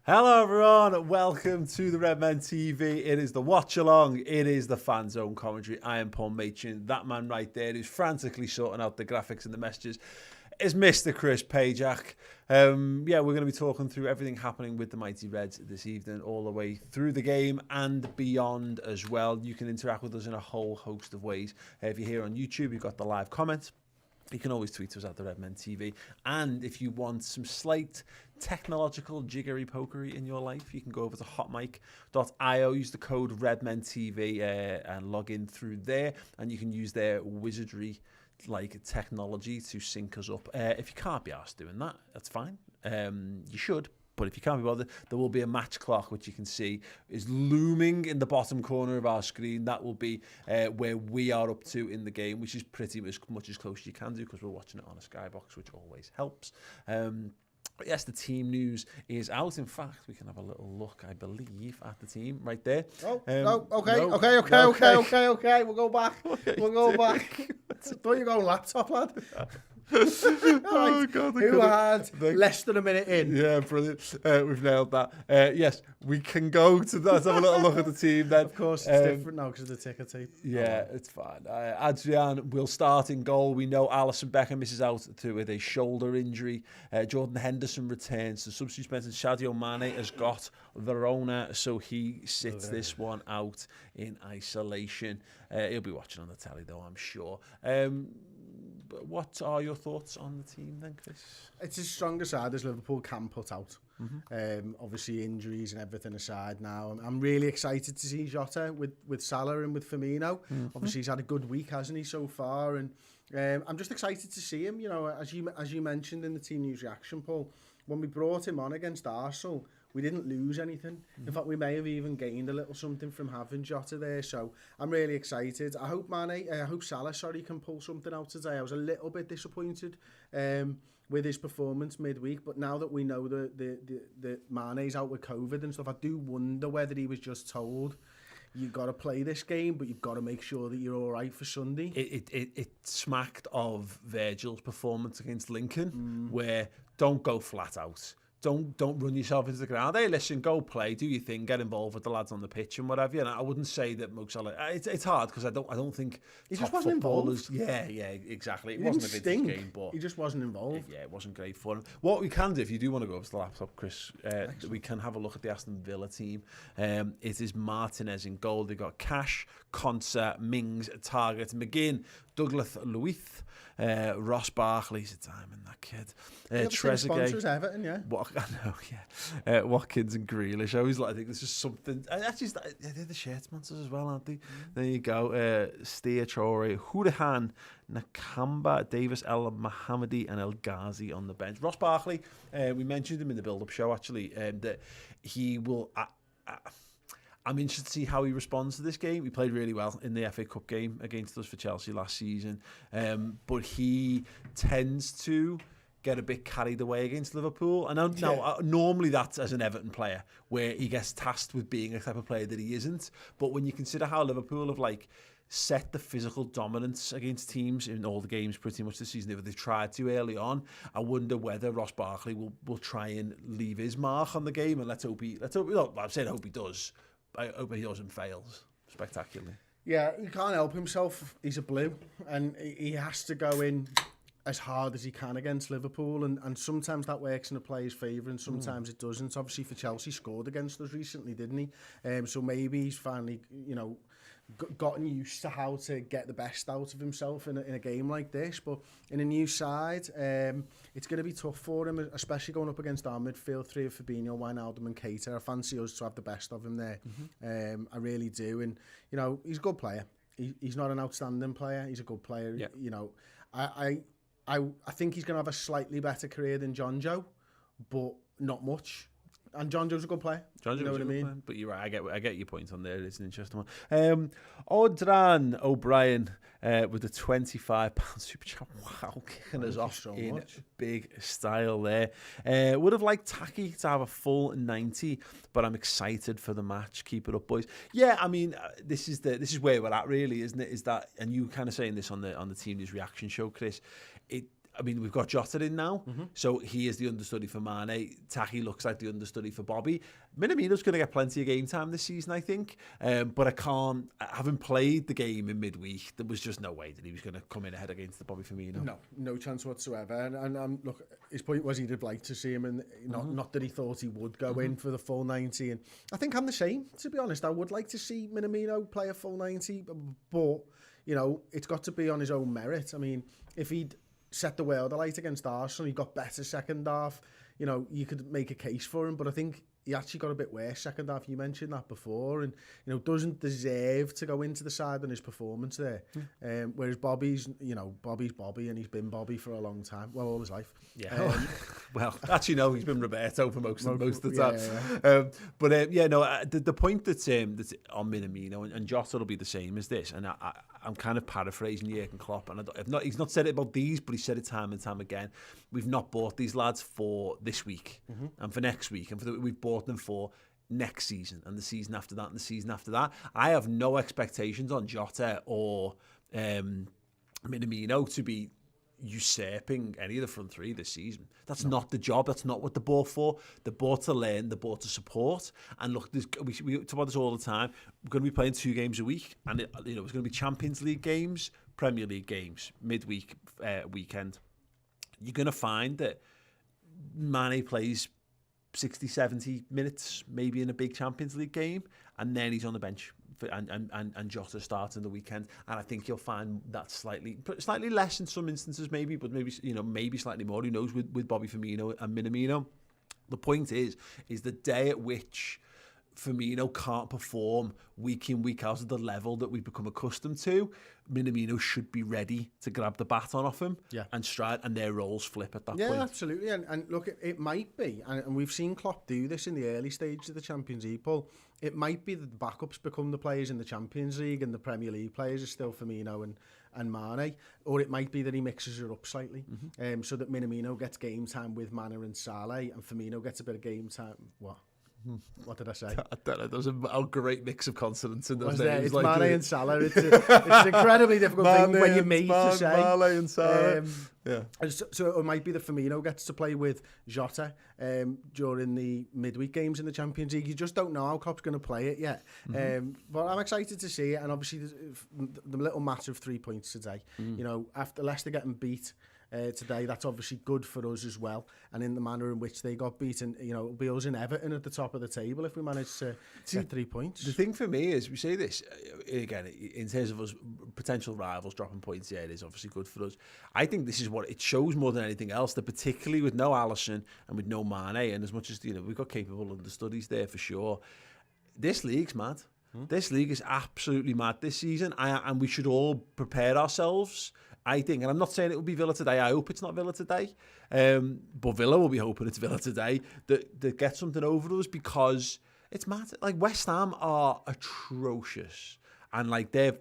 Hello everyone, welcome to the Redmen TV. It is the Watchalong, it is the FANZONE commentary. I am Paul Machin. That man right there who's frantically sorting out the graphics and the messages is Mr. Chris Pajak. We're going to be talking through everything happening with the Mighty Reds this evening, all the way through the game and beyond as well. You can interact with us in a whole host of ways. If you're here on YouTube, you've got the live comments. You can always tweet us at the Redmen TV. And if you want some slight technological jiggery pokery in your life, you can go over to hotmic.io, use the code RedmenTV and log in through there. And you can use their wizardry like technology to sync us up. If you can't be arsed doing that, that's fine. You should. But if you can't be bothered, there will be a match clock, which you can see is looming in the bottom corner of our screen. That will be where we are up to in the game, which is pretty much as close as you can do because we're watching it on a skybox, which always helps. But yes, the team news is out. In fact, we can have a little look, I believe, at the team right there. Okay. We'll go back. We'll go back. Don't you go laptop, lad? Oh God! Who had less than a minute in? Yeah, brilliant. We've nailed that. Yes, we can go to that. Let's have a little look at the team then. Of course, it's different now because of the ticker tape. Yeah, it's fine. Adrian will start in goal. We know Alisson Becker misses out with a shoulder injury. Jordan Henderson returns. The substitute Spencer Sadio Mane has got the Rona, so he sits this one out in isolation. He'll be watching on the telly though, I'm sure. What are your thoughts on the team then, Chris? It's as strong a side as Liverpool can put out. Obviously injuries and everything aside now. I'm really excited to see Jota with Salah and with Firmino. Obviously he's had a good week, hasn't he, so far? And I'm just excited to see him. You know, as you mentioned in the team news reaction, Paul, when we brought him on against Arsenal, we didn't lose anything. In fact, we may have even gained a little something from having Jota there. So I'm really excited. I hope Salah, can pull something out today. I was a little bit disappointed with his performance midweek, but now that we know that Mane's out with COVID and stuff, I do wonder whether he was just told, you've got to play this game, but you've got to make sure that you're all right for Sunday. It smacked of Virgil's performance against Lincoln, where don't go flat out. Don't run yourself into the ground. Hey, listen, go play, do your thing, get involved with the lads on the pitch and whatever. And I wouldn't say that Mo Salah. It's hard because I don't think he just wasn't involved. Yeah, exactly. It wasn't a vintage game, but he just wasn't involved. It wasn't great for him. What we can do, if you do want to go over to the laptop, Chris, we can have a look at the Aston Villa team. It is Martinez in goal. They've got Cash, Konsa, Mings, Target, McGinn, Douglas Luiz, Ross Barkley's a diamond, that kid. Trezeguet, Everton, yeah. Watkins and Grealish. I always I think this is something. Actually, they're the shirt sponsors as well, aren't they? There you go. Steer, Traore, Houdahan, Nakamba, Davis, El Mohammadi, and El Ghazi on the bench. Ross Barkley, we mentioned him in the build-up show actually, that he will. I'm interested to see how he responds to this game. He played really well in the FA Cup game against us for Chelsea last season, but he tends to get a bit carried away against Liverpool. And now, normally that's as an Everton player, where he gets tasked with being a type of player that he isn't. But when you consider how Liverpool have set the physical dominance against teams in all the games pretty much this season, if they've tried to early on, I wonder whether Ross Barkley will try and leave his mark on the game. And let's hope he does. I hope he doesn't fails spectacularly. Yeah, he can't help himself. He's a blue, and he has to go in as hard as he can against Liverpool, and sometimes that works in a player's favour, and sometimes it doesn't. Obviously, for Chelsea, scored against us recently, didn't he? So maybe he's finally, gotten used to how to get the best out of himself in a game like this. But in a new side, it's going to be tough for him, especially going up against our midfield three of Fabinho, Wijnaldum and Keita. I fancy us to have the best of him there. I really do. And, he's a good player. He's not an outstanding player. He's a good player. Yeah. I think he's going to have a slightly better career than John Joe, but not much. And John Joe's a good player. John Joe's a good player. But you're right, I get your point on there. It's an interesting one. Audran O'Brien with the £25 super chat. Wow, kicking us off so in big style there. Would have liked Taki to have a full 90, but I'm excited for the match. Keep it up, boys. Yeah, I mean, this is where we're at, really, isn't it? Is that, and you kind of saying this on the team news reaction show, Chris. I mean, we've got Jota in now, so he is the understudy for Mane. Taki looks like the understudy for Bobby. Minamino's going to get plenty of game time this season, I think. But I can't, having played the game in midweek, there was just no way that he was going to come in ahead against the Bobby Firmino. No chance whatsoever. And look, his point was he'd like to see him, and not that he thought he would go in for the full 90. And I think I'm the same, to be honest. I would like to see Minamino play a full 90, but, you know, it's got to be on his own merit. I mean, if he'd set the world alight against Arsenal, he got better second half, you know, you could make a case for him, but I think he actually got a bit worse second half. You mentioned that before, and, you know, doesn't deserve to go into the side on his performance there. Whereas Bobby's, you know, Bobby, and he's been Bobby for a long time, well, all his life. Yeah. Well, actually, no, he's been Roberto for most of the time. The point that's on Minamino, and Jota will be the same as this, and I'm kind of paraphrasing Jurgen Klopp, and he's not said it about these, but he said it time and time again. We've not bought these lads for this week and for next week, and we've bought them for next season and the season after that and the season after that. I have no expectations on Jota or Minamino to be usurping any of the front three this season. That's not the job. That's not what they're bought for. They're bought to learn. They're bought to support. And look, we talk about this all the time. We're going to be playing 2 games a week, and it's going to be Champions League games, Premier League games, midweek, weekend. You're going to find that Mane plays 60, 70 minutes, maybe in a big Champions League game, and then he's on the bench. And Jota starts in the weekend, and I think you'll find that slightly less in some instances, maybe, but maybe slightly more. Who knows with Bobby Firmino and Minamino? The point is the day at which Firmino can't perform week in, week out at the level that we've become accustomed to, Minamino should be ready to grab the baton off him and stride, and their roles flip at that point. Yeah, absolutely. And look, it might be, and we've seen Klopp do this in the early stages of the Champions League, Paul. It might be that the backups become the players in the Champions League and the Premier League players are still Firmino and Mane, or it might be that he mixes it up slightly, so that Minamino gets game time with Mane and Salah, and Firmino gets a bit of game time. What did I say? I don't know. There was a great mix of consonants in those names. It's like Mane and Salah. It's an incredibly difficult thing when you meet to say. Mane and Salah. So it might be that Firmino gets to play with Jota during the midweek games in the Champions League. You just don't know how Klopp's going to play it yet. But I'm excited to see it. And obviously the little matter of 3 points today. You know, after Leicester getting beat today, that's obviously good for us as well, and in the manner in which they got beaten, you know, it'll be us and Everton at the top of the table if we manage to get 3 points. The thing for me is, we say this again in terms of us potential rivals dropping points. Yeah, it is obviously good for us. I think this is what it shows more than anything else, that particularly with no Alisson and with no Mane, and as much as, you know, we've got capable understudies there for sure, this league's mad. This league is absolutely mad this season, and we should all prepare ourselves, I think. And I'm not saying it will be Villa today. I hope it's not Villa today. But Villa will be hoping it's Villa today that get something over us, because it's mad. Like, West Ham are atrocious. And like their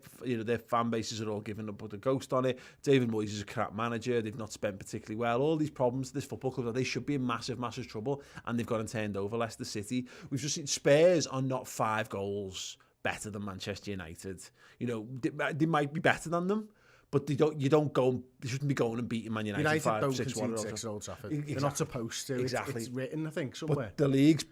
fan bases are all giving up with a ghost on it. David Moyes is a crap manager. They've not spent particularly well. All these problems, this football club, they should be in massive, massive trouble. And they've gone and turned over Leicester City. We've just seen Spurs are not 5 goals better than Manchester United. You know, they might be better than them, but they shouldn't be going and beating Man United 5-6-1 at Old Trafford. They're not supposed to. Exactly. It's written, I think, somewhere. But the league's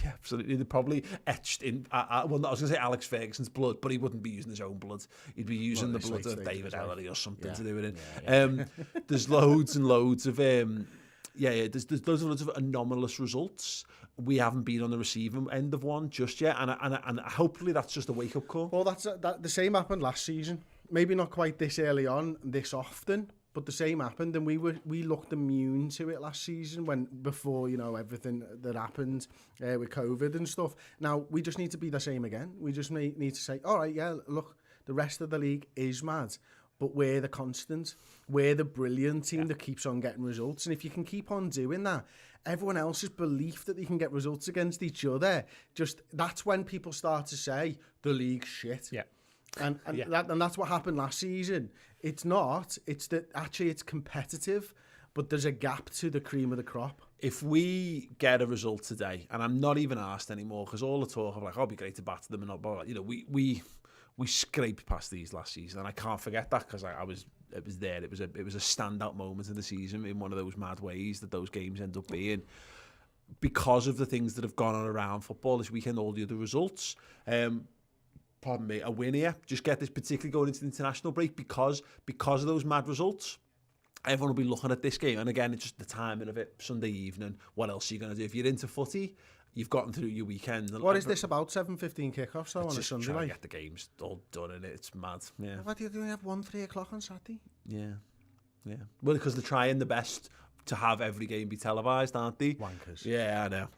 yeah, absolutely. They're probably etched in. Well, I was going to say Alex Ferguson's blood, but he wouldn't be using his own blood. He'd be using the blood of David Ellery or something to do with it. There's loads and loads of there's loads of anomalous results. We haven't been on the receiving end of one just yet, and hopefully that's just a wake up call. Well, the same happened last season. Maybe not quite this early on, this often, but the same happened, and we looked immune to it last season before, you know, everything that happened with COVID and stuff. Now we just need to be the same again. We just need to say, all right, yeah, look, the rest of the league is mad, but we're the constant. We're the brilliant team that keeps on getting results, and if you can keep on doing that, everyone else's belief that they can get results against each other, that's when people start to say the league's shit. Yeah. And that's what happened last season. It's not. It's that actually it's competitive, but there's a gap to the cream of the crop. If we get a result today, and I'm not even asked anymore, because all the talk of like, oh, it'd be great to batter them and all, but, you know, we scraped past these last season, and I can't forget that, because I was there. It was a standout moment in the season in one of those mad ways that those games end up being, because of the things that have gone on around football this weekend, all the other results. Pardon me, a win here. Just get this, particularly going into the international break, because of those mad results. Everyone will be looking at this game, and again, it's just the timing of it. Sunday evening, what else are you going to do? If you're into footy, you've gotten through your weekend. What is this about? 7:15 kickoffs though on a Sunday? Trying to get the games all done, and it's mad. Yeah. Why do you have 3 o'clock on Saturday? Yeah. Well, because they're trying the best to have every game be televised, aren't they? Wankers. Yeah, I know.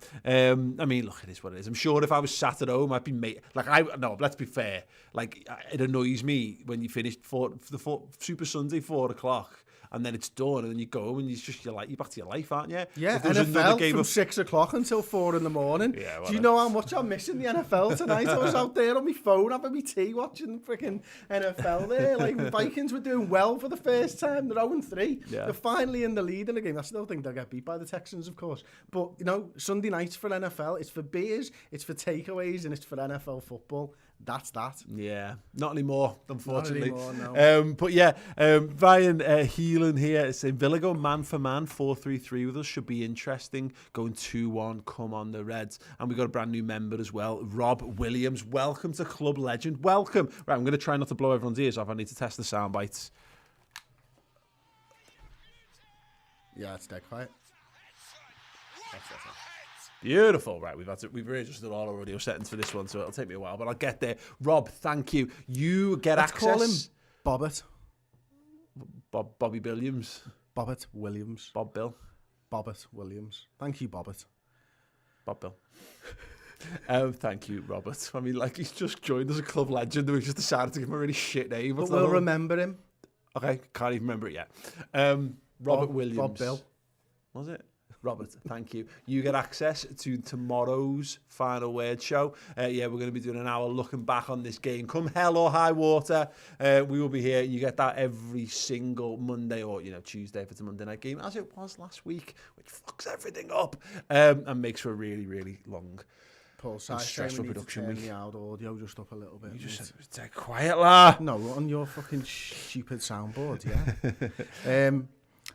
I mean, look, it is what it is. I'm sure if I was sat at home, I'd be let's be fair. Like, it annoys me when you finish the Super Sunday 4 o'clock. And then it's done, and then you go, and you're back to your life, aren't you? Yeah, NFL from 6 o'clock until 4 in the morning. Yeah, do you know how much I'm missing the NFL tonight? I was out there on my phone having my tea watching freaking NFL there. Like, the Vikings were doing well for the first time. They're 0-3. Yeah. They're finally in the lead in the game. I still think they'll get beat by the Texans, of course. But, Sunday nights for NFL, it's for beers, it's for takeaways, and it's for NFL football. That's that. Yeah, not anymore, unfortunately. Not anymore, no. But yeah, Ryan Heelan here saying Villa go man for man, 4-3-3 with us. Should be interesting. Going 2-1, come on the Reds. And we got a brand new member as well, Rob Williams. Welcome to Club Legend. Welcome. Right, I'm going to try not to blow everyone's ears off. I need to test the sound bites. Yeah, it's dead quiet. That's Beautiful. Right, we've readjusted all our audio settings for this one, so it'll take me a while, but I'll get there. Rob, thank you. You get Let's access. Call him Bobbert. Bobby Williams. Bobbert Williams. Bob Bill. Bobbert Williams. Thank you, Bobbert. Bob Bill. Thank you, Robert. I mean, like, he's just joined as a club legend, and we just decided to give him a really shit name. But we'll remember him. Okay, can't even remember it yet. Robert Williams. Bob Bill. Was it? Robert, thank you. You get access to tomorrow's Final Word show. We're going to be doing an hour looking back on this game. Come hell or high water, we will be here. You get that every single Monday or, Tuesday if it's a Monday night game, as it was last week, which fucks everything up and makes for a really, really long Paul, stressful production week. Turn the audio just up a little bit. You just said it was dead quiet, la. No, on your fucking stupid soundboard, yeah.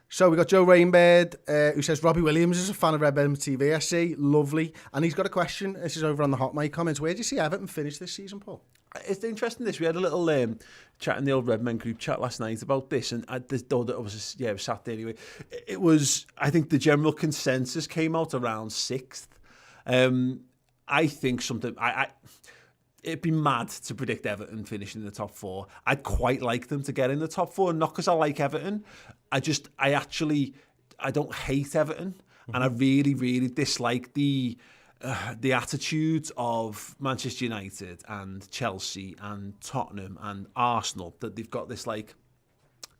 So we got Joe Rainbird, who says Robbie Williams is a fan of Red Men TV. I see, lovely. And he's got a question. This is over on the Hot Mic comments. Where do you see Everton finish this season, Paul? It's interesting this. We had a little chat in the old Red Men group chat last night about this, and it was sat there anyway. It was, I think the general consensus came out around 6th. I think it'd be mad to predict Everton finishing in the top 4. I'd quite like them to get in the top 4, not because I like Everton. I don't hate Everton, and I really, really dislike the attitudes of Manchester United and Chelsea and Tottenham and Arsenal, that they've got this like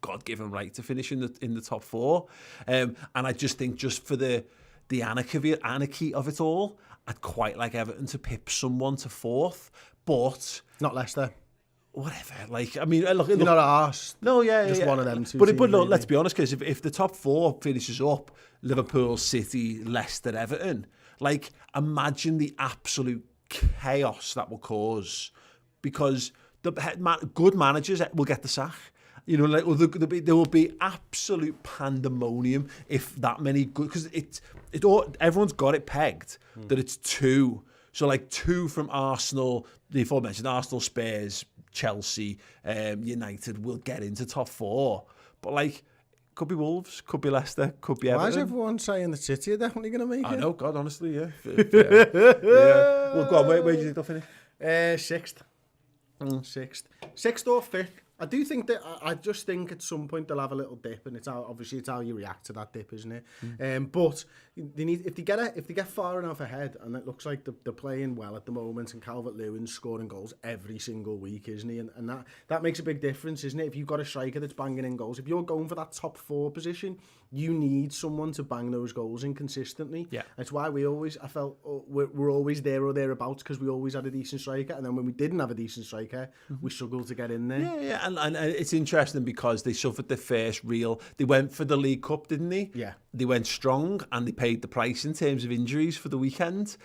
God-given right to finish in the top 4. And I just think, just for the anarchy of it all, I'd quite like Everton to pip someone to 4th, but not Leicester. Whatever. Like, I mean, look, you're not arsed. No, yeah, just one of them two. But look, let's be honest, because if the top 4 finishes up, Liverpool, City, Leicester, Everton, like, imagine the absolute chaos that will cause, because the good managers will get the sack. There will be absolute pandemonium if that many good, because everyone's got it pegged that it's 2. So like 2 from Arsenal, the aforementioned Arsenal, Spurs, Chelsea, United will get into top 4. But like, could be Wolves, could be Leicester, could be Everton. Why is everyone saying the City are definitely going to make it? I know, God, honestly, yeah. Yeah. Well, go on, where do you think they'll finish? 6th. 6th or 5th. I do think that, I just think at some point they'll have a little dip, and it's how you react to that dip, isn't it? But they need, if they get far enough ahead, and it looks like they're playing well at the moment, and Calvert-Lewin's scoring goals every single week, isn't he? And that makes a big difference, isn't it? If you've got a striker that's banging in goals, if you're going for that top 4 position, you need someone to bang those goals in consistently. Yeah. That's why I felt we're always there or thereabouts, because we always had a decent striker, and then when we didn't have a decent striker, we struggled to get in there. Yeah. And it's interesting because they suffered the first they went for the League Cup, didn't they? Yeah. They went strong and they paid the price in terms of injuries for the weekend,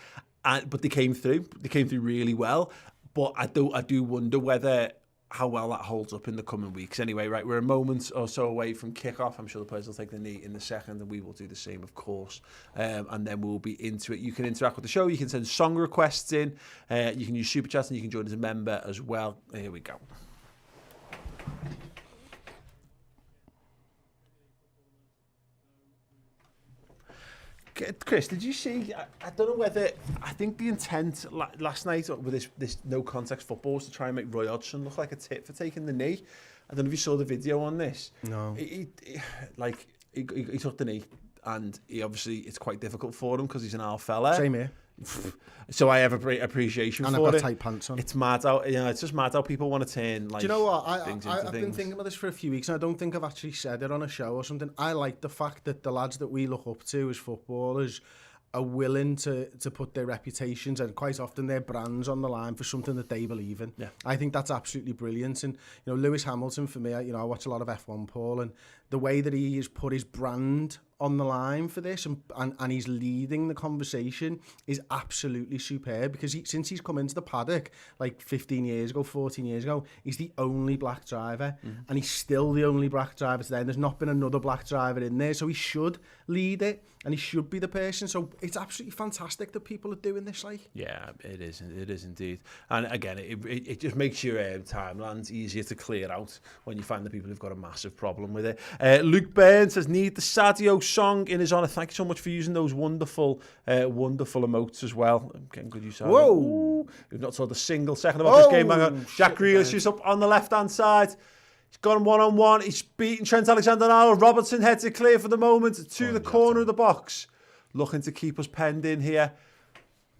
but they came through. They came through really well. But I do wonder whether, how well that holds up in the coming weeks. Anyway, right, we're a moment or so away from kick-off. I'm sure the players will take the knee in the second, and we will do the same, of course. And then we'll be into it. You can interact with the show. You can send song requests in. You can use Super Chats, and you can join as a member as well. Here we go. Chris, did you see? I don't know whether. I think the intent last night with this no context football was to try and make Roy Hodgson look like a tit for taking the knee. I don't know if you saw the video on this. No. He took the knee, and he obviously it's quite difficult for him because he's an old fella. Same here. So I have appreciation and for it. And I've got tight pants on. It's mad how it's just mad how people want to turn like. Do you know what? I've been thinking about this for a few weeks, and I don't think I've actually said it on a show or something. I like the fact that the lads that we look up to as footballers are willing to put their reputations and quite often their brands on the line for something that they believe in. Yeah. I think that's absolutely brilliant. And Lewis Hamilton, for me, I watch a lot of F1, Paul, and the way that he has put his brand on the line for this and he's leading the conversation is absolutely superb, because since he's come into the paddock like 15 years ago, 14 years ago, he's the only black driver, and he's still the only black driver today, and there's not been another black driver in there, so he should lead it and he should be the person. So it's absolutely fantastic that people are doing this. Like, yeah, it is indeed. And again, it just makes your timelines easier to clear out when you find the people who've got a massive problem with it. Luke Burns says, need the Sadio song in his honour. Thank you so much for using those wonderful emotes as well. I'm getting good use of it. Whoa! We've not saw the single second about this game. Jack Grealish is up on the left-hand side. He's got him one-on-one. He's beaten Trent Alexander-Arnold. Robertson heads it clear for the moment to the corner of the box. Looking to keep us penned in here.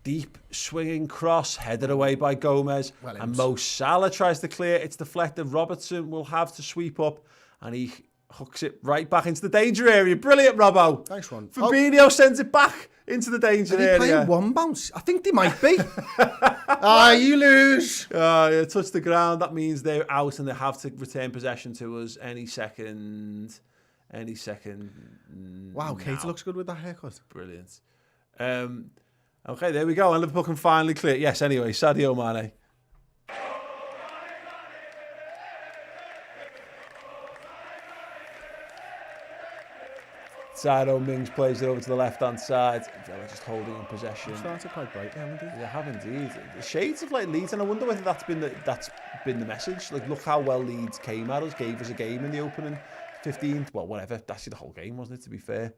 Deep swinging cross, headed away by Gomez. And Mo Salah tries to clear. It's deflected. Robertson will have to sweep up, and he hooks it right back into the danger area. Brilliant, Robbo. Nice one. Fabinho sends it back into the danger area. Are they playing one bounce? I think they might be. You lose. Yeah, touch the ground. That means they're out and they have to return possession to us any second. Wow, Keita looks good with that haircut. Brilliant. Okay, there we go. And Liverpool can finally clear. Yes, anyway, Sadio Mane. Tyrone Mings plays it over to the left-hand side. Villa just holding on possession. Started quite bright, haven't they? They have indeed. The shades of like Leeds, and I wonder whether that's been the message. Like, look how well Leeds came at us, gave us a game in the opening 15. Well, whatever. That's the whole game, wasn't it? To be fair,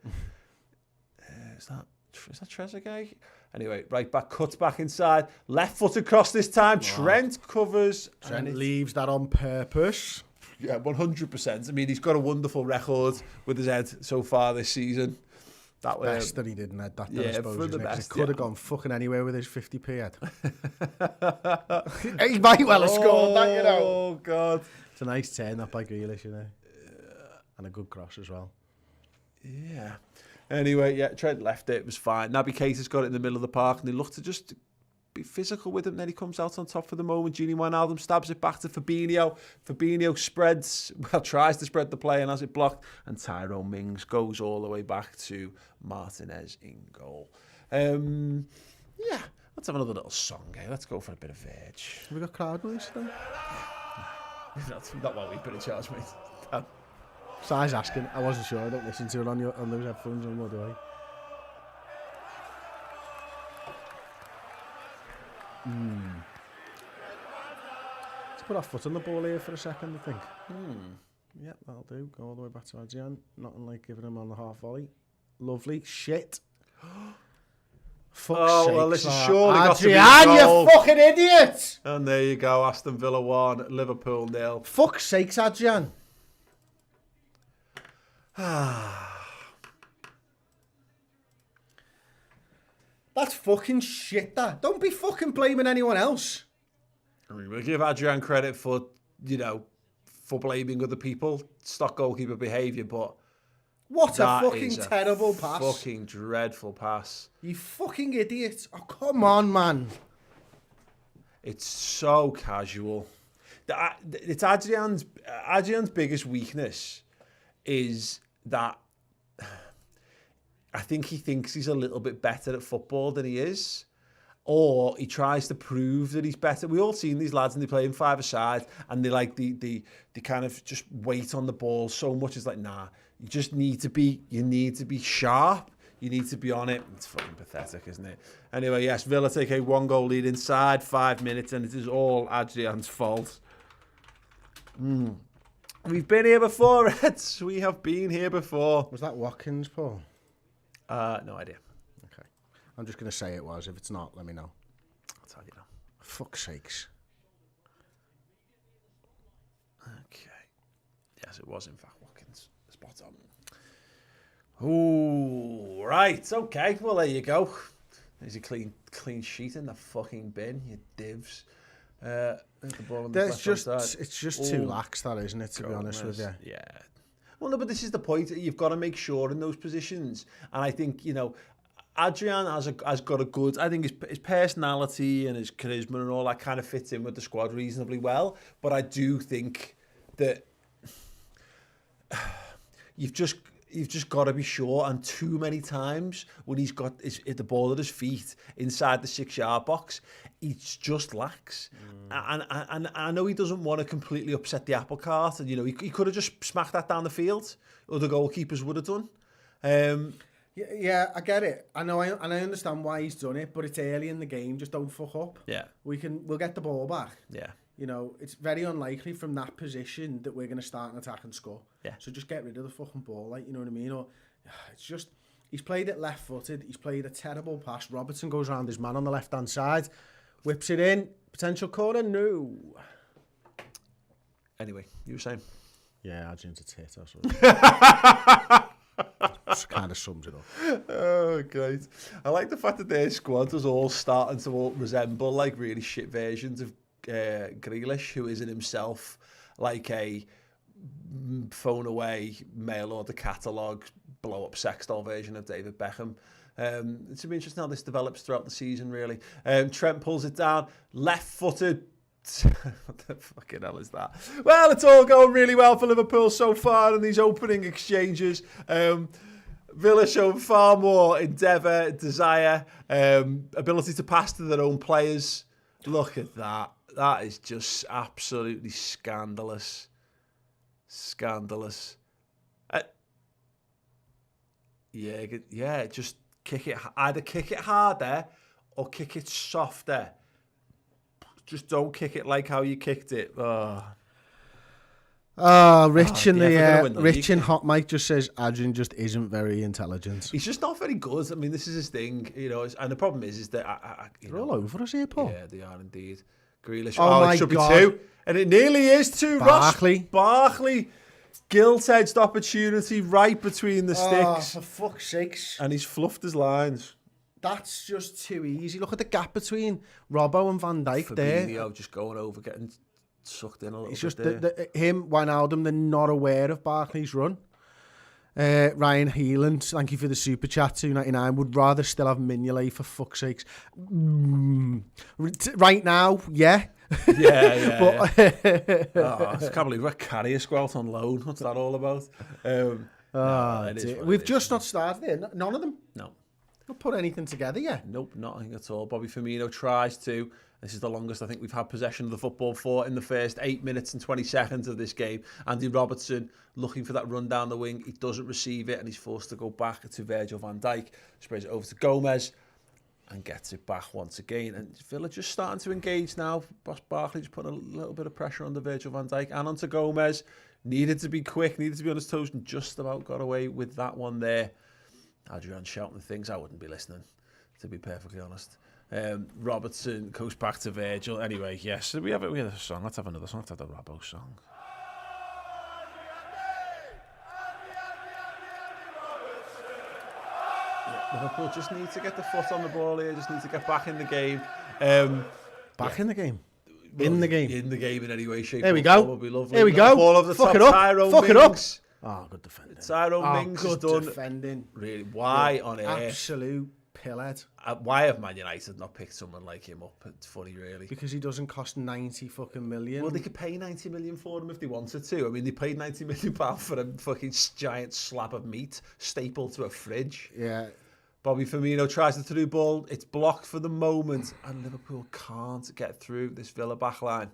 is that Trezeguet? Anyway, right back, cuts back inside, left foot across this time. Wow. Trent covers. Trent leaves that on purpose. Yeah, 100%. I mean, he's got a wonderful record with his head so far this season. That was best that he didn't have that. Yeah, for the best. He could have gone fucking anywhere with his 50p head. He might well have scored that, Oh, God. It's a nice turn up by Grealish, and a good cross as well. Yeah. Anyway, yeah, Trent left it. It was fine. Naby Keita's got it in the middle of the park, and they look to just be physical with him. Then he comes out on top for the moment. Gini Wijnaldum stabs it back to Fabinho. Fabinho tries to spread the play and has it blocked. And Tyrone Mings goes all the way back to Martinez in goal. Yeah, let's have another little song. Let's go for a bit of veg. Have we got crowd noise today? That's not what we put in charge, mate. Si's asking. I wasn't sure. I don't listen to it on those headphones anymore, do I? Let's put our foot on the ball here for a second, I think. Yeah, that'll do. Go all the way back to Adrian. Nothing like giving him on the half volley. Lovely. Shit. Fuck's sake, well, this is surely Adrian, got to be a goal. You fucking idiot! And there you go. Aston Villa 1, Liverpool 0. Fuck's sakes, Adrian. That's fucking shit, that. Don't be fucking blaming anyone else. I mean, we'll give Adrian credit for, for blaming other people, stock goalkeeper behaviour, but what a fucking terrible pass. Fucking dreadful pass. You fucking idiot. Oh, come on, man. It's so casual. It's Adrian's biggest weakness is that I think he thinks he's a little bit better at football than he is. or he tries to prove that he's better. We all seen these lads and they play in five-a-side and they like they kind of just wait on the ball so much. It's like, nah, you just need to be sharp. You need to be on it. It's fucking pathetic, isn't it? Anyway, yes, Villa take a 1-goal lead inside 5 minutes and it is all Adrian's fault. We've been here before, Reds. We have been here before. Was that Watkins, Paul? No idea. Okay. I'm just going to say it was. If it's not, let me know. I'll tell you now. Fuck's sakes. Okay. Yes, it was in fact Watkins. Spot on. Ooh, right. Okay. Well, there you go. There's a clean sheet in the fucking bin, you divs. The ball on the it's just too lax, that, isn't it, to be honest with you? Yeah. Well, no, but this is the point. You've got to make sure in those positions. And I think, Adrian has got a good... I think his personality and his charisma and all that kind of fits in with the squad reasonably well. But I do think that you've just got to be sure. And too many times when he's got the ball at his feet inside the 6-yard box, he's just lax. And I know he doesn't want to completely upset the apple cart. And, he could have just smacked that down the field. Other goalkeepers would have done. Yeah, I get it. I know, and I understand why he's done it, but it's early in the game. Just don't fuck up. Yeah. We'll get the ball back. Yeah. It's very unlikely from that position that we're going to start an attack and score. Yeah. So just get rid of the fucking ball, like, you know what I mean? Or it's just, he's played it left-footed. He's played a terrible pass. Robertson goes around his man on the left-hand side, whips it in. Potential corner? No. Anyway, you were saying? Yeah, Adrian's a tit, that's what just kind of sums it up. Oh, great. I like the fact that their squad is all starting to all resemble like really shit versions of Grealish, who is in himself like a phone away, mail order catalogue, blow up sex doll version of David Beckham. It's going to be interesting how this develops throughout the season, really. Trent pulls it down, left-footed. What the fucking hell is that? Well, it's all going really well for Liverpool so far in these opening exchanges. Villa showing far more endeavour, desire, ability to pass to their own players. Look at that. That is just absolutely scandalous. Scandalous. Just kick it. Either kick it harder or kick it softer. Just don't kick it like how you kicked it. Rich in Hot Mike just says Adrian just isn't very intelligent. He's just not very good. I mean, this is his thing, and the problem is that they're all over us here, Paul. Yeah, they are indeed. Grealish. My it should God. be 2, and it nearly is 2. Barkley, gilt-edged opportunity right between the sticks. For fuck's sakes! And he's fluffed his lines. That's just too easy. Look at the gap between Robbo and Van Dijk there. Fabinho just going over, getting sucked in a little bit. It's just there. Him, Wijnaldum, they're not aware of Barkley's run. Ryan Heelan, thank you for the super chat, $2.99. Would rather still have Mignolet, for fuck's sakes. Right now, yeah. Yeah. But I can't believe we're carrying a out on loan. What's that all about? We've just not started it. None of them. No. Not put anything together yet. Nope, nothing at all. Bobby Firmino tries to. This is the longest I think we've had possession of the football for in the first 8 minutes and 20 seconds of this game. Andy Robertson looking for that run down the wing. He doesn't receive it and he's forced to go back to Virgil van Dijk. Sprays it over to Gomez and gets it back once again. And Villa just starting to engage now. Ross Barkley just putting a little bit of pressure on the Virgil van Dijk and onto Gomez. Needed to be quick, needed to be on his toes, and just about got away with that one there. Adrian shouting things, I wouldn't be listening, to be perfectly honest. Robertson goes back to Virgil. Anyway, yes, we have a song. Let's have another song. Let's have the Robbo song. Liverpool just need to get the foot on the ball here. Just need to get back in the game. In the game? In the game? In the game in any way, shape, there we go. Would be lovely. There we go. Ball over the Fuck top. it up. Tyrone Fuck it up. Mings. Oh, good defending. Tyrone Mings has done defending. Really, why on earth? Absolute pillhead. Why have Man United not picked someone like him up? It's funny, really. Because he doesn't cost 90 fucking million. Well, they could pay 90 million for him if they wanted to. I mean, they paid 90 million pounds for a fucking giant slab of meat stapled to a fridge. Yeah. Bobby Firmino tries the through ball. It's blocked for the moment, and Liverpool can't get through this Villa back line.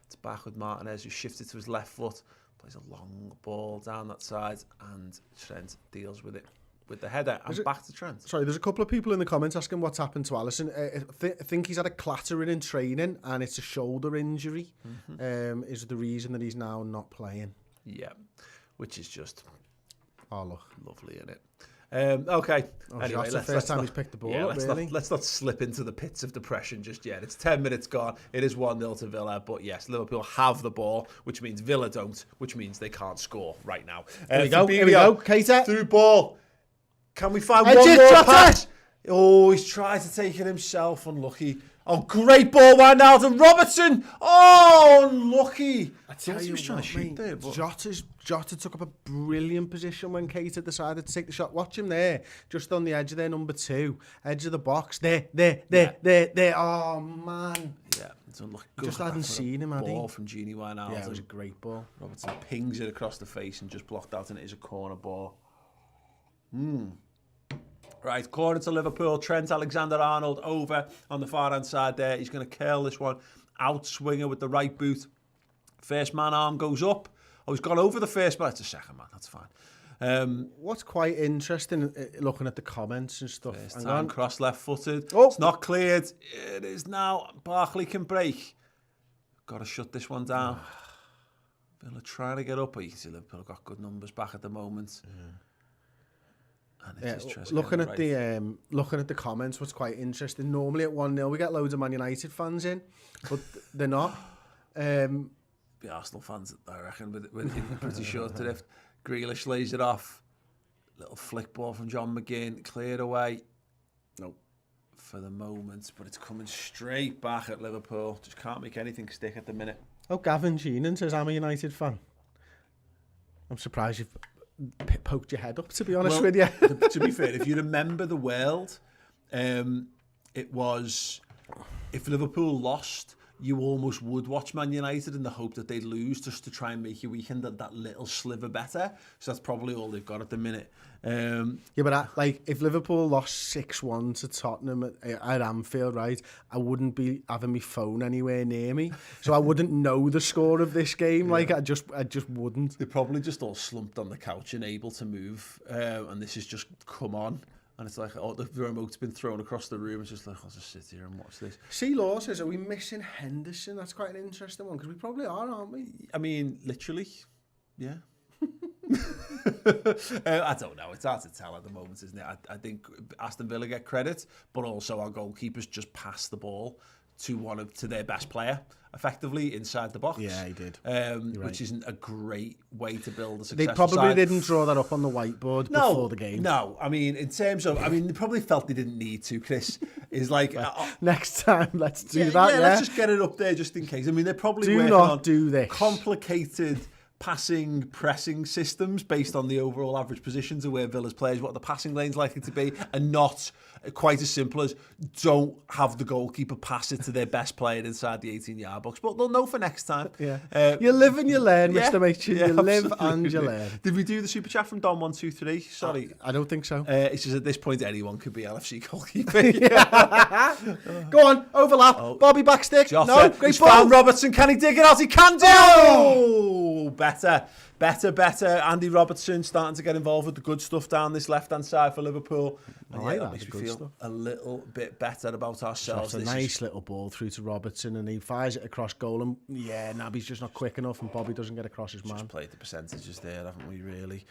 It's back with Martinez, who shifted to his left foot, plays a long ball down that side, and Trent deals with it with the header. And back to Trent. Sorry, there's a couple of people in the comments asking what's happened to Alisson. I think he's had a clattering in training, and it's a shoulder injury. Is the reason that he's now not playing. Yeah, which is just lovely, isn't it? Okay. Anyway, that's the first time he's picked the ball up, really. Let's not slip into the pits of depression just yet. It's 10 minutes gone. It is 1-0 to Villa. But yes, Liverpool have the ball, which means Villa don't, which means they can't score right now. Here we go. Keita. Through ball. Can we find one more pass? Oh, he's tried to take it himself. Unlucky. Oh, great ball, Wijnaldum. Robertson. Oh, unlucky. I thought he was trying to shoot there. But Jota took up a brilliant position when Keita decided to take the shot. Watch him there, just on the edge of their number 2, edge of the box. There. Oh, man. Yeah, it's unlucky. Just hadn't seen him, had he? Ball from Gini Wijnaldum. Yeah, it was a great ball. Robertson pings it across the face and just blocked out, and it is a corner ball. Right, corner to Liverpool. Trent Alexander-Arnold over on the far-hand side there. He's going to curl this one. Out swinger with the right boot. First man arm goes up. Oh, he's gone over the first man. It's a second man. That's fine. What's quite interesting, looking at the comments and stuff. First time cross left-footed. Oh. It's not cleared. It is now. Barkley can break. Got to shut this one down. Villa trying to get up, but you can see Liverpool have got good numbers back at the moment. Looking at the comments, what's quite interesting. Normally at 1-0 we get loads of Man United fans in, but they're not. The Arsenal fans, I reckon, with pretty short drift. Grealish lays it off. Little flick ball from John McGinn, cleared away. Nope. For the moment, but it's coming straight back at Liverpool. Just can't make anything stick at the minute. Oh, Gavin Sheenan says I'm a United fan. I'm surprised you've poked your head up, to be honest with you. To be fair, if you remember the world, it was, if Liverpool lost, you almost would watch Man United in the hope that they'd lose, just to try and make your weekend that little sliver better. So that's probably all they've got at the minute. Yeah, but if Liverpool lost 6-1 to Tottenham at Anfield, right, I wouldn't be having my phone anywhere near me, so I wouldn't know the score of this game. Like I just wouldn't. They're probably just all slumped on the couch and able to move, and this has just come on. And it's like, oh, the remote's been thrown across the room. It's just like, I'll just sit here and watch this. C. Law says, are we missing Henderson? That's quite an interesting one, because we probably are, aren't we? I mean, literally, yeah. I don't know. It's hard to tell at the moment, isn't it? I think Aston Villa get credit, but also our goalkeepers just pass the ball to their best player, effectively inside the box. Yeah, he did. Which isn't a great way to build a successful They probably side. didn't draw that up on the whiteboard before the game. No, I mean, in terms of, they probably felt they didn't need to, Chris. Is like... next time, let's do that, yeah. Let's just get it up there just in case. I mean, they're probably working on complicated pressing systems based on the overall average positions of where Villa's players, what the passing lane's likely to be, and not quite as simple as don't have the goalkeeper pass it to their best player inside the 18-yard box. But they'll know for next time. Yeah. You live and you learn, Mr. Machin. You live and you learn. Did we do the super chat from Don123? Sorry. I don't think so. It's just at this point, anyone could be LFC goalkeeper. Go on, overlap. Oh. Bobby backstick. Jota. No, great ball. Robertson, can he dig it out? He can do. Oh, better. Andy Robertson starting to get involved with the good stuff down this left-hand side for Liverpool. That makes me feel a little bit better about ourselves. So it's a nice little ball through to Robertson, and he fires it across goal, and Naby's just not quick enough, and Bobby doesn't get across his man. Just played the percentages there, haven't we, really?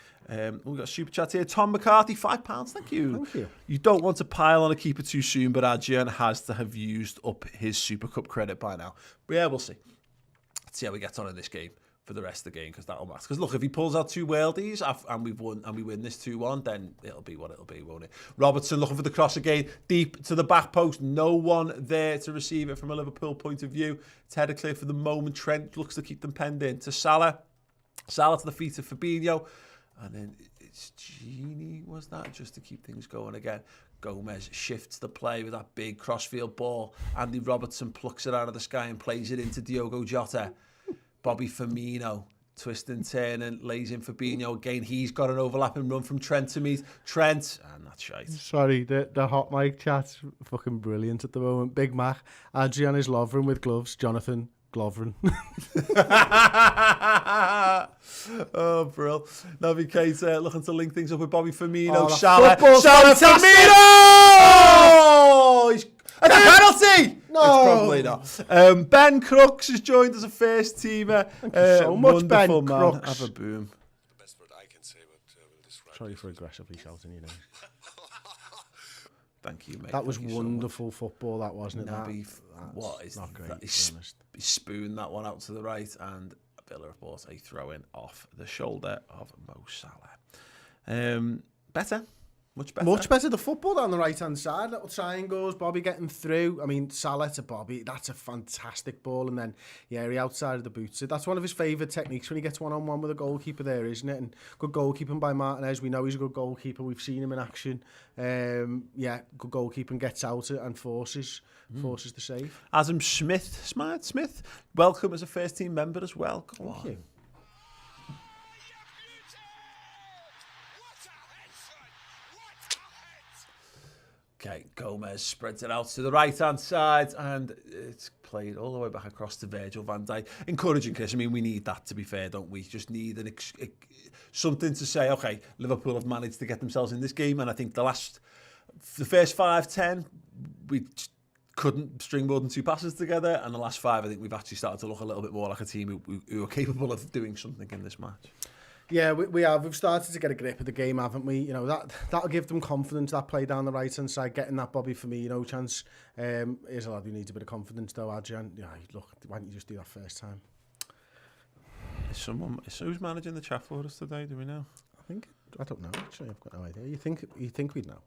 We've got a super chat here. Tom McCarthy, £5. Thank you. Thank you. You don't want to pile on a keeper too soon, but Adrian has to have used up his Super Cup credit by now. But yeah, we'll see. Let's see how we get on in this game for the rest of the game, because that'll matter. Because look, if he pulls out 2 worldies and we've won and we win this 2-1, then it'll be what it'll be, won't it? Robertson looking for the cross again, deep to the back post. No one there to receive it from a Liverpool point of view. It's headed clear for the moment. Trent looks to keep them penned in to Salah. Salah to the feet of Fabinho, and then it's Gini, was that, just to keep things going again. Gomez shifts the play with that big crossfield ball. Andy Robertson plucks it out of the sky and plays it into Diogo Jota. Bobby Firmino twisting, turning, lays in Fabinho again. He's got an overlapping run from Trent to meet Trent, and that's shite. Sorry, the hot mic chat's fucking brilliant at the moment. Big Mac, Adrian is lovering with gloves. Jonathan Gloveren. Oh, bro. Naby Keita looking to link things up with Bobby Firmino. Oh, Salah fantastic. Firmino! Oh, he's a penalty! No. It's probably not. Ben Crooks has joined as a first teamer. Thank you so much, Ben Crooks. Have a boom. The best word I can say, but will describe. Sorry for aggressively shouting, you know. Thank you, mate. That was Thank you wonderful football, that wasn't it? Naby, what is not great, that? He spooned that one out to the right, and Villa report a throw-in off the shoulder of Mo Salah. Better. Much better. Much better. The football down the right-hand side. Little triangles, Bobby getting through. I mean, Salah to Bobby, that's a fantastic ball. And then, yeah, he outside of the boots. That's one of his favourite techniques when he gets one-on-one with a goalkeeper there, isn't it? And good goalkeeping by Martinez. We know he's a good goalkeeper. We've seen him in action. Yeah, good goalkeeping, gets out and forces the save. Adam Smith, welcome as a first-team member as well. Thank you. Okay, Gomez spreads it out to the right-hand side, and it's played all the way back across to Virgil van Dijk. Encouraging, Chris. I mean, we need that, to be fair, don't we? Just need something to say, okay, Liverpool have managed to get themselves in this game, and I think the first 5-10, we couldn't string more than 2 passes together, and the last 5, I think we've actually started to look a little bit more like a team who are capable of doing something in this match. Yeah, we have. We've started to get a grip of the game, haven't we? You know, that'll give them confidence, that play down the right-hand side, getting that Bobby Firmino chance. Here's a lad who needs a bit of confidence, though, Adrian. Yeah, look, why don't you just do that first time? Who's managing the chat for us today, do we know? I don't know, actually. I've got no idea. You think we'd know?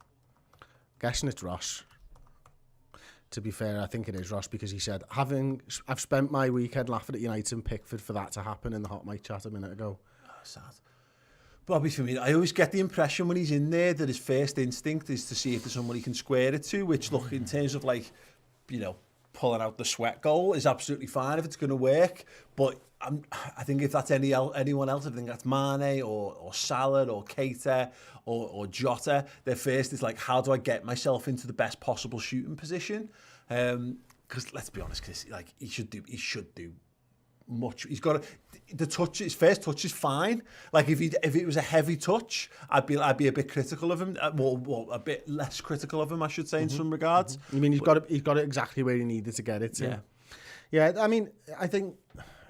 Guessing it's Ross. To be fair, I think it is Ross, because he said, I've spent my weekend laughing at United and Pickford for that to happen in the hot mic chat a minute ago. Sad. Bobby Firmino, I always get the impression when he's in there that his first instinct is to see if there's someone he can square it to, which, look, in terms of, like, you know, pulling out the sweat goal is absolutely fine if it's going to work. But I think if that's anyone else, I think that's Mane or Salah or Keita or Jota, their first is like, how do I get myself into the best possible shooting position? Because let's be honest, Chris, like he should do much. He's got his first touch is fine. Like if it was a heavy touch, I'd be a bit critical of him. Well, a bit less critical of him, I should say, in some regards. You mean he's got it exactly where he needed to get it to? Yeah. I mean, I think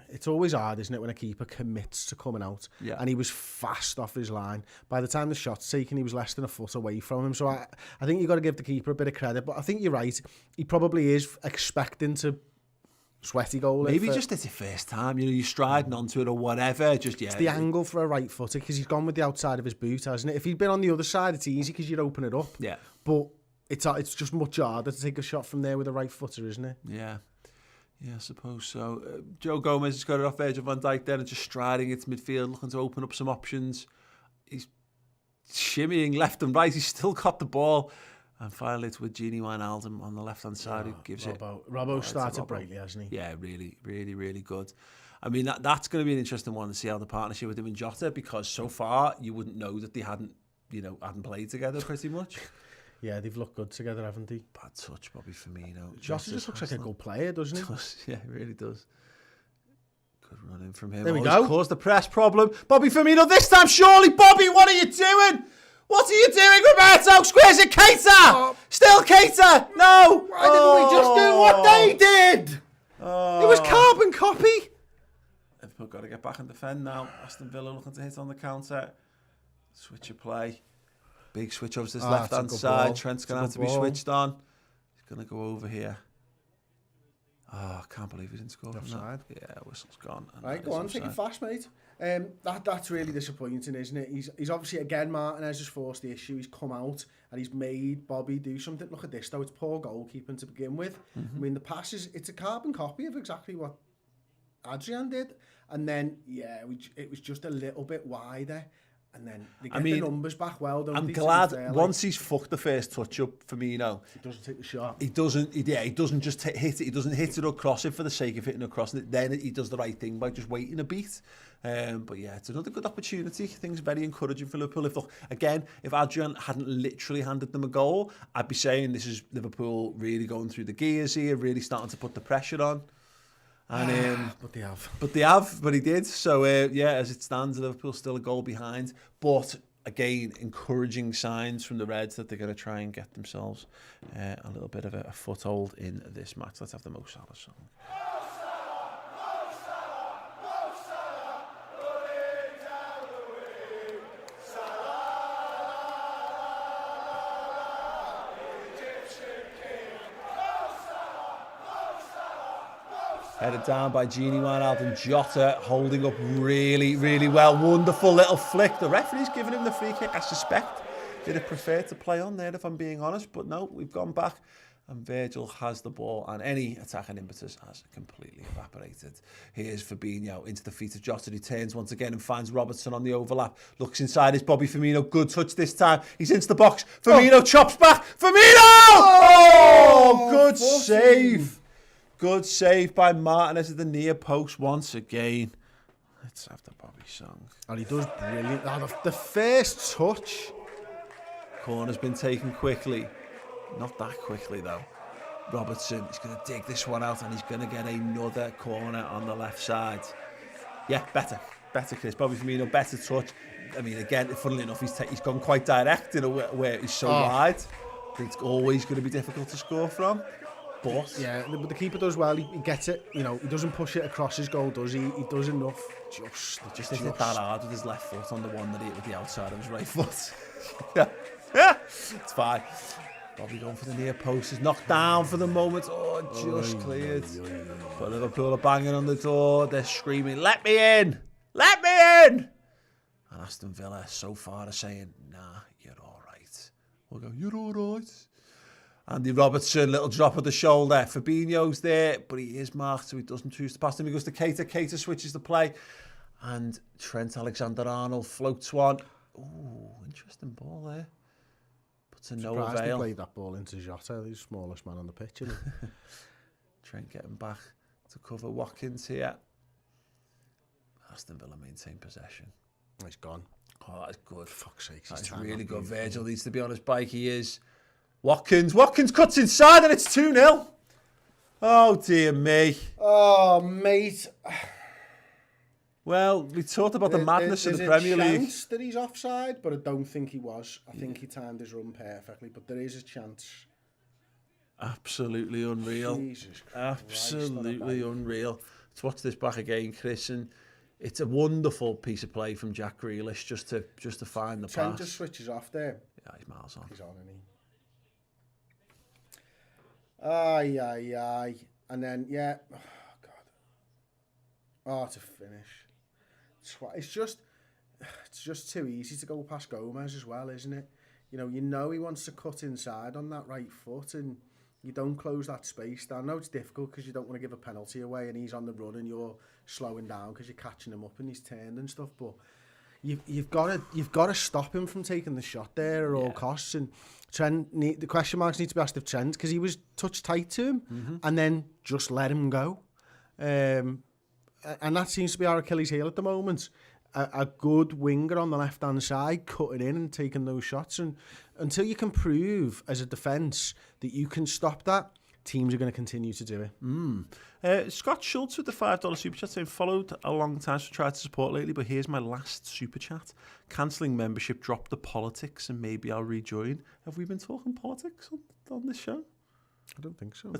it's always hard, isn't it, when a keeper commits to coming out? Yeah. And he was fast off his line. By the time the shot's taken, he was less than a foot away from him. So I think you've got to give the keeper a bit of credit. But I think you're right. He probably is expecting to sweaty goal. Maybe just it's your first time, you're striding onto it or whatever. It's the angle for a right footer, because he's gone with the outside of his boot, hasn't it? If he'd been on the other side, it's easy because you'd open it up. Yeah. But it's just much harder to take a shot from there with a right footer, isn't it? Yeah. Yeah, I suppose so. Joe Gomez has got it off Virgil van Dijk there and just striding into midfield, looking to open up some options. He's shimmying left and right. He's still got the ball. And finally, it's with Gini Wijnaldum on the left-hand side who gives Robbo started brightly, hasn't he? Yeah, really, really, really good. I mean, that's going to be an interesting one to see how the partnership with him and Jota, because so far you wouldn't know that they hadn't played together pretty much. Yeah, they've looked good together, haven't they? Bad touch, Bobby Firmino. Jota just looks like a good player, doesn't he? Yeah, he really does. Good running from him. There we go. Caused the press problem. Bobby Firmino this time, surely. Bobby, what are you doing? What are you doing, Roberto? Squares it, Keita! Still Keita! No! Why didn't we just do what they did? It was carbon copy. Liverpool got to get back and defend now. Aston Villa looking to hit on the counter. Switch of play. Big switch over to his left-hand side. Ball. Trent's going to have to be switched on. He's going to go over here. Oh, I can't believe he didn't score from that. Yeah, whistle's gone. Right, go on, take it fast, mate. That's really disappointing, isn't it? He's obviously, again, Martinez has forced the issue. He's come out and he's made Bobby do something. Look at this, though. It's poor goalkeeping to begin with. I mean, the pass it's a carbon copy of exactly what Adrian did. And then, yeah, it was just a little bit wider. And then they get the numbers back well, don't I'm they? glad once he's fucked the first touch up, Firmino, he doesn't take the shot. He doesn't just hit it. He doesn't hit it or cross it for the sake of hitting or crossing it. Then he does the right thing by just waiting a beat. But yeah, it's another good opportunity. I think it's very encouraging for Liverpool. If Adrian hadn't literally handed them a goal, I'd be saying this is Liverpool really going through the gears here, really starting to put the pressure on. And but they have. But he did. So as it stands, Liverpool's still a goal behind. But again, encouraging signs from the Reds that they're going to try and get themselves a little bit of a foothold in this match. Let's have the Mo Salah song. Headed down by Gini Wijnaldum, Jota holding up really, really well. Wonderful little flick. The referee's giving him the free kick, I suspect. Did have preferred to play on there, if I'm being honest. But no, we've gone back. And Virgil has the ball. And any attacking impetus has completely evaporated. Here's Fabinho into the feet of Jota. He turns once again and finds Robertson on the overlap. Looks inside his Bobby Firmino. Good touch this time. He's into the box. Firmino chops back. Firmino! Oh, good save. Good save by Martinez at the near post once again. Let's have the Bobby song. And he does brilliant. The first touch. Corner's been taken quickly. Not that quickly, though. Robertson is going to dig this one out and he's going to get another corner on the left side. Yeah, better, Chris. Bobby Firmino, better touch. I mean, again, funnily enough, he's gone quite direct in a way where he's so wide. I think it's always going to be difficult to score from. But the keeper does well. He gets it. He doesn't push it across his goal, does he? He does enough. Just hit it that hard with his left foot on the one that he hit with the outside of his right foot. yeah, it's fine. Bobby going for the near post. Is knocked down for the moment. Oh, just cleared. But Liverpool are banging on the door. They're screaming, "Let me in! Let me in!" And Aston Villa so far are saying, "Nah, you're all right." We'll go, "You're all right." Andy Robertson, little drop of the shoulder. Fabinho's there, but he is marked, so he doesn't choose to pass him. He goes to Keita. Keita switches the play. And Trent Alexander-Arnold floats one. Ooh, interesting ball there. But to no avail. He played that ball into Jota, the smallest man on the pitch. Isn't he? Trent getting back to cover Watkins here. Aston Villa maintain possession. He's gone. Oh, that's good. For fuck's sake. That's really good. Virgil needs to be on his bike. He is. Watkins cuts inside and it's 2-0. Oh, dear me. Oh, mate. Well, we talked about the madness of the Premier League. There's a chance that he's offside, but I don't think he was. I think he timed his run perfectly, but there is a chance. Absolutely unreal. Jesus Christ. Absolutely unreal. Let's watch this back again, Chris. And it's a wonderful piece of play from Jack Grealish just to find the Trent pass. just switches off there. Yeah, he's miles on. He's on, isn't he? Aye. And then, oh, God. Oh, to finish. It's just too easy to go past Gomez as well, isn't it? You know he wants to cut inside on that right foot and you don't close that space down. I know it's difficult because you don't want to give a penalty away and he's on the run and you're slowing down because you're catching him up and he's turned and stuff, but you've got to stop him from taking the shot there at all costs. And Trent, the question marks need to be asked of Trent because he was touch tight to him and then just let him go. And that seems to be our Achilles heel at the moment. A good winger on the left-hand side, cutting in and taking those shots. And until you can prove as a defence that you can stop that, teams are going to continue to do it. Scott Schultz with the $5 super chat saying, followed a long time to try to support lately, but here's my last super chat. Cancelling membership, drop the politics, and maybe I'll rejoin. Have we been talking politics on this show? I don't think so.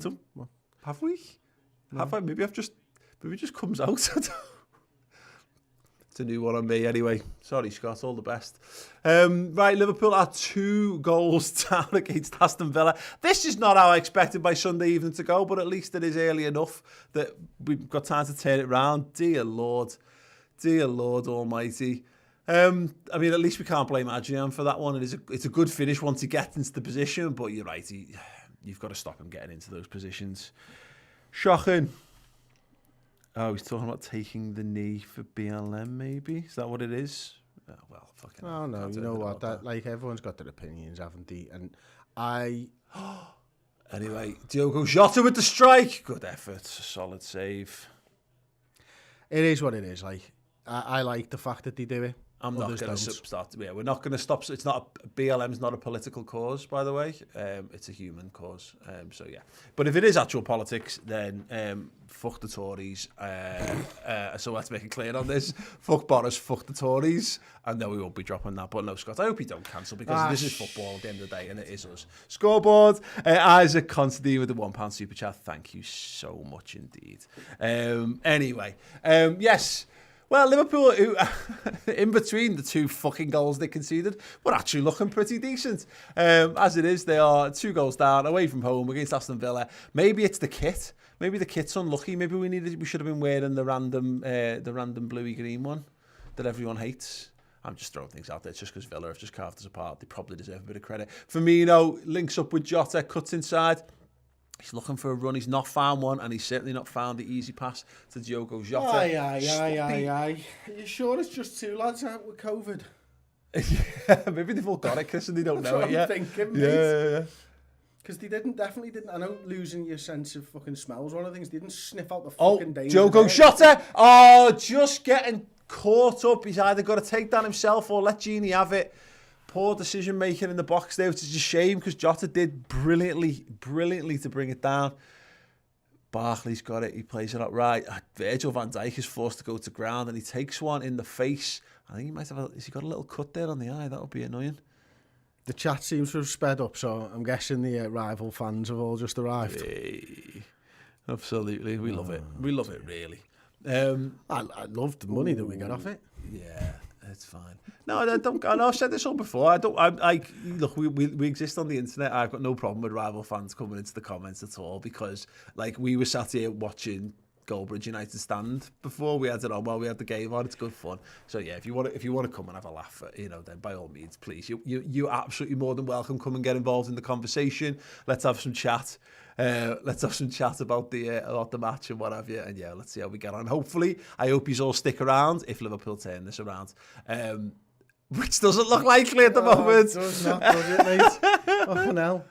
Have we? No. Have I? Maybe it just comes out. It's a new one on me anyway. Sorry, Scott, all the best. Right, Liverpool are 2 goals down against Aston Villa. This is not how I expected my Sunday evening to go, but at least it is early enough that we've got time to turn it round. Dear Lord almighty. I mean, at least we can't blame Adrian for that one. It's a good finish once he gets into the position, but you're right, you've got to stop him getting into those positions. Shocking. Oh, he's talking about taking the knee for BLM, maybe? Is that what it is? Oh, well, fucking. Oh no, you know what? That like everyone's got their opinions, haven't they? And I. Anyway, Diogo Jota with the strike. Good effort, solid save. It is what it is. Like I like the fact that they do it. I'm not going to start. Yeah, we're not going to stop. It's not BLM's not a political cause, by the way. It's a human cause. So yeah, but if it is actual politics, then fuck the Tories. So let's make it clear on this. Fuck Boris. Fuck the Tories. I know we won't be dropping that, but no, Scott. I hope you don't cancel because this is football at the end of the day, and it is us. Scoreboard. Isaac Constantine with the £1 super chat. Thank you so much indeed. Anyway, yes. Well, Liverpool, who, in between the 2 fucking goals they conceded, were actually looking pretty decent. As it is, they are 2 goals down, away from home against Aston Villa. Maybe it's the kit. Maybe the kit's unlucky. Maybe we should have been wearing the random bluey green one that everyone hates. I'm just throwing things out there just because Villa have just carved us apart. They probably deserve a bit of credit. Firmino links up with Jota, cuts inside. He's looking for a run. He's not found one, and he's certainly not found the easy pass to Diogo Jota. Aye. Are you sure it's just 2 lads out with COVID? Maybe they've all got it, Chris, and they don't know it yet. I'm thinking, mate. Yeah. Because they definitely didn't. I know losing your sense of fucking smells one of the things. They didn't sniff out the fucking danger. Diogo Jota! Oh, just getting caught up. He's either got to take that himself or let Gini have it. Poor decision making in the box there, which is a shame because Jota did brilliantly to bring it down. Barkley's got it. He plays it up right. Virgil van Dijk is forced to go to ground and he takes one in the face. I think he might have. Has he got a little cut there on the eye? That would be annoying. The chat seems to have sped up, so I'm guessing the rival fans have all just arrived. Hey, absolutely, we love it. We love it, really. I love the money that we get off it. Yeah. It's fine. No, I don't. I know I've said this all before. Look, we exist on the internet. I've got no problem with rival fans coming into the comments at all because, like, we were sat here watching Goldbridge United stand before we had it on while we had the game on. It's good fun. So yeah, if you want to come and have a laugh, then by all means, please. You're absolutely more than welcome. Come and get involved in the conversation. Let's have some chat. Let's have some chat about the match and what have you. And yeah, let's see how we get on. Hopefully, I hope you all stick around if Liverpool turn this around. Which doesn't look likely at the moment. It does not, does it, mate? Fucking hell.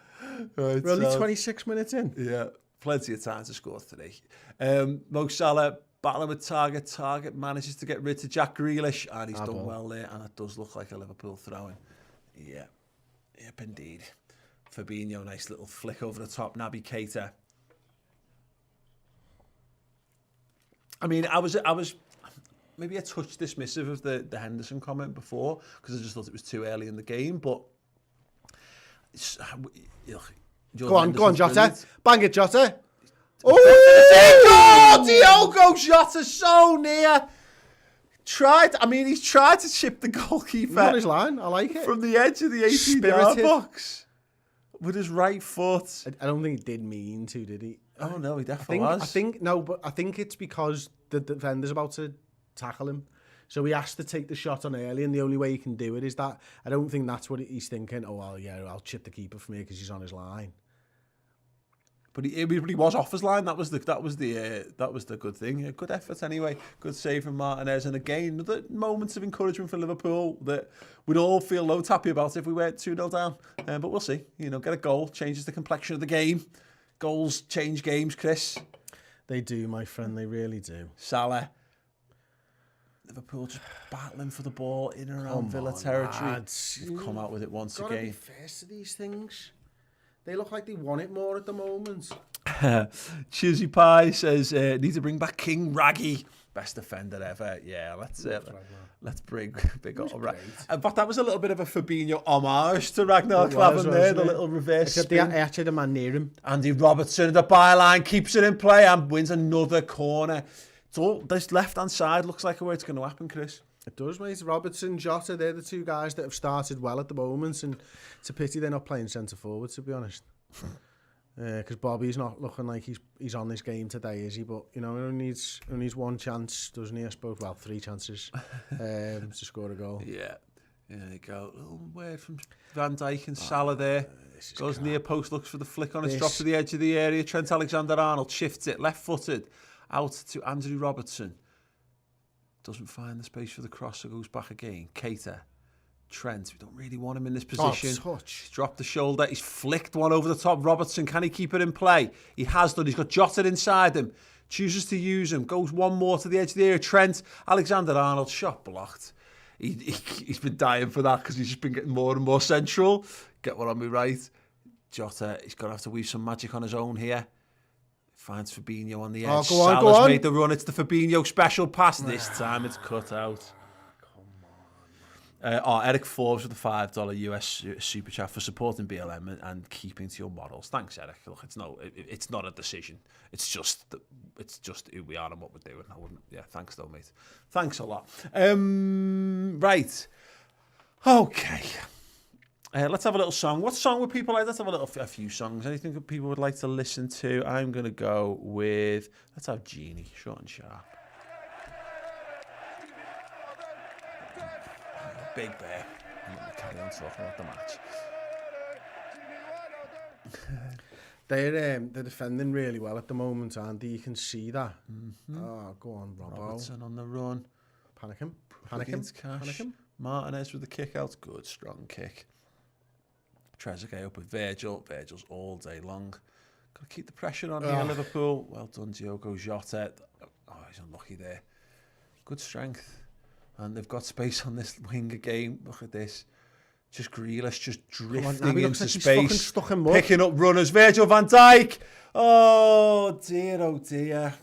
Right, we're only 26 minutes in. Yeah, plenty of time to score 3. Mo Salah battling with Target. Target manages to get rid of Jack Grealish, and he's done well there. And it does look like a Liverpool throw-in. Yeah, yep, indeed. Fabinho, nice little flick over the top. Naby Keita. I mean, I was maybe a touch dismissive of the Henderson comment before because I just thought it was too early in the game. But go on, Jota. Brilliant. Bang it, Jota. Oh, Diogo Jota so near. He's tried to chip the goalkeeper. He's on his line. I like it. From the edge of the 18-yard box. With his right foot. I don't think he did mean to, did he? Oh, no, he definitely was. I think it's because the defender's about to tackle him. So he has to take the shot on early, and the only way he can do it is that. I don't think that's what he's thinking. Oh, well, yeah, I'll chip the keeper from here because he's on his line. But he was off his line. That was the good thing. A good effort anyway. Good save from Martinez. And again, another moments of encouragement for Liverpool that we'd all feel loads happy about if we went 2-0 down. But we'll see. Get a goal changes the complexion of the game. Goals change games, Chris. They do, my friend. They really do. Salah. Liverpool just battling for the ball in and around Villa territory. Lads. You've come out with it once again. Gotta be first to these things. They look like they want it more at the moment. Chizzy Pie says, need to bring back King Raggy. Best defender ever. Yeah, let's bring big up. But that was a little bit of a Fabinho homage to Ragnar Klavan there, the little reverse spin. They actually had a man near him. Andy Robertson at the byline, keeps it in play and wins another corner. It's all, this left-hand side looks like where it's going to happen, Chris. It does, mate. Robertson, Jota, they're the 2 guys that have started well at the moment, and it's a pity they're not playing centre-forward, to be honest. Because Bobby's not looking like he's on this game today, is he? But, he only needs 1 chance, doesn't he, I suppose? Well, 3 chances to score a goal. Yeah. There you go. A little word from Van Dijk and Salah there. Goes near post, looks for the flick on its drop to the edge of the area. Trent Alexander-Arnold shifts it, left-footed, out to Andrew Robertson. Doesn't find the space for the cross, so goes back again. Keita. Trent, we don't really want him in this position. He's dropped the shoulder. He's flicked one over the top. Robertson, can he keep it in play? He has done. He's got Jota inside him. Chooses to use him. Goes one more to the edge of the area. Trent, Alexander-Arnold, shot blocked. He's been dying for that because he's just been getting more and more central. Get one on me right. Jota, he's going to have to weave some magic on his own here. Finds Fabinho on the edge. Salah's made the run. It's the Fabinho special pass. This time it's cut out. Eric Forbes with the $5 US super chat for supporting BLM and keeping to your models. Thanks, Eric. Look, it's not a decision. It's just who we are and what we're doing. Thanks though, mate. Thanks a lot. Right. Okay. Let's have a little song. What song would people like? Let's have a few songs. Anything that people would like to listen to? I'm going to go with, let's have Genie, short and sharp. Big Bear. I'm going to carry on talking about the match. They're defending really well at the moment, Andy. You can see that. Mm-hmm. Oh, go on, Robbo. Robertson on the run. Panic him. Martinez with the kick out. Good, strong kick. Trezeguet up with Virgil. Virgil's all day long. Got to keep the pressure on here, Liverpool. Well done, Diogo Jota. Oh, he's unlucky there. Good strength. And they've got space on this wing again. Look at this. Just Grealish just drifting into space. Picking up runners. Virgil van Dijk. Oh, dear, oh, dear.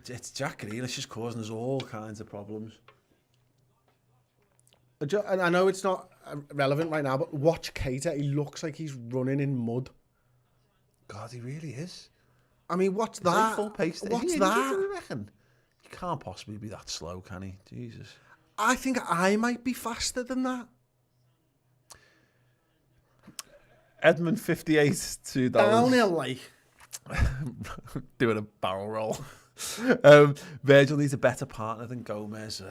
It's Jack Grealish just causing us all kinds of problems. I know it's not relevant right now, but watch Keita. He looks like he's running in mud. God, he really is. I mean, what's that? Full pace. What's that? You reckon? He can't possibly be that slow, can he? Jesus. I think I might be faster than that. Edmund 58 $2. Downhill, like. Doing a barrel roll. Virgil needs a better partner than Gomez.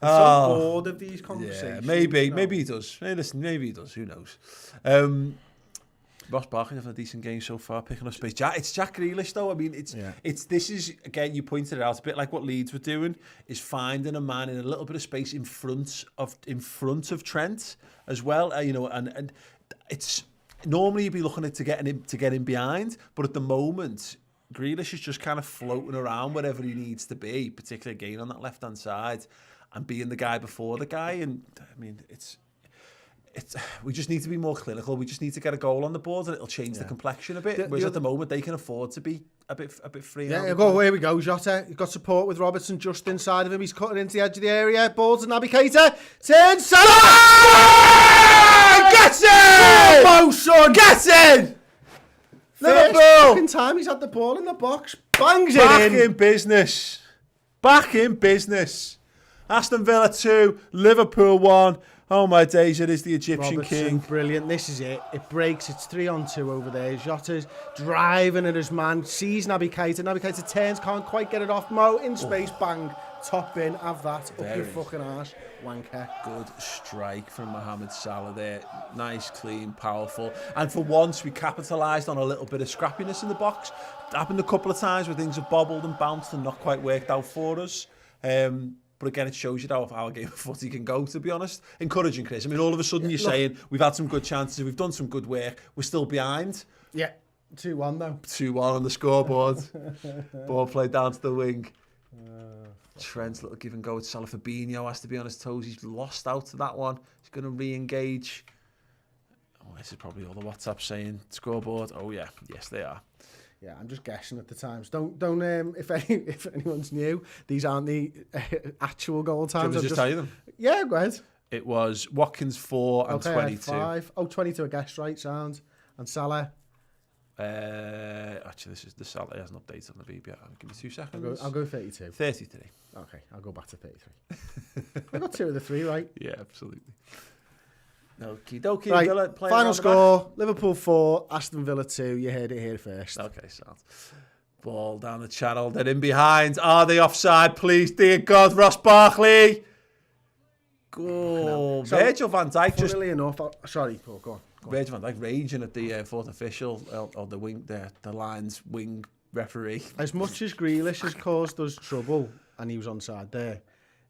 I'm so bored of these conversations. Yeah, maybe he does. Hey, listen, maybe he does. Who knows? Ross Barkley having a decent game so far, picking up space. It's Jack Grealish though. I mean, this is again. You pointed it out a bit like what Leeds were doing, is finding a man in a little bit of space in front of Trent as well. And it's normally you'd be looking at to get him behind, but at the moment, Grealish is just kind of floating around wherever he needs to be, particularly again on that left hand side, and being the guy before the guy. And I mean, we just need to be more clinical. We just need to get a goal on the board, and it'll change the complexion a bit. Whereas at the moment, they can afford to be a bit free. Yeah, here we go, Jota. He's got support with Robertson just inside of him. He's cutting into the edge of the area. Ball to Naby Keita. Turns. Get in! Motion. Get in! Liverpool. Second time he's had the ball in the box. Bangs it in. Back in business. Back in business. Aston Villa 2, Liverpool 1. Oh my days, it is the Egyptian Robertson, king. Brilliant. This is it. It breaks. It's 3-on-2 over there. Jota's driving at his man. Sees Naby Keita. Naby Keita turns, can't quite get it off. Mo in space, bang. Top bin, have that. Up your fucking arse. Wanker. Good strike from Mohamed Salah there. Nice, clean, powerful. And for once, we capitalised on a little bit of scrappiness in the box. Happened a couple of times where things have bobbled and bounced and not quite worked out for us. But again, it shows you how our game of footy can go, to be honest. Encouraging, Chris. I mean, all of a sudden you're saying we've had some good chances, we've done some good work, we're still behind. Yeah, 2-1 though. 2-1 on the scoreboard. Ball played down to the wing. Trent's little give and go with Salah. Fabinho has to be on his toes. He's lost out to that one. He's going to re-engage. Oh, this is probably all the WhatsApp saying scoreboard. Oh yeah, yes they are. Yeah, I'm just guessing at the times. Don't. If anyone's new, these aren't the actual goal times. Do you want me to just tell you them? Yeah, go ahead. It was Watkins 4 and 22. 5. Oh, 22 a guess, right? Sound. And Salah. Actually, this is the Salah. He hasn't updated on the VB yet. Give me 2 seconds. I'll go 32. 33. Okay, I'll go back to 33. I got 2 of the 3 right. Yeah, absolutely. Okie dokie. Right, Villa final score, Liverpool 4, Aston Villa 2. You heard it here first. Okay, sound. Ball down the channel, then in behind. Are they offside, please? Dear God, Ross Barkley. Go. So, Virgil van Dijk just... Funnily enough, sorry, Paul, go on. Virgil van Dijk raging at the fourth official, or the wing, the line's wing referee. As much as Grealish has caused us trouble, and he was onside there.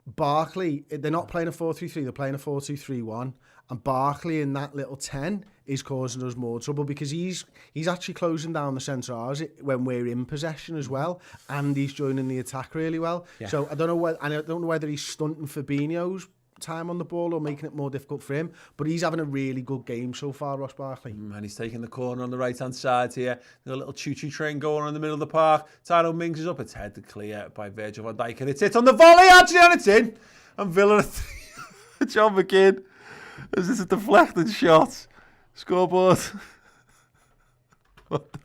Barkley, they're not playing a 4-3-3, they're playing a 4-2-3-1. And Barkley in that little 10 is causing us more trouble because he's actually closing down the centre halves when we're in possession as well, and he's joining the attack really well. Yeah. So I don't know whether he's stunting Fabinho's time on the ball or making it more difficult for him, but he's having a really good game so far, Ross Barkley. And he's taking the corner on the right-hand side here. There's a little choo-choo train going on in the middle of the park. Tyrone Mings is up. It's headed clear by Virgil van Dijk, and it's hit on the volley, actually, and it's in. And Villa, John McGinn, is this a deflected shot? Scoreboard. What the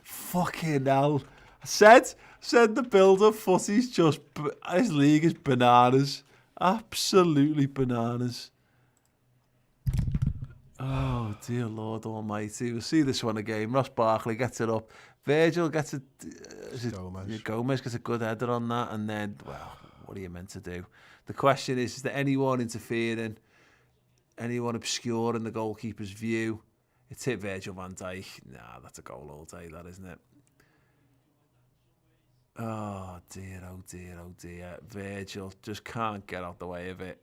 fucking hell? I said the build-up footy's just, his league is bananas. Absolutely bananas. Oh, dear Lord Almighty. We'll see this one again. Ross Barkley gets it up. Virgil gets it. Gomez gets a good header on that. And then, well, what are you meant to do? The question is there anyone interfering? Anyone obscuring the goalkeeper's view? It's hit Virgil van Dijk. Nah, that's a goal all day, that, isn't it? Oh dear, oh dear, oh dear. Virgil just can't get out the way of it.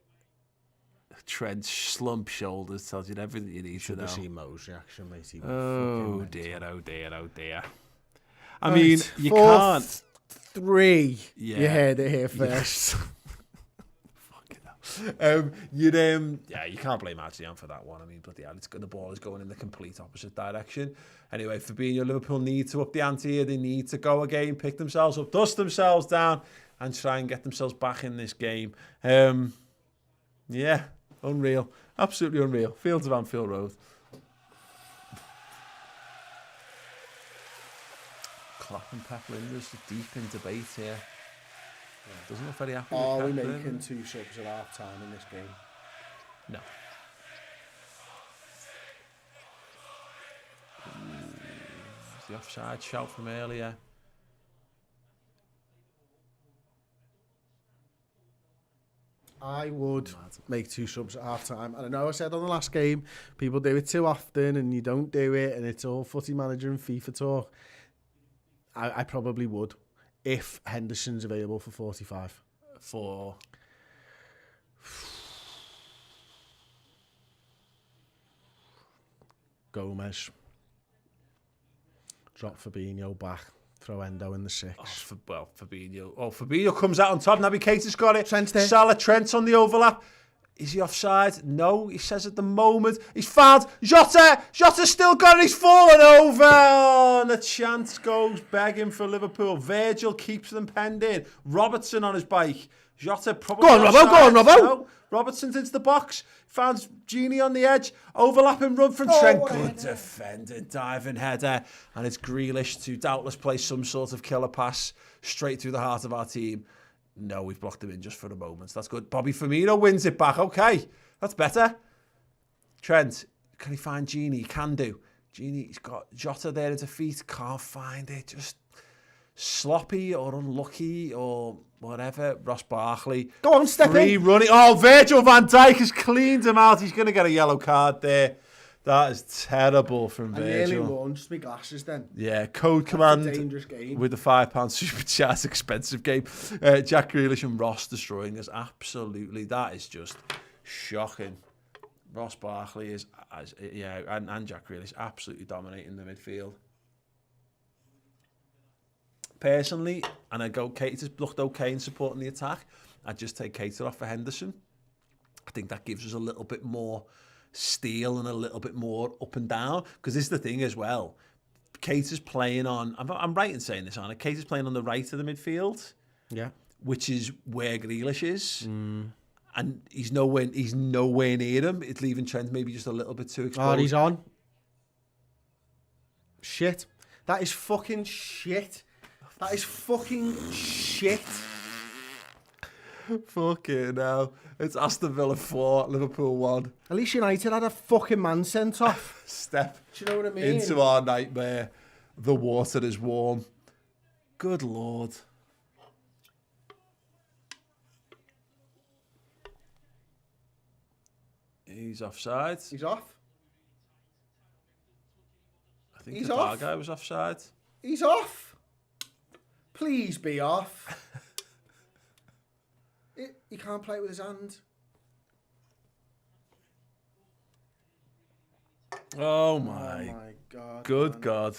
Trent's slump shoulders tells you everything you need to know. Should have seen Mo's reaction, mate. Oh dear, oh dear, oh dear. I mean, you can't. 3. Yeah. You heard it here first. You can't blame Adrian for that one. I mean, bloody hell, the ball is going in the complete opposite direction. Anyway, Fabinho, Liverpool need to up the ante here. They need to go again, pick themselves up, dust themselves down, and try and get themselves back in this game. Yeah, unreal. Absolutely unreal. Fields of Anfield Road. Klopp and Pep Linders are deep in debate here. Doesn't look very happy. Are we making 2 subs at half time in this game? No. The offside shout from earlier. I would make 2 subs at half time. And I know I said on the last game, people do it too often and you don't do it, and it's all footy manager and FIFA talk. I probably would. If Henderson's available for 45. For Gomez. Drop Fabinho back. Throw Endo in the 6. Fabinho. Oh, Fabinho comes out on top. Naby Keita's got it. Trent's there. Salah, Trent's on the overlap. Is he offside? No, he says at the moment. He's fouled. Jota's still got it. He's fallen over. Oh, and the chance goes begging for Liverpool. Virgil keeps them penned in. Robertson on his bike. Jota probably. Go on, Robbo. Go on, Robbo. No. Robertson's into the box. Finds Genie on the edge. Overlapping run from Trent. Good defending, diving header. And it's Grealish to doubtless play some sort of killer pass straight through the heart of our team. No, we've blocked him in just for a moment. That's good. Bobby Firmino wins it back. Okay, that's better. Trent, can he find Genie? He can do. Genie's got Jota there at the feet. Can't find it. Just sloppy or unlucky or whatever. Ross Barkley. Go on, step in. Running. Oh, Virgil van Dijk has cleaned him out. He's going to get a yellow card there. That is terrible from Virgil. I nearly launched my glasses then. Yeah, code command dangerous game. with the £5 super chat, expensive game. Jack Grealish and Ross destroying us. Absolutely, that is just shocking. Ross Barkley is, and Jack Grealish absolutely dominating the midfield. Personally, and I go, Keita's looked okay in supporting the attack. I'd just take Keita off for Henderson. I think that gives us a little bit more steel and a little bit more up and down, because this is the thing as well. Keita's playing on, I'm right in saying this, aren't I? Keita's playing on the right of the midfield, which is where Grealish is, and he's nowhere near him. It's leaving Trent maybe just a little bit too exposed. Oh, he's on. Shit. That is fucking shit. That is fucking shit. Fucking hell. It's Aston Villa 4, Liverpool 1. At least United had a fucking man sent off. Step Do you know what I mean? into our nightmare. The water is warm. Good Lord. He's offside. He's off. I think the bar guy was offside. He's off. Please be off. He can't play it with his hand. Oh my God. good man. God.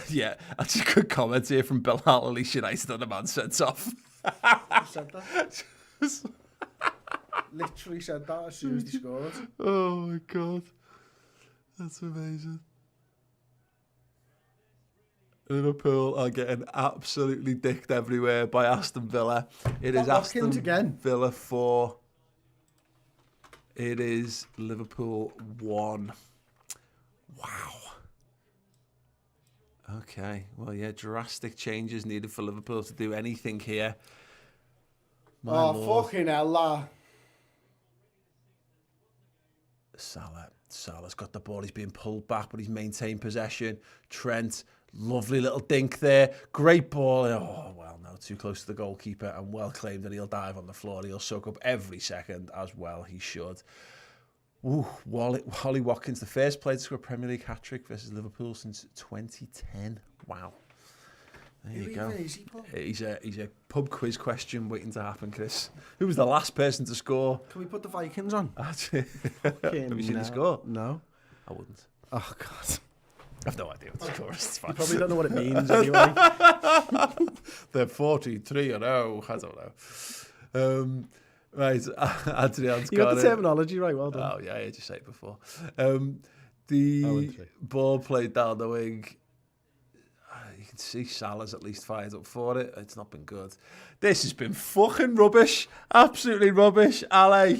Yeah, that's a good comment here from Bill Hall. At least United on the man sent off. He said that. Literally said that as soon as he scored. Oh my God. That's amazing. Liverpool are getting absolutely dicked everywhere by Aston Villa. It is Aston Villa 4. It is Liverpool 1. Wow. Okay. Well, yeah, drastic changes needed for Liverpool to do anything here. My Lord. Fucking hell, la. Salah's got the ball. He's being pulled back, but he's maintained possession. Trent, lovely little dink there. Great ball. Oh, well, no, too close to the goalkeeper, and well claimed that he'll dive on the floor. He'll soak up every second, as well he should. Ooh, Ollie Watkins, the first player to score a Premier League hat-trick versus Liverpool since 2010. Wow. There you go. He's a pub quiz question waiting to happen, Chris. Who was the last person to score? Can we put the Vikings on? Have you seen the score? No. I wouldn't. Oh, God. I've no idea what the score is. It's fine. You probably don't know what it means anyway. They're 43-0. I don't know. Right, Adrian's you got the terminology right, well done. Oh, yeah, I just said it before. The ball played down the wing. You can see Salah's at least fired up for it. It's not been good. This has been fucking rubbish. Absolutely rubbish. Ale.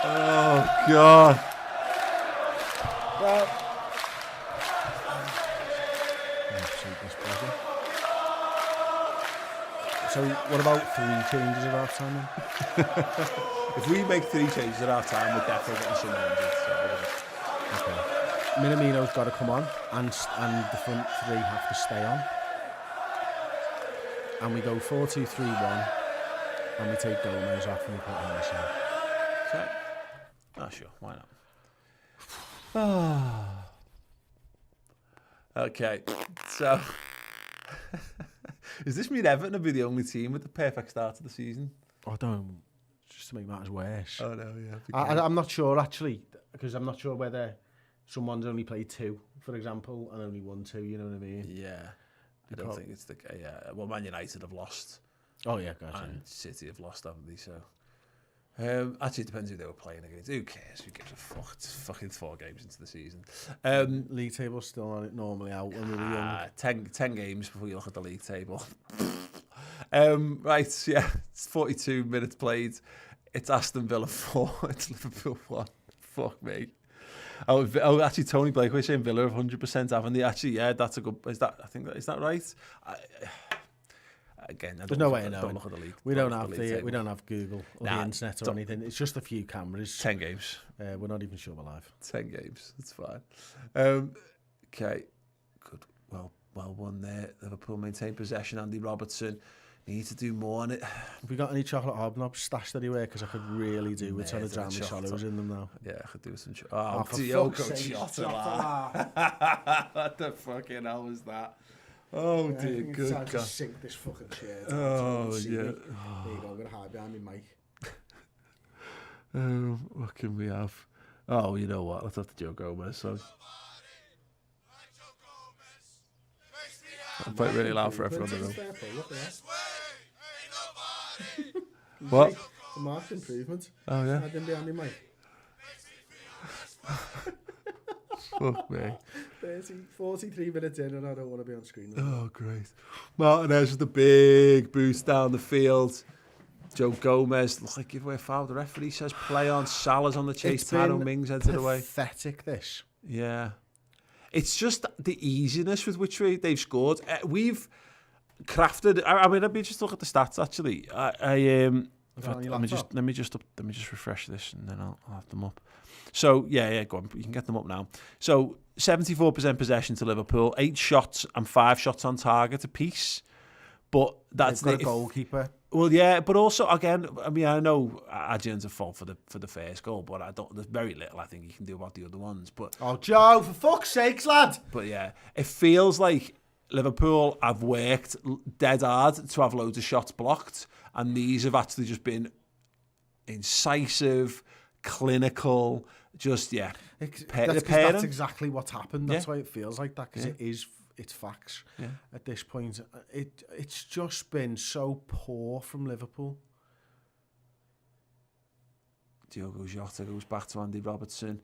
Oh, God. Well, so what about 3 changes at half time then? If we make 3 changes at half time, we're definitely getting some injured. So okay. Minamino's got to come on, and the front 3 have to stay on. And we go 4-2-3-1, and we take Gomez off and we put Henderson. Okay. Oh, sure. Why not? Okay. So, does this mean Everton will be the only team with the perfect start to the season? I don't. Just to make matters worse. Oh, no, yeah. I'm not sure, actually, because I'm not sure whether someone's only played 2, for example, and only won 2, you know what I mean? Yeah. I don't think it's the... Yeah. Well, Man United have lost. Oh, yeah, gotcha. And City have lost, haven't they? So... actually, it depends who they were playing against. Who cares? Who gives a fuck? It's fucking 4 games into the season. League table's still on it normally out when we were young. 10 games before you look at the league table. Right, yeah. It's 42 minutes played. It's Aston Villa 4. It's Liverpool 1. Fuck me. Oh, actually, Tony Blake was saying Villa 100%, haven't they? Actually, yeah, that's a good... Is that right? Again, there's no way of knowing. Don't look at the league. We don't have Google or the internet or anything. It's just a few cameras. 10 games. We're not even sure we're live. 10 games. That's fine. Okay. Good. Well won there. Liverpool maintain possession. Andy Robertson. Need to do more on it. Have we got any chocolate hobnobs stashed anywhere? Because I could really do with trying to jam the shallows in them now. Yeah, I could do with some Diogo Jota. What the fucking hell was that? Oh, yeah, dear, good God. To sink this fucking chair down. Oh, yeah. There you go, I'm going to hide behind my mic. What can we have? Oh, you know what? Let's have the Joe Gomez song. I'll play it really loud for everyone to know. What? A marked improvement. Oh, yeah. Hide behind my mic. Fuck me. 43 minutes in and I don't want to be on screen. Oh, great. Martinez with the big boost down the field. Joe Gomez, looks like give away a foul. The referee says play on. Salah's on the chase. Tyrone Mings entered away. Pathetic, this. Yeah. It's just the easiness with which they've scored. We've crafted... I mean, let me just look at the stats, actually. Let me just refresh this and then I'll have them up. So, yeah, go on. You can get them up now. So, 74% possession to Liverpool, 8 shots and 5 shots on target apiece. But that's the goalkeeper Well, yeah, but also again, I mean, I know Adrian's a fault for the first goal, but I don't. There's very little I think he can do about the other ones. But Oh, Joe, for fuck's sakes, lad! But yeah, it feels like Liverpool have worked dead hard to have loads of shots blocked, and these have actually just been incisive, clinical. Just That's exactly what's happened. That's why it feels like that, because it's facts at this point. It's just been so poor from Liverpool. Diogo Jota goes back to Andy Robertson.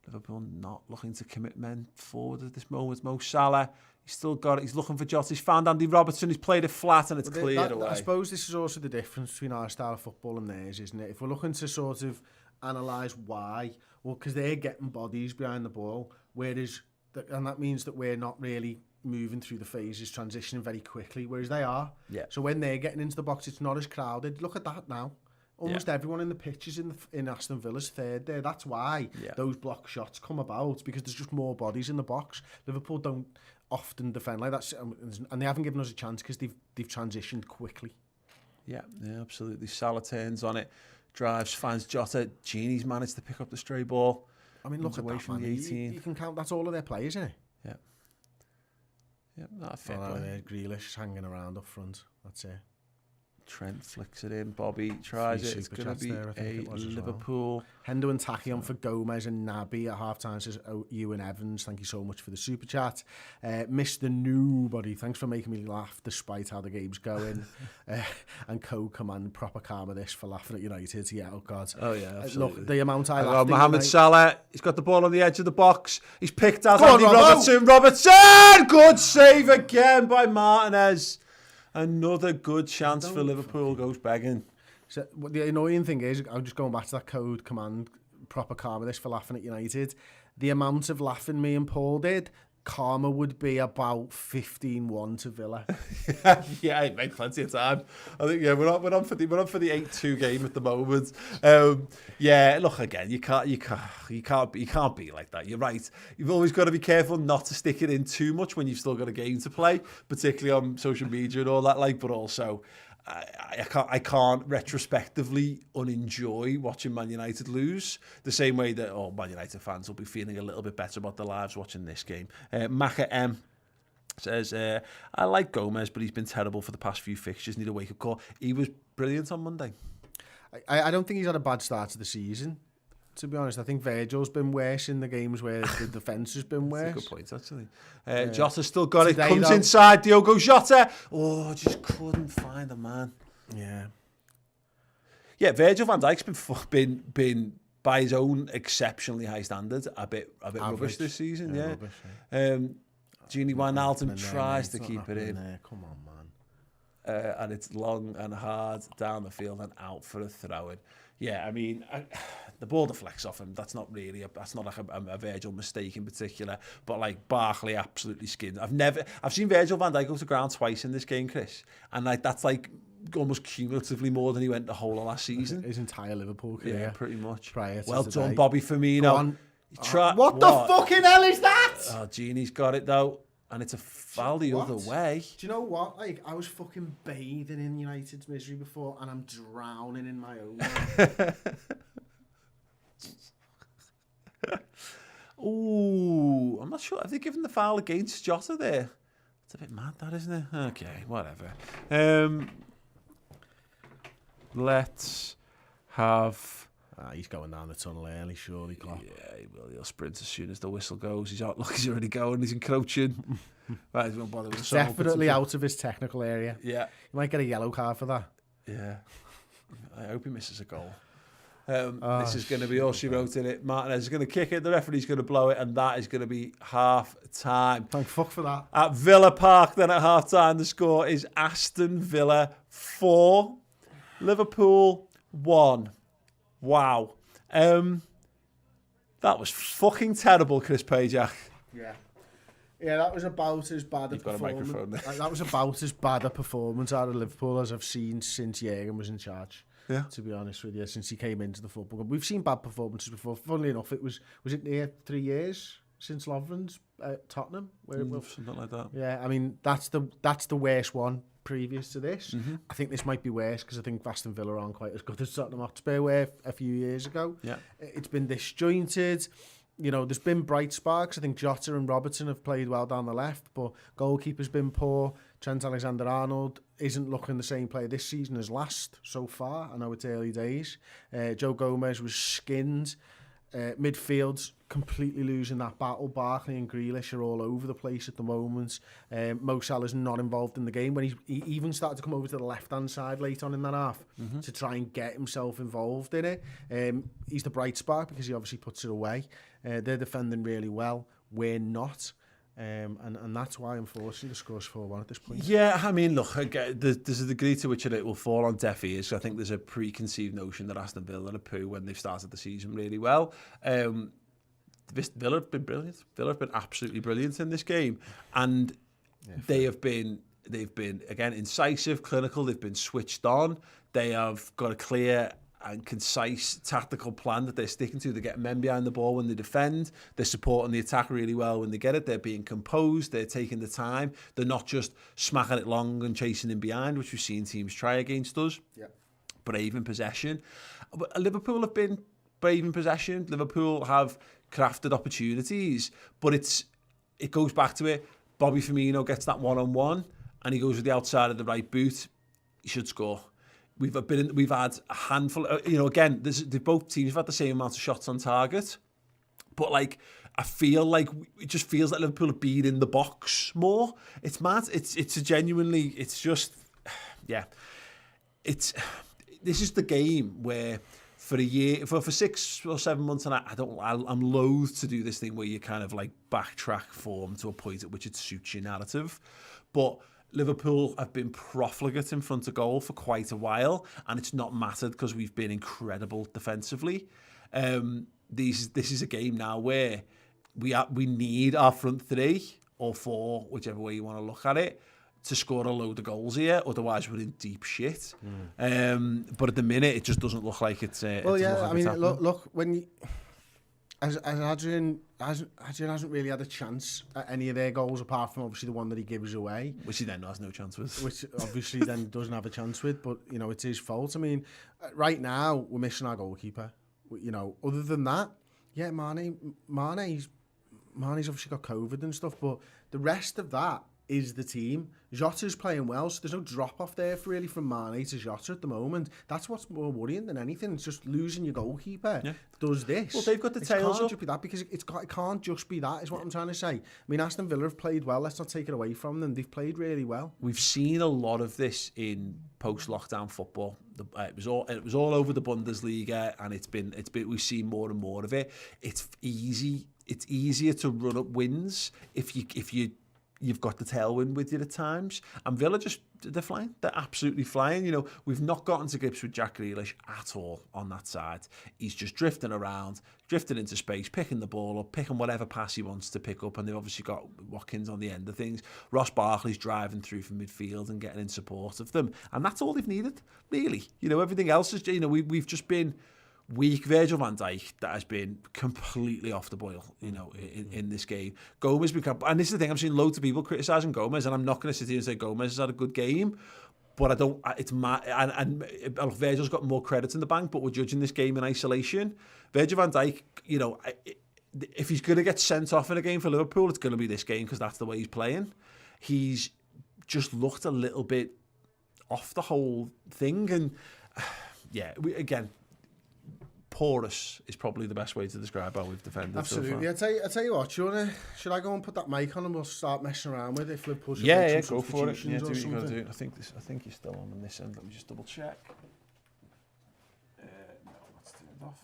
Liverpool not looking to commit men forward at this moment. Mo Salah, he's still got it. He's looking for Jota. He's found Andy Robertson. He's played it flat and it's cleared away. I suppose this is also the difference between our style of football and theirs, isn't it? If we're looking to sort of analyse why, well, because they're getting bodies behind the ball, and that means that we're not really moving through the phases, transitioning very quickly, whereas they are. Yeah. So when they're getting into the box, it's not as crowded. Look at that now. Almost everyone in the pitch is in Aston Villa's third there. That's why those block shots come about, because there's just more bodies in the box. Liverpool don't often defend like that, and they haven't given us a chance because they've transitioned quickly. Yeah, absolutely. Salah turns on it, drives, finds Jota. Gini's managed to pick up the stray ball. I mean, look at that, from man. the 18. You can count, that's all of their players, isn't it? Yeah, not a fair play. Grealish hanging around up front. That's it. Trent flicks it in. Bobby tries it. It's going to be a Liverpool. Hendo and Taki on for Gomez and Naby at half-time, says Ewan Evans. Thank you so much for the super chat. Mr. Nobody, thanks for making me laugh despite how the game's going. And Command, proper karma this for laughing at United. Yeah, oh God. Oh yeah, absolutely. Look, the amount I laughed at Mohamed Salah, he's got the ball on the edge of the box. He's picked out Go Andy on, Robertson. Robertson! Good save again by Martinez. Another good chance for Liverpool goes begging. So the annoying thing is, I'm just going back to that Command, proper karma this for laughing at United. The amount of laughing me and Paul did, karma would be about 15-1 to Villa. Yeah, it made plenty of time. I think we're on for the 8-2 game at the moment. Yeah, look again, you can't be like that. You're right. You've always got to be careful not to stick it in too much when you've still got a game to play, particularly on social media and all that. But also, I can't retrospectively unenjoy watching Man United lose the same way that Man United fans will be feeling a little bit better about their lives watching this game. Maka M says, I like Gomez, but he's been terrible for the past few fixtures. Need a wake-up call. He was brilliant on Monday. I don't think he's had a bad start to the season, to be honest. I think Virgil's been worse in the games where the defence has been worse. That's a good point, actually. Jota's still got it. Comes inside. Diogo Jota. Oh, just couldn't find a man. Yeah, Virgil van Dijk's been by his own exceptionally high standards a bit rubbish this season. Yeah. Rubbish, Gini Wijnaldum tries to keep it in. Come on, man. And it's long and hard down the field and out for a throw-in. Yeah, I mean, the ball deflects off him. That's not like a Virgil mistake in particular. But like Barkley absolutely skinned. I've seen Virgil van Dijk go to ground twice in this game, Chris, and that's like almost cumulatively more than he went the whole of last season. His entire Liverpool career. Yeah, pretty much. Well done, Bobby Firmino. What the fucking hell is that? Oh, Gini's got it though. And it's a foul the other way. Do you know what? Like, I was fucking bathing in United's misery before, and I'm drowning in my own. Ooh, I'm not sure. Have they given the foul against Jota there? It's a bit mad, that, isn't it? Okay, whatever. Let's have... he's going down the tunnel early, surely, Klopp. Yeah, he will. He'll sprint as soon as the whistle goes. He's out. Look, he's already going. He's encroaching. Right, he won't bother with the definitely out of his technical area. Yeah. He might get a yellow card for that. Yeah. I hope he misses a goal. This is going to be all she wrote in it. Martinez is going to kick it. The referee's going to blow it, and that is going to be half-time. Thank fuck for that. At Villa Park, then at half-time, the score is Aston Villa 4, Liverpool 1. Wow. That was fucking terrible, Chris Pajak. Yeah, that was about as bad a performance. You've got a microphone there. That was about as bad a performance out of Liverpool as I've seen since Jürgen was in charge. Yeah. To be honest with you, since he came into the football club. We've seen bad performances before. Funnily enough, was it near 3 years since Lovren's at Tottenham? Something like that. Yeah, I mean, that's the worst one. previous to this. I think this might be worse because I think Aston Villa aren't quite as good as Tottenham Hotspur were a few years ago. Yeah. It's been disjointed. You know, there's been bright sparks. I think Jota and Robertson have played well down the left, but goalkeeper's been poor. Trent Alexander-Arnold isn't looking the same player this season as last so far. I know it's early days. Joe Gomez was skinned. Midfield's completely losing that battle. Barkley and Grealish are all over the place at the moment. Mo Salah's not involved in the game when he even started to come over to the left-hand side late on in that half to try and get himself involved in it. He's the bright spark because he obviously puts it away. They're defending really well. We're not. And that's why, unfortunately, the score's 4-1 at this point. Yeah, I mean, look, there's a degree to which it will fall on deaf ears. I think there's a preconceived notion that Aston Villa are poo when they've started the season really well. Villa have been brilliant. Villa have been absolutely brilliant in this game. And they've been, again, incisive, clinical. They've been switched on. They have got a clear and concise tactical plan that they're sticking to. They're getting men behind the ball when they defend. They're supporting the attack really well when they get it. They're being composed. They're taking the time. They're not just smacking it long and chasing in behind, which we've seen teams try against us. Yeah. Brave in possession. But Liverpool have been brave in possession. Liverpool have crafted opportunities. But it goes back to it. Bobby Firmino gets that one-on-one and he goes with the outside of the right boot. He should score. We've had a handful. Again, both teams have had the same amount of shots on target, but like I feel like it just feels like Liverpool have been in the box more. It's mad. It's a genuinely. It's just, yeah. This is the game where for a year, for 6 or 7 months, and I'm loath to do this thing where you kind of like backtrack form to a point at which it suits your narrative, but Liverpool have been profligate in front of goal for quite a while, and it's not mattered because we've been incredible defensively. This is a game now where we need our front three or four, whichever way you want to look at it, to score a load of goals here. Otherwise, we're in deep shit. But at the minute, it just doesn't look like it's. Look when you. As Adrian hasn't really had a chance at any of their goals apart from obviously the one that he gives away, which he then has no chance with. Which obviously then doesn't have a chance with, but you know it's his fault. I mean, right now we're missing our goalkeeper. You know, other than that, yeah, Mane's obviously got COVID and stuff, but the rest of that is the team. Jota's playing well, so there's no drop-off there really from Mane to Jota at the moment. That's what's more worrying than anything. It's just losing your goalkeeper does this. Well, they've got the tails up. It can't just be that, because it can't just be that, is what I'm trying to say. I mean, Aston Villa have played well. Let's not take it away from them. They've played really well. We've seen a lot of this in post-lockdown football. It was all over the Bundesliga, and it's been we've seen more and more of it. It's easier to run up wins if you've got the tailwind with you at times. And Villa they're flying. They're absolutely flying. You know, we've not gotten to grips with Jack Grealish at all on that side. He's just drifting around, drifting into space, picking the ball up, picking whatever pass he wants to pick up. And they've obviously got Watkins on the end of things. Ross Barkley's driving through from midfield and getting in support of them. And that's all they've needed, really. You know, everything else is, we've just been weak. Virgil van Dijk, that has been completely off the boil, you know, in this game. Gomez and this is the thing, I'm seeing loads of people criticising Gomez, and I'm not going to sit here and say Gomez has had a good game, but I don't. It's and Virgil's got more credits in the bank, but we're judging this game in isolation. Virgil van Dijk, you know, if he's going to get sent off in a game for Liverpool, it's going to be this game because that's the way he's playing. He's just looked a little bit off the whole thing, and again. Porous is probably the best way to describe how we've defended. Absolutely. So far. I tell you what, should I go and put that mic on and we'll start messing around with it if Liverpool go for it. Yeah, do what you got to do. I think you're still on this end. Let me just double check. No, that's turned off.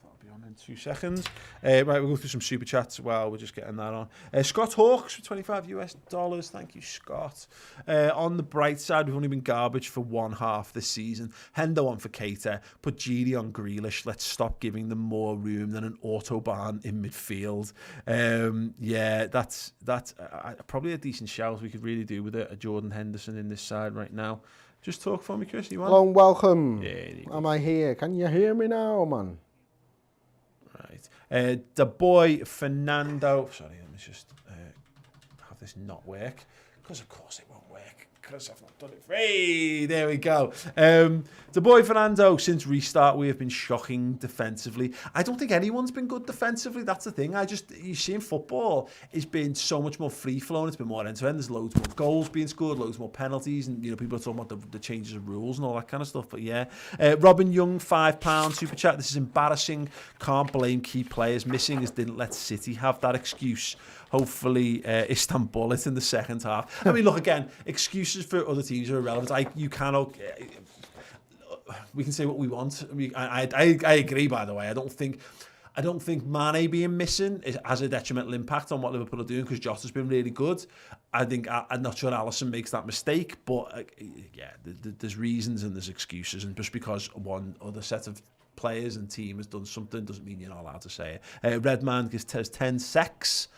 That'll be on in 2 seconds. Right, we'll go through some super chats while we're just getting that on. Scott Hawks for $25. Thank you, Scott. On the bright side, we've only been garbage for one half this season. Hendo on for Keita. Put Gini on Grealish. Let's stop giving them more room than an Autobahn in midfield. That's probably a decent shout. We could really do with a Jordan Henderson in this side right now. Just talk for me, Chris. You want? Hello and welcome. Yeah, am I here? Can you hear me now, man? Right. The boy Fernando. Sorry, let me just have this not work. Because of course it won't work. because I've not done it. Hey, there we go. The boy Fernando, since restart, we have been shocking defensively. I don't think anyone's been good defensively. That's the thing. You see in football, it's been so much more free-flowing. It's been more end-to-end. There's loads more goals being scored, loads more penalties, and people are talking about the changes of rules and all that kind of stuff. But yeah, Robin Young, £5 super chat. This is embarrassing. Can't blame key players. Missing as didn't let City have that excuse. Hopefully, Istanbul it in the second half. I mean, look, again, excuses for other teams are irrelevant. We can say what we want. I agree, by the way. I don't think Mane being missing has a detrimental impact on what Liverpool are doing because Jota's been really good. I'm not sure Alisson makes that mistake, but there's reasons and there's excuses, and just because one other set of players and team has done something doesn't mean you're not allowed to say it. Redman has 10 secs.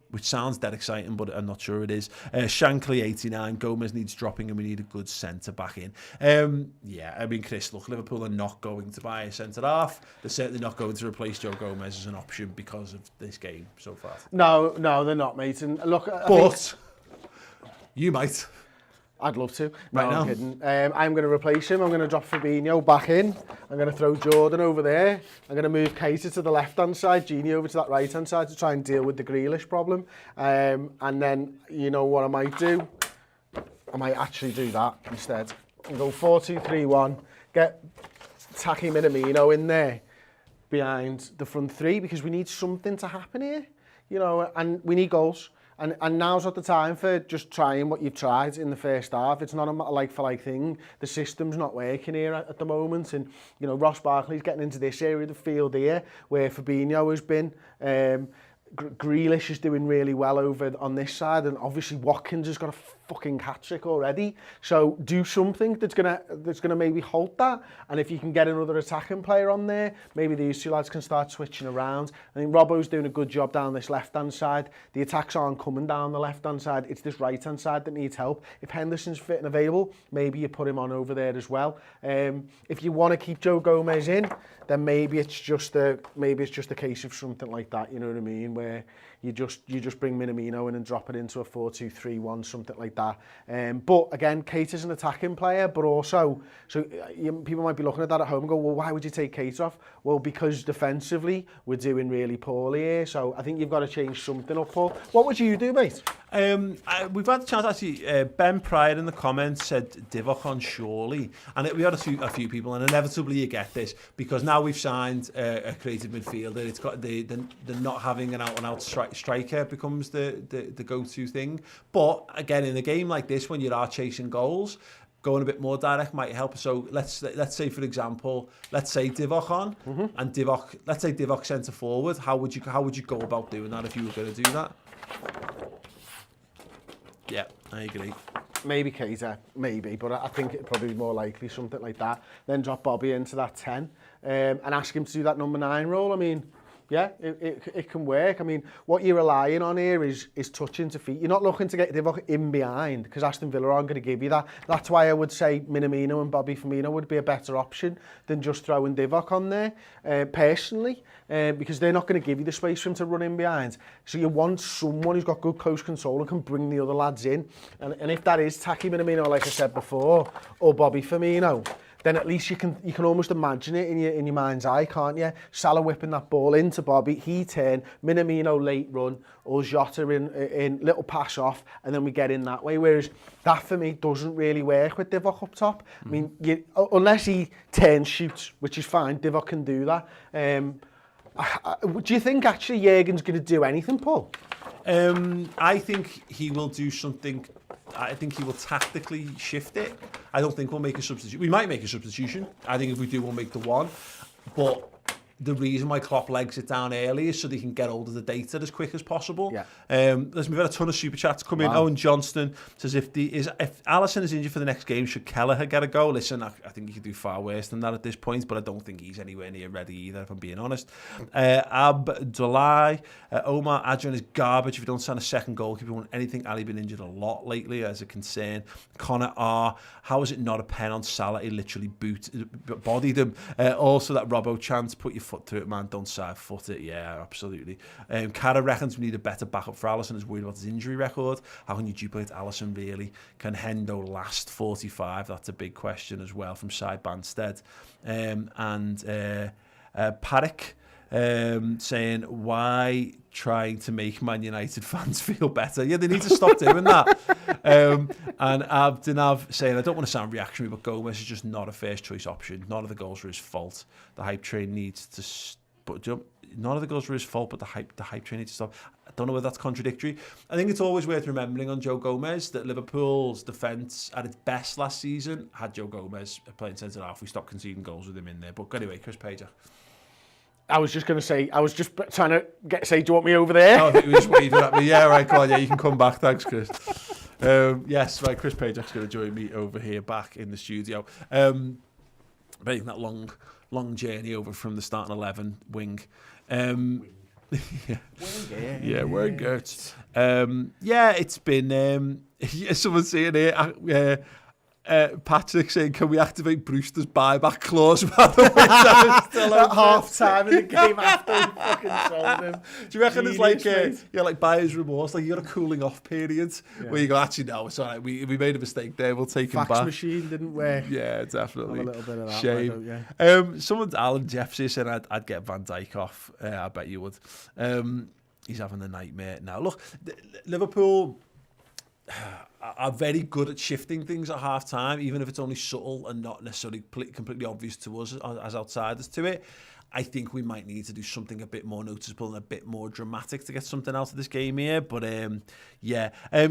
Which sounds dead exciting, but I'm not sure it is. Shankly, 89. Gomez needs dropping and we need a good centre-back in. Chris, look, Liverpool are not going to buy a centre-half. They're certainly not going to replace Joe Gomez as an option because of this game so far. No, they're not, mate. And look, you might. I'd love to. Right now. I'm kidding. I'm going to replace him. I'm going to drop Fabinho back in. I'm going to throw Jordan over there. I'm going to move Keita to the left-hand side, Gini over to that right-hand side to try and deal with the Grealish problem. And then, you know what I might do? I might actually do that instead. And go 4-2-3-1. Get Taki Minamino in there behind the front three because we need something to happen here. And we need goals. And now's not the time for just trying what you've tried in the first half. It's not a like-for-like thing. The system's not working here at the moment. And, Ross Barkley's getting into this area of the field here where Fabinho has been. Grealish is doing really well over on this side. And obviously Watkins has got a fucking hat-trick already. So do something that's gonna maybe halt that. And if you can get another attacking player on there, maybe these two lads can start switching around. I think Robbo's doing a good job down this left-hand side. The attacks aren't coming down the left-hand side. It's this right-hand side that needs help. If Henderson's fit and available, maybe you put him on over there as well. If you want to keep Joe Gomez in, then maybe it's just a case of something like that. You know what I mean? Where you just bring Minamino in and drop it into a 4-2-3-1, something like that. But again, Keita's an attacking player, but also, people might be looking at that at home and go, well, why would you take Keita off? Well, because defensively, we're doing really poorly here. So I think you've got to change something up, Paul. What would you do, mate? We've had a chance, actually. Ben Pryor in the comments said Divock on surely. And we had a few people, and inevitably you get this, because now we've signed a creative midfielder. It's got the not having an out-and-out striker becomes the go-to thing. But again, in a game like this, when you are chasing goals, going a bit more direct might help. So let's say, for example, let's say Divock on, and let's say Divock centre forward. How would you go about doing that if you were going to do that? Yeah, I agree. Maybe Keita, but I think it'd probably be more likely something like that. Then drop Bobby into that 10 and ask him to do that number 9 role. I mean, yeah, it can work. I mean, what you're relying on here is touching to feet. You're not looking to get Divock in behind because Aston Villa aren't going to give you that. That's why I would say Minamino and Bobby Firmino would be a better option than just throwing Divock on there, personally, because they're not going to give you the space for him to run in behind. So you want someone who's got good close control and can bring the other lads in. And if that is Taki Minamino, like I said before, or Bobby Firmino, then at least you can almost imagine it in your mind's eye, can't you? Salah whipping that ball into Bobby, he turn, Minamino late run, or Jota in little pass off, and then we get in that way. Whereas that for me doesn't really work with Divock up top. I mean, unless he turns shoots, which is fine, Divock can do that. Do you think actually Jurgen's going to do anything, Paul? I think he will do something. I think he will tactically shift it. I don't think we'll make a substitution. We might make a substitution. I think if we do, we'll make the one. But the reason why Klopp legs it down early is so they can get hold of the data as quick as possible. Yeah. We've had a ton of super chats come in. Owen Johnston says if Alisson is injured for the next game, should Kelleher get a go? Listen, I think he could do far worse than that at this point, but I don't think he's anywhere near ready either, if I'm being honest. Abdullah, Omar Adrian is garbage if you don't sign a second goalkeeper. Want anything? Ali been injured a lot lately as a concern. Connor R, how is it not a pen on Salah? He literally bodied him. Also that Robbo chance, put your foot through it, man. Don't side foot it. Yeah, absolutely. Cara reckons we need a better backup for Alisson. Is worried about his injury record. How can you duplicate Alisson really? Can Hendo last 45? That's a big question as well from Side Banstead. Parik saying, why trying to make Man United fans feel better? Yeah, they need to stop doing that. And Abdinav saying, I don't want to sound reactionary, but Gomez is just not a first choice option. None of the goals were his fault. The hype train needs to none of the goals were his fault, but the hype train needs to stop. I don't know whether that's contradictory. I think it's always worth remembering on Joe Gomez that Liverpool's defence at its best last season had Joe Gomez playing centre half. We stopped conceding goals with him in there. But anyway, Chris Pager. I was just going to say, I was just trying to say, do you want me over there? Oh, I think you were just waving at me. Yeah, right, come on, yeah, you can come back. Thanks, Chris. Yes, right, Chris Pajak's going to join me over here back in the studio. Making that long journey over from the starting 11 wing. Yeah, we're good. Yeah, it's been... someone's saying here... Patrick saying, can we activate Brewster's buyback clause? By the way, still at half time in the game after he fucking sold him. Do you reckon it's like like buyer's remorse? Like you got a cooling off period where you go, actually no, it's all right. We made a mistake there. We'll take him back. Fax machine didn't work. Yeah, definitely. A little bit of that. Shame. Someone's Alan Jeffsey said I'd get Van Dijk off. I bet you would. He's having a nightmare now. Look, Liverpool are very good at shifting things at half time, even if it's only subtle and not necessarily completely obvious to us as outsiders to it. I think we might need to do something a bit more noticeable and a bit more dramatic to get something out of this game here. But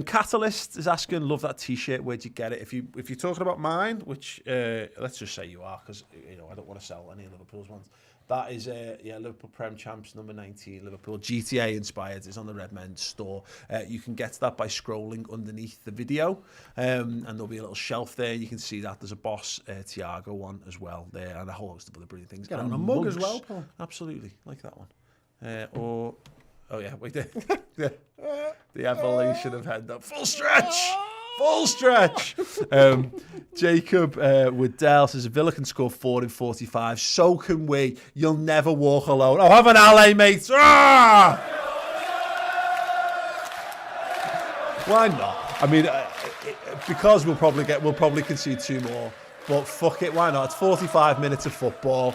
Catalyst is asking, love that T-shirt. Where'd you get it? If you're talking about mine, which let's just say you are, because I don't want to sell any of Liverpool's ones. That is Liverpool Prem Champs number 19, Liverpool GTA inspired. It's on the Redmen store. You can get that by scrolling underneath the video, and there'll be a little shelf there. You can see that there's a Boss Thiago one as well there, and a whole host of other brilliant things. Get on a mug as well, Paul. Absolutely, like that one. The evolution of head up, full stretch. Jacob Woodell says, Villa can score 4 in 45. So can we. You'll never walk alone. Oh, have an alley, mate. Ah! Why not? I mean, because we'll probably concede 2 more. But fuck it, why not? It's 45 minutes of football.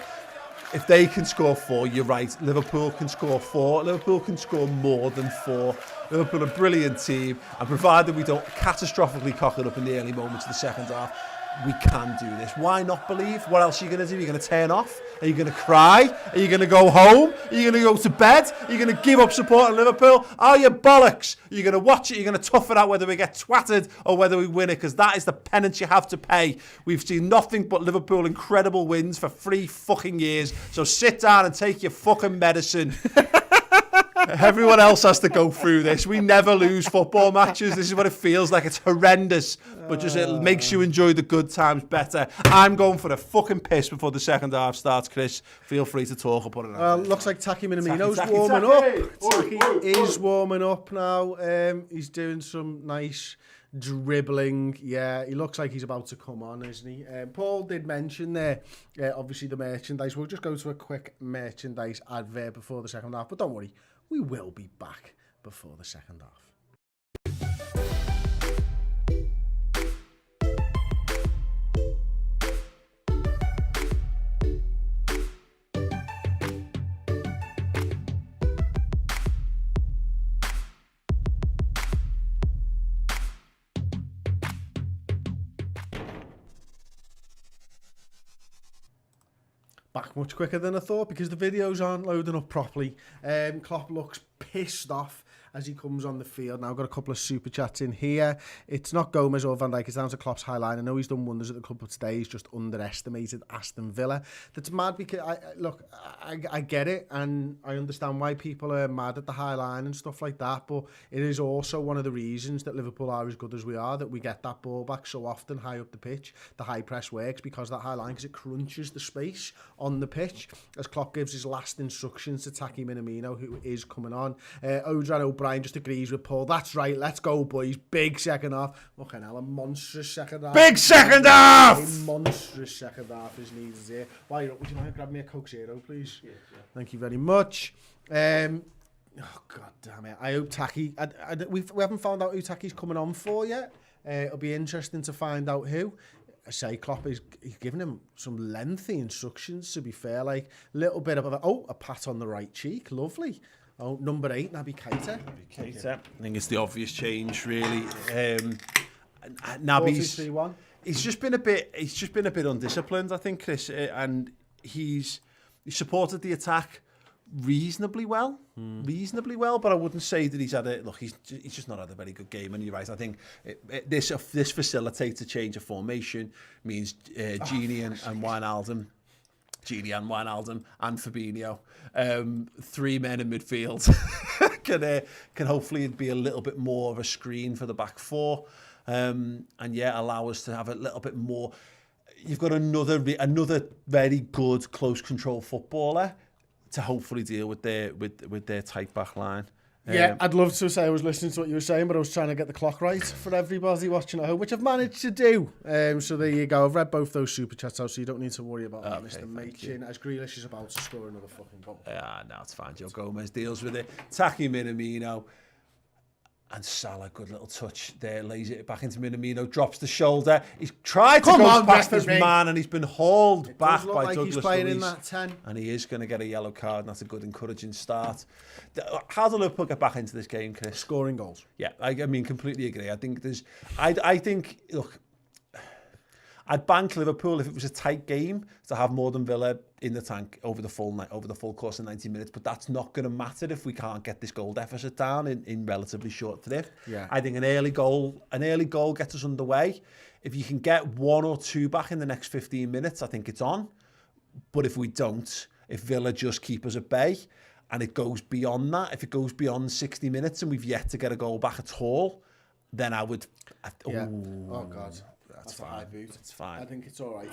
If they can score 4, you're right. Liverpool can score 4. Liverpool can score more than 4. Liverpool are a brilliant team, and provided we don't catastrophically cock it up in the early moments of the second half, we can do this. Why not believe? What else are you going to do? Are you going to turn off? Are you going to cry? Are you going to go home? Are you going to go to bed? Are you going to give up support on Liverpool? Are you bollocks? Are you going to watch it? You're going to tough it out whether we get twatted or whether we win it, because that is the penance you have to pay. We've seen nothing but Liverpool incredible wins for 3 fucking years. So sit down and take your fucking medicine. Everyone else has to go through this. We never lose football matches. This is what it feels like. It's horrendous, but just it makes you enjoy the good times better. I'm going for a fucking piss before the second half starts, Chris. Feel free to talk about it. Well, looks like Taki Minamino's warming up. Taki is warming up now. He's doing some nice dribbling. Yeah, he looks like he's about to come on, isn't he? Paul did mention there, obviously the merchandise. We'll just go to a quick merchandise advert before the second half, but don't worry. We will be back before the second half. Back much quicker than I thought because the videos aren't loading up properly. Klopp looks pissed off as he comes on the field. Now, I've got a couple of super chats in here. It's not Gomez or Van Dijk, it's down to Klopp's high line. I know he's done wonders at the club, but today he's just underestimated Aston Villa. That's mad because, I get it, and I understand why people are mad at the high line and stuff like that, but it is also one of the reasons that Liverpool are as good as we are, that we get that ball back so often high up the pitch. The high press works because that high line, because it crunches the space on the pitch, as Klopp gives his last instructions to Taki Minamino, who is coming on. Odran O'Brien just agrees with Paul. That's right, let's go, boys. Big second half. Fucking hell, a monstrous second half. Big second half! A monstrous second half is needed here. Why, would you mind grabbing me a Coke Zero, please? Yeah. Thank you very much. Oh, God damn it. I hope Taki... we haven't found out who Taki's coming on for yet. It'll be interesting to find out who. I say Klopp he's giving him some lengthy instructions, to be fair. Like, little bit of a pat on the right cheek. Lovely. Oh, number 8, Naby Keita. I think it's the obvious change, really. Naby's... 4-2-3-1. He's just been a bit undisciplined, I think, Chris, and he's supported the attack reasonably well, but I wouldn't say that he's just not had a very good game. And you're right, I think this facilitates a change of formation, means Gini and Wijnaldum and Fabinho, 3 men in midfield can hopefully be a little bit more of a screen for the back 4, and allow us to have a little bit more. You've got another very good close control footballer to hopefully deal with their tight back line. Yeah, I'd love to say I was listening to what you were saying, but I was trying to get the clock right for everybody watching at home, which I've managed to do. So there you go. I've read both those super chats out, so you don't need to worry about that, Mr. Machin. As Grealish is about to score another fucking goal. No, it's fine. Joe Gomez deals with it. Taki Minamino. And Salah, good little touch there, lays it back into Minamino, drops the shoulder. He's tried to go past his man, and he's been hauled back by Douglas he's playing Luiz. In that 10. And he is going to get a yellow card, and that's a good, encouraging start. How do Liverpool get back into this game, Chris? Scoring goals. Yeah, I mean, completely agree. I think I think, look, I'd bank Liverpool if it was a tight game to have more than Villa in the tank over the full course of 90 minutes, but that's not going to matter if we can't get this goal deficit down in relatively short thrift. Yeah. I think an early goal gets us underway. If you can get 1 or 2 back in the next 15 minutes, I think it's on. But if we don't, if Villa just keep us at bay and it goes beyond that, if it goes beyond 60 minutes and we've yet to get a goal back at all, then I would... Oh, God. That's fine. a high boot. It's fine. I think it's all right.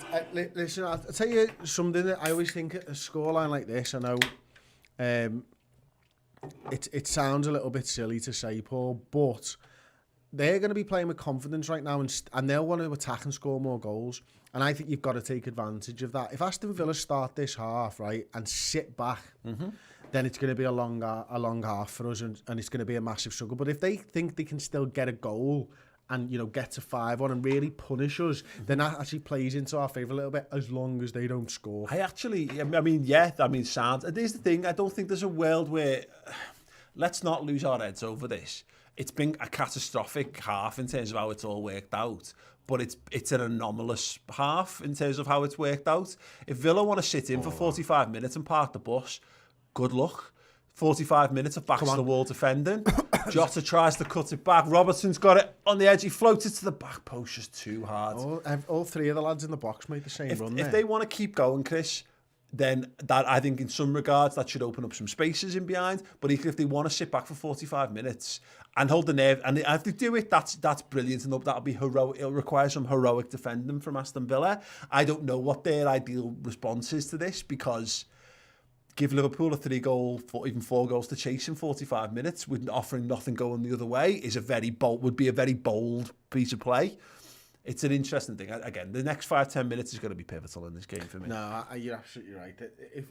Listen, I'll tell you something that I always think a scoreline like this, I know it sounds a little bit silly to say, Paul, but they're going to be playing with confidence right now and they'll want to attack and score more goals. And I think you've got to take advantage of that. If Aston Villa start this half, right, and sit back, then it's going to be a long half for us and it's going to be a massive struggle. But if they think they can still get a goal and, get to 5-1 and really punish us, then that actually plays into our favour a little bit, as long as they don't score. Sounds. And here's the thing, I don't think there's a world where, let's not lose our heads over this. It's been a catastrophic half in terms of how it's all worked out, but it's an anomalous half in terms of how it's worked out. If Villa want to sit in for 45 minutes and park the bus, good luck. 45 minutes of backs to the wall defending. Jota tries to cut it back. Robertson's got it on the edge. He floats it to the back post just too hard. All 3 of the lads in the box made the same run there. If they want to keep going, Chris, then that, I think in some regards that should open up some spaces in behind. But if they want to sit back for 45 minutes and hold the nerve, and if they do it, that's brilliant, and that'll be heroic. It'll require some heroic defending from Aston Villa. I don't know what their ideal response is to this, because give Liverpool a 3-goal, even 4 goals to chase in 45 minutes with offering nothing going the other way would be a very bold piece of play. It's an interesting thing. Again, the next 5-10 minutes is going to be pivotal in this game for me. No, you're absolutely right.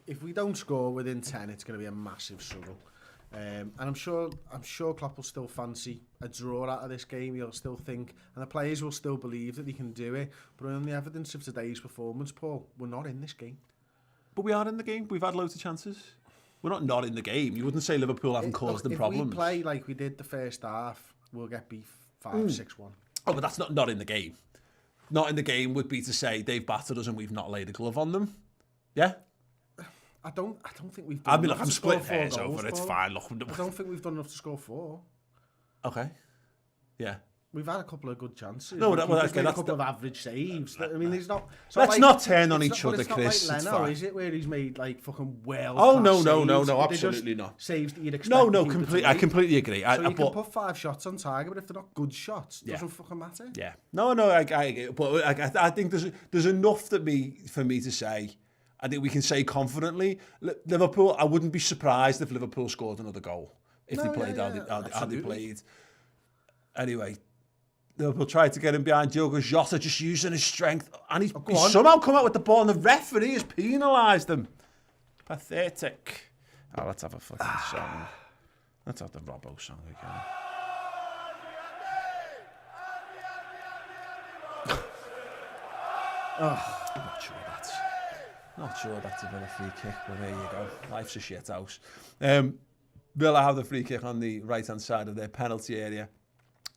If we don't score within 10, it's going to be a massive struggle. And I'm sure Klopp will still fancy a draw out of this game. He'll still think, and the players will still believe that he can do it. But on the evidence of today's performance, Paul, we're not in this game. But we are in the game. We've had loads of chances. We're not in the game. You wouldn't say Liverpool haven't caused them problems. If we play like we did the first half, we'll get beat 5-6-1. Oh, but that's not in the game. Not in the game would be to say they've battered us and we've not laid a glove on them. Yeah? I don't think we've done enough I'm to score splitting 4 hairs goals, over it. It's Paul. fine. Look, I don't think we've done enough to score 4. Okay. Yeah. We've had a couple of good chances. No, we've that's made a couple of average saves. I mean, let's not turn on each other, Chris. Chris. It's not like Leno, is it, where he's made like fucking well. Oh no, absolutely not. Saves that you'd expect. No, I completely agree. So you can put 5 shots on target, but if they're not good shots, it doesn't fucking matter. Yeah. No, I agree. But I think there's enough for me to say. I think we can say confidently, Liverpool. I wouldn't be surprised if Liverpool scored another goal. if they played how they absolutely. played. Anyway, Liverpool tried to get him behind Diogo Jota, just using his strength, and he's somehow come out with the ball, and the referee has penalised him. Pathetic. Oh, let's have a fucking song. Let's have the Robbo song again. Not sure that's a Villa free kick, but there you go. Life's a shit house. Villa have the free kick on the right-hand side of their penalty area.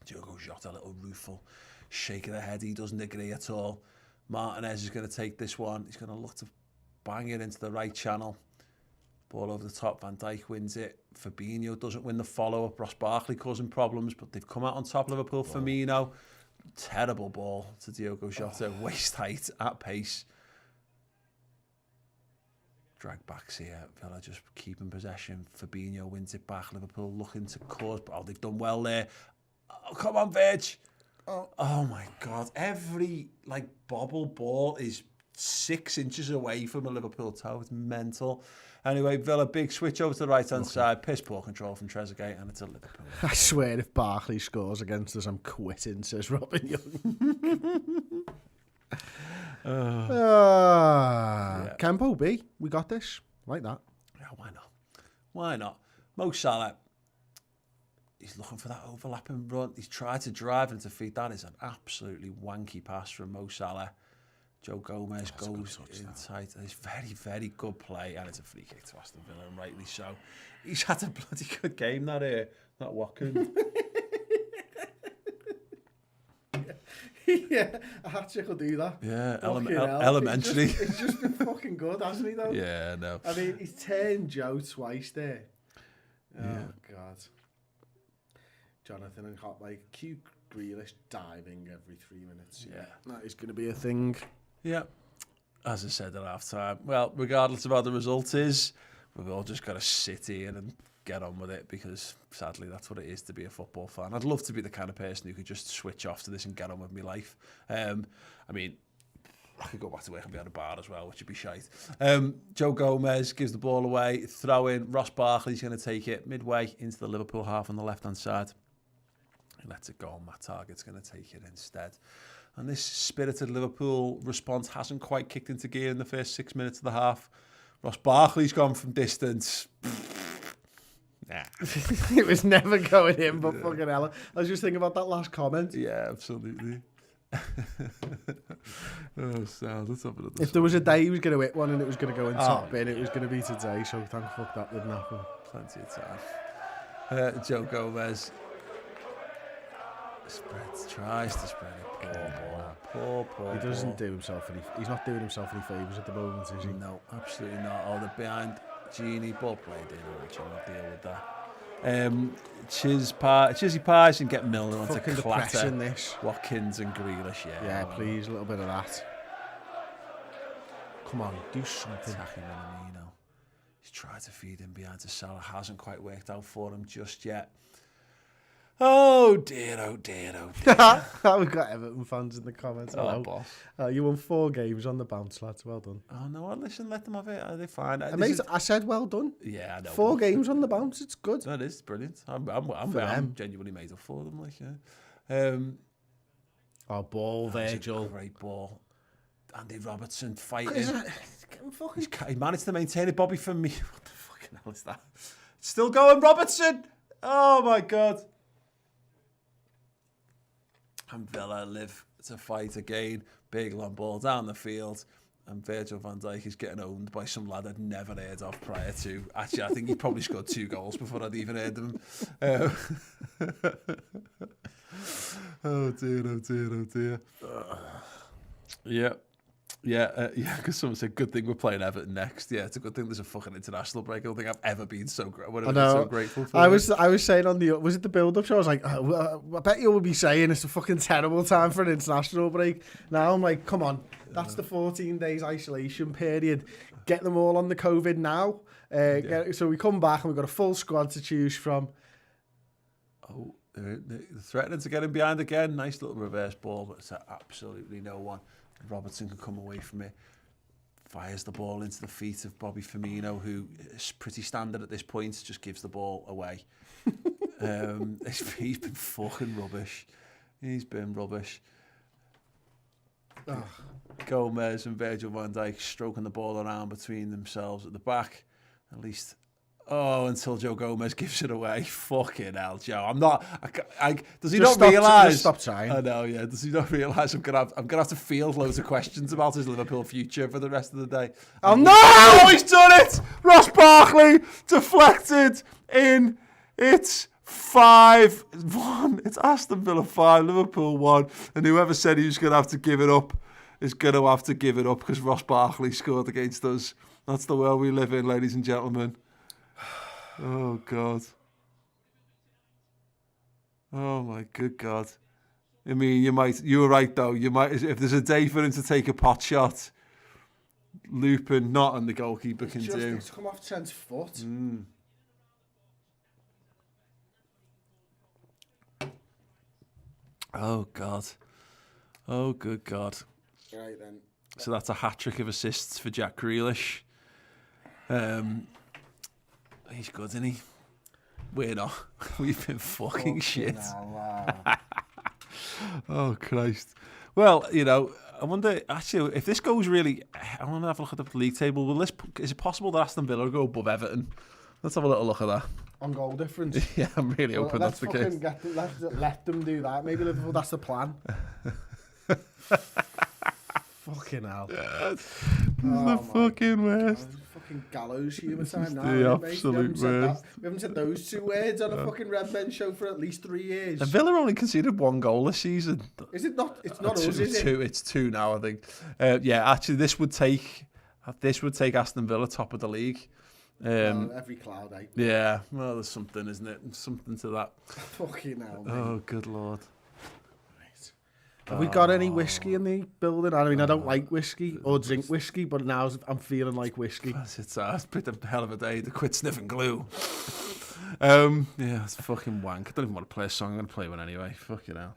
Diogo Jota, a little rueful shake of the head. He doesn't agree at all. Martinez is going to take this one. He's going to look to bang it into the right channel. Ball over the top. Van Dijk wins it. Fabinho doesn't win the follow-up. Ross Barkley causing problems, but they've come out on top. Liverpool. Firmino. Terrible ball to Diogo Jota. Waist height at pace. Drag backs here. Villa just keeping possession. Fabinho wins it back. Liverpool looking to cause. Oh, they've done well there. Oh, come on, Veg. Oh my God. Every bobble ball is 6 inches away from a Liverpool toe. It's mental. Anyway, Villa, big switch over to the right-hand side. Piss poor control from Trezeguet, and it's a Liverpool. I swear if Barkley scores against us, I'm quitting, says Robin Young. Campo B, we got this. Like that. Yeah, why not? Why not? Mo Salah, he's looking for that overlapping run. He's tried to drive and to feed. That is an absolutely wanky pass from Mo Salah. Joe Gomez goes inside. It's very, very good play, and it's a free kick to Aston Villa, and rightly so. He's had a bloody good game, that Watkins. Yeah, a hat-trick will do that. Yeah, elementary. It's just been fucking good, hasn't he, though? Yeah, no. I mean, he's turned Joe twice there. Oh, Yeah. God. Jonathan and Hot, cute Grealish diving every 3 minutes. Yeah. That is going to be a thing. Yeah. As I said at half-time, well, regardless of how the result is, we've all just got to sit here and get on with it, because sadly that's what it is to be a football fan. I'd love to be the kind of person who could just switch off to this and get on with my life. I mean, I could go back to work and be at a bar as well, which would be shite. Joe Gomez gives the ball away, throw in. Ross Barkley's going to take it midway into the Liverpool half on the left-hand side. He lets it go, and Matt Targett's going to take it instead. And this spirited Liverpool response hasn't quite kicked into gear in the first 6 minutes of the half. Ross Barkley's gone from distance. Nah. It was never going in, but fucking hell. I was just thinking about that last comment. Yeah, absolutely. Oh, sad. Let's have another. If there was a day he was going to hit one and it was going to go in top bin, it was going to be today, so thank fuck that didn't happen. Plenty of time. Joe Gomez tries to spread it. Poor ball. He doesn't do himself any. He's not doing himself any favours at the moment, is he? No, absolutely not. Oh, they're behind. Genie ball played in, which I'll not deal with that. Chizzy Pies and get Milner onto clatter. This. Watkins and Grealish, yeah. Yeah, please, a little bit of that. Come on, do something. Attacking Minamino. He's tried to feed him behind to Salah. Hasn't quite worked out for him just yet. Oh dear, oh dear, oh dear. We've got Everton fans in the comments. Oh, boss. You won 4 games on the bounce, lads. Well done. Oh, no, listen, let them have it. They're fine. I said well done. Yeah, I know. 4 games on the bounce, it's good. That is brilliant. I'm genuinely made up for them. Ball, Virgil. Great ball. Andy Robertson fighting. He managed to maintain it. Bobby for me. What the fucking hell is that? Still going, Robertson. Oh, my God. And Villa live to fight again. Big long ball down the field. And Virgil van Dijk is getting owned by some lad I'd never heard of prior to. Actually, I think he probably scored 2 goals before I'd even heard of him. Oh dear, oh dear, oh dear. Yeah, because someone said, good thing we're playing Everton next. Yeah, it's a good thing there's a fucking international break. I don't think I've ever been so grateful for I was saying was it the build-up show? I was like, I bet you will be saying it's a fucking terrible time for an international break. Now I'm like, come on, that's the 14 days isolation period. Get them all on the COVID now. So we come back and we've got a full squad to choose from. Oh, they're threatening to get him behind again. Nice little reverse ball, but it's absolutely no one. Robertson can come away from it. fires the ball into the feet of Bobby Firmino, who is pretty standard at this point, just gives the ball away. He's been fucking rubbish. He's been rubbish. Oh. Gomez and Virgil van Dijk stroking the ball around between themselves at the back. At least, until Joe Gomez gives it away. Fucking hell, Joe. I'm not. Does he Just not realise? Just stop trying. I know, yeah. Does he not realise I'm gonna have to field loads of questions about his Liverpool future for the rest of the day? Oh no! Oh, he's done it! Ross Barkley deflected in. It's 5-1. It's Aston Villa 5, Liverpool 1. And whoever said he was going to have to give it up is going to have to give it up because Ross Barkley scored against us. That's the world we live in, ladies and gentlemen. Oh, God. Oh, my good God. I mean, you were right, though. If there's a day for him to take a pot shot, looping, not on the goalkeeper can do. It's come off Trent's foot. Oh, God. Oh, good God. Right, then. So that's a hat-trick of assists for Jack Grealish. He's good, isn't he? We're not. We've been fucking shit. Oh, Christ. Well, I wonder, actually, if this goes really... I want to have a look at the league table. Is it possible that Aston Villa will go above Everton? Let's have a little look at that. On goal difference. Yeah, I'm really hoping that's the case. Let's let them do that. Maybe Liverpool, that's the plan. Fucking hell. The fucking worst. Fucking gallows humour time now. The absolute worst. We haven't said those two words on a fucking Red Men show for at least 3 years. And Villa only conceded 1 goal this season. Is it not? It's not us, is it? It's 2 now, I think. Yeah, actually, this would take Aston Villa top of the league. Every cloud, eh? Yeah, well, there's something, isn't it? Something to that. Fucking hell, mate. Oh, good Lord. Have we got any whiskey in the building? I mean, I don't like whiskey or drink whiskey, but now I'm feeling like whiskey. It's been a hell of a day to quit sniffing glue. Yeah, it's fucking wank. I don't even want to play a song. I'm going to play one anyway. Fucking hell.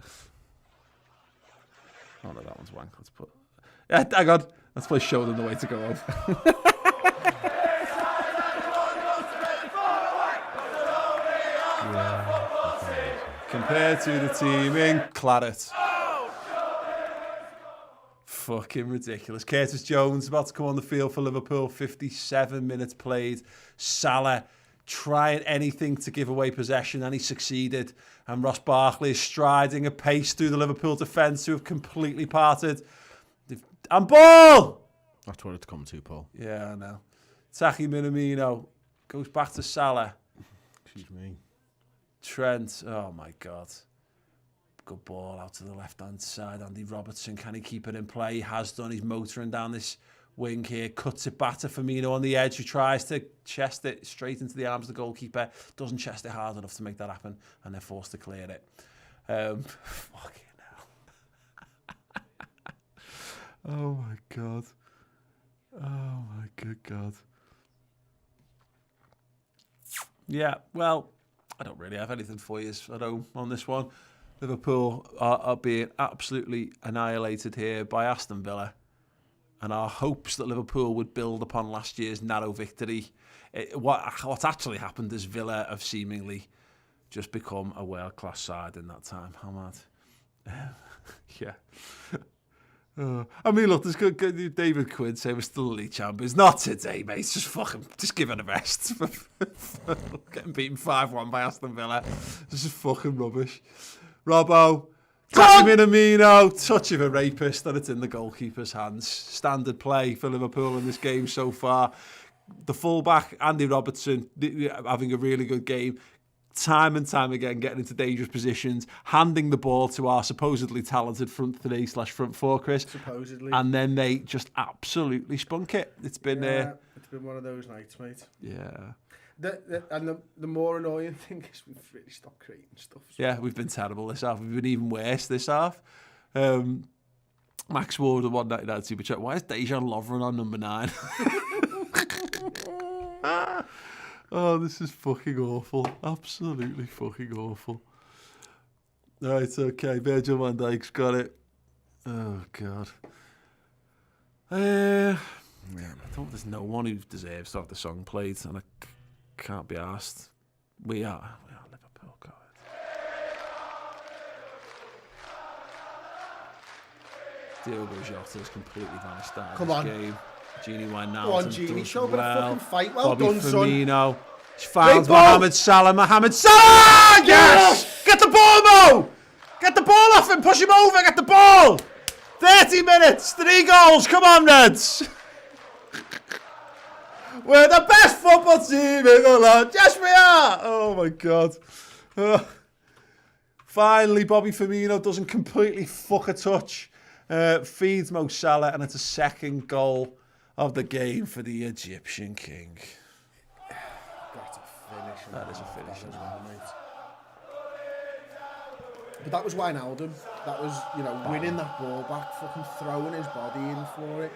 Oh, no, that one's wank. Let's put... Yeah, hang on. Let's play Show Them the Way to Go Home. Compared to the team in Claret. Fucking ridiculous. Curtis Jones about to come on the field for Liverpool. 57 minutes played. Salah trying anything to give away possession, and he succeeded. And Ross Barkley is striding at pace through the Liverpool defence, who have completely parted. And ball! That's what it's come to, Paul. Yeah, I know. Taki Minamino goes back to Salah. Excuse me. Trent, oh my God. Good ball out to the left-hand side. Andy Robertson, can he keep it in play? He has done. He's motoring down this wing here. Cuts it back to Firmino on the edge, who tries to chest it straight into the arms of the goalkeeper. Doesn't chest it hard enough to make that happen, and they're forced to clear it. Fucking hell. Oh my God. Oh my good God. Yeah, well, I don't really have anything for you at home on this one. Liverpool are being absolutely annihilated here by Aston Villa. And our hopes that Liverpool would build upon last year's narrow victory. What's actually happened is Villa have seemingly just become a world-class side in that time. How mad? Yeah. I mean, look, there's good David Quinn say we're still league champions. Not today, mate. Just give it a rest for getting beaten 5-1 by Aston Villa. This is fucking rubbish. Robbo, Taki Minamino, touch of a rapist, and it's in the goalkeeper's hands. Standard play for Liverpool in this game so far. The fullback, Andy Robertson, having a really good game. Time and time again, getting into dangerous positions, handing the ball to our supposedly talented front three / front four, Chris. Supposedly. And then they just absolutely spunk it. It's been it's been one of those nights, mate. Yeah. The more annoying thing is we've really stopped creating stuff. Yeah, we've been terrible this half. We've been even worse this half. Max Ward at 199 Super Chat. Why is Dejan Lovren on number 9? Oh, this is fucking awful. Absolutely fucking awful. Right, okay. Virgil van Dijk's got it. Oh, God. Yeah, I thought there's no one who deserves to have the song played, and I can't be asked. We are Liverpool. Go ahead. Diogo Jota has completely vanished out of this game. Genie Wijnaldum. Go on, Genie, show a bit of fucking fight. Well Bobby done, Firmino. son. He's found Big ball. Mohamed Salah. Mohamed Salah! Yes! Get the ball, Mo! Get the ball off him. Push him over. Get the ball. 30 minutes. 3 goals. Come on, Reds. We're the best football team in the land. Yes, we are. Oh, my God. Finally, Bobby Firmino doesn't completely fuck a touch. Feeds Mo Salah, and it's a second goal of the game for the Egyptian king. That's a finish. That is a finish as well, mate. But that was Wijnaldum. That was, winning that ball back, fucking throwing his body in for it.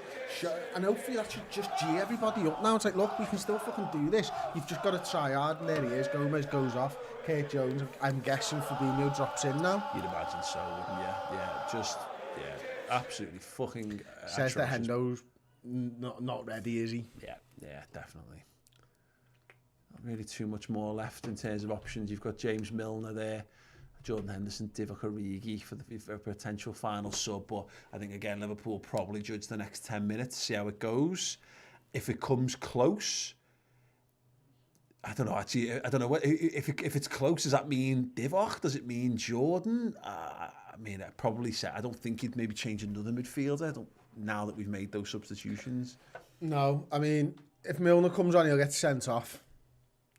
And hopefully that should just G everybody up now. It's like, look, we can still fucking do this. You've just got to try hard, and there he is. Gomez goes off. Kate Jones, I'm guessing Fabinho drops in now. You'd imagine so, wouldn't you? Yeah, absolutely fucking Says that Hendo's not ready, is he? Yeah, definitely. Not really too much more left in terms of options. You've got James Milner there, Jordan Henderson, Divock Origi for a potential final sub. But I think, again, Liverpool probably judge the next 10 minutes, see how it goes. If it comes close, I don't know, actually. I don't know. If it's close, does that mean Divock? Does it mean Jordan? I'd probably say, I don't think he'd maybe change another midfielder now that we've made those substitutions. No, I mean, if Milner comes on, he'll get sent off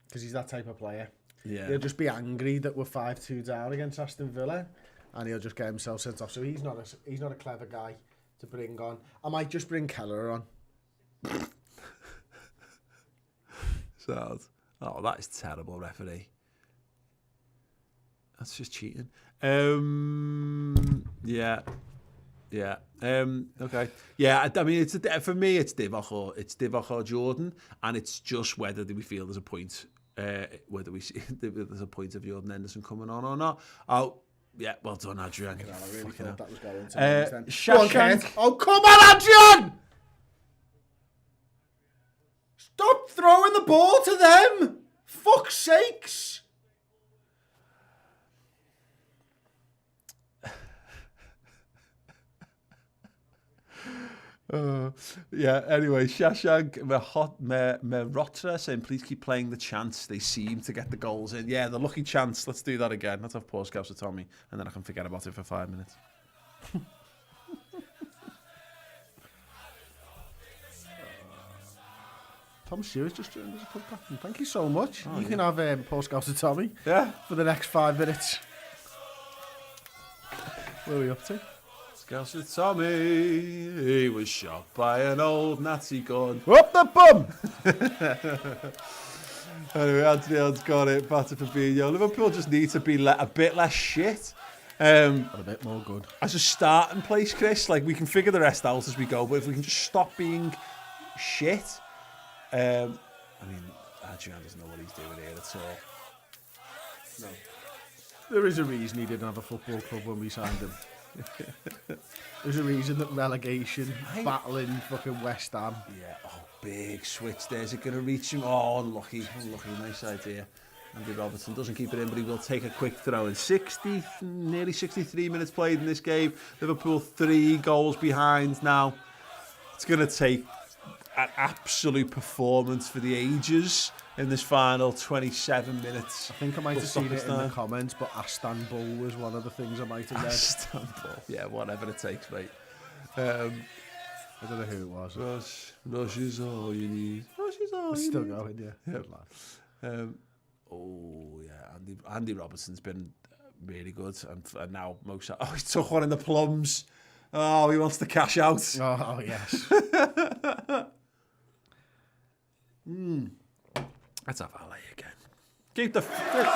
because he's that type of player. Yeah. He'll just be angry that we're 5-2 down against Aston Villa, and he'll just get himself sent off. So he's not a clever guy to bring on. I might just bring Keller on. Sad. Oh, that is terrible, referee. That's just cheating. Yeah. Okay. Yeah. I mean, for me, it's Divock or Jordan, and it's just whether we feel there's a point, whether we see there's a point of Jordan Henderson coming on or not. Oh, yeah. Well done, Adrian. I really thought that was going to. Shashank. Oh, come on, Adrian! Stop throwing the ball to them! Fuck's sakes! Anyway, Shashank Merotra saying, please keep playing the chance. They seem to get the goals in. Yeah, the lucky chance. Let's do that again. Let's have pause caps for Tommy, and then I can forget about it for 5 minutes. Tom Stewart's just joined us a club captain. Thank you so much. You can have post-scouts to Tommy for the next 5 minutes. Where are we up to? Scouts with Tommy. He was shot by an old Nazi gun. Up the bum! Anyway, Anthony got it. Batter for Fabinho. Liverpool just need to be a bit less shit. A bit more good. As a starting place, Chris, like, we can figure the rest out as we go, but if we can just stop being shit... I mean, Adrian doesn't know what he's doing here at all. No. There is a reason he didn't have a football club when we signed him. There's a reason that relegation, battling fucking West Ham. Yeah, big switch there. Is it going to reach him? Oh, unlucky, nice idea. Andy Robertson doesn't keep it in, but he will take a quick throw. In nearly 63 minutes played in this game. Liverpool 3 goals behind now. It's going to take an absolute performance for the ages in this final 27 minutes. I think I might have seen it in the comments, but Istanbul was one of the things I might have read. Istanbul, yeah, whatever it takes, mate. I don't know who it was. Rush is all you need. Rush is all it's you still need. Going, yeah. Good lad. Andy Robertson's been really good, and now he took one in the plums. Oh, he wants to cash out. Oh yes. Let's have Ali again. Keep the shit.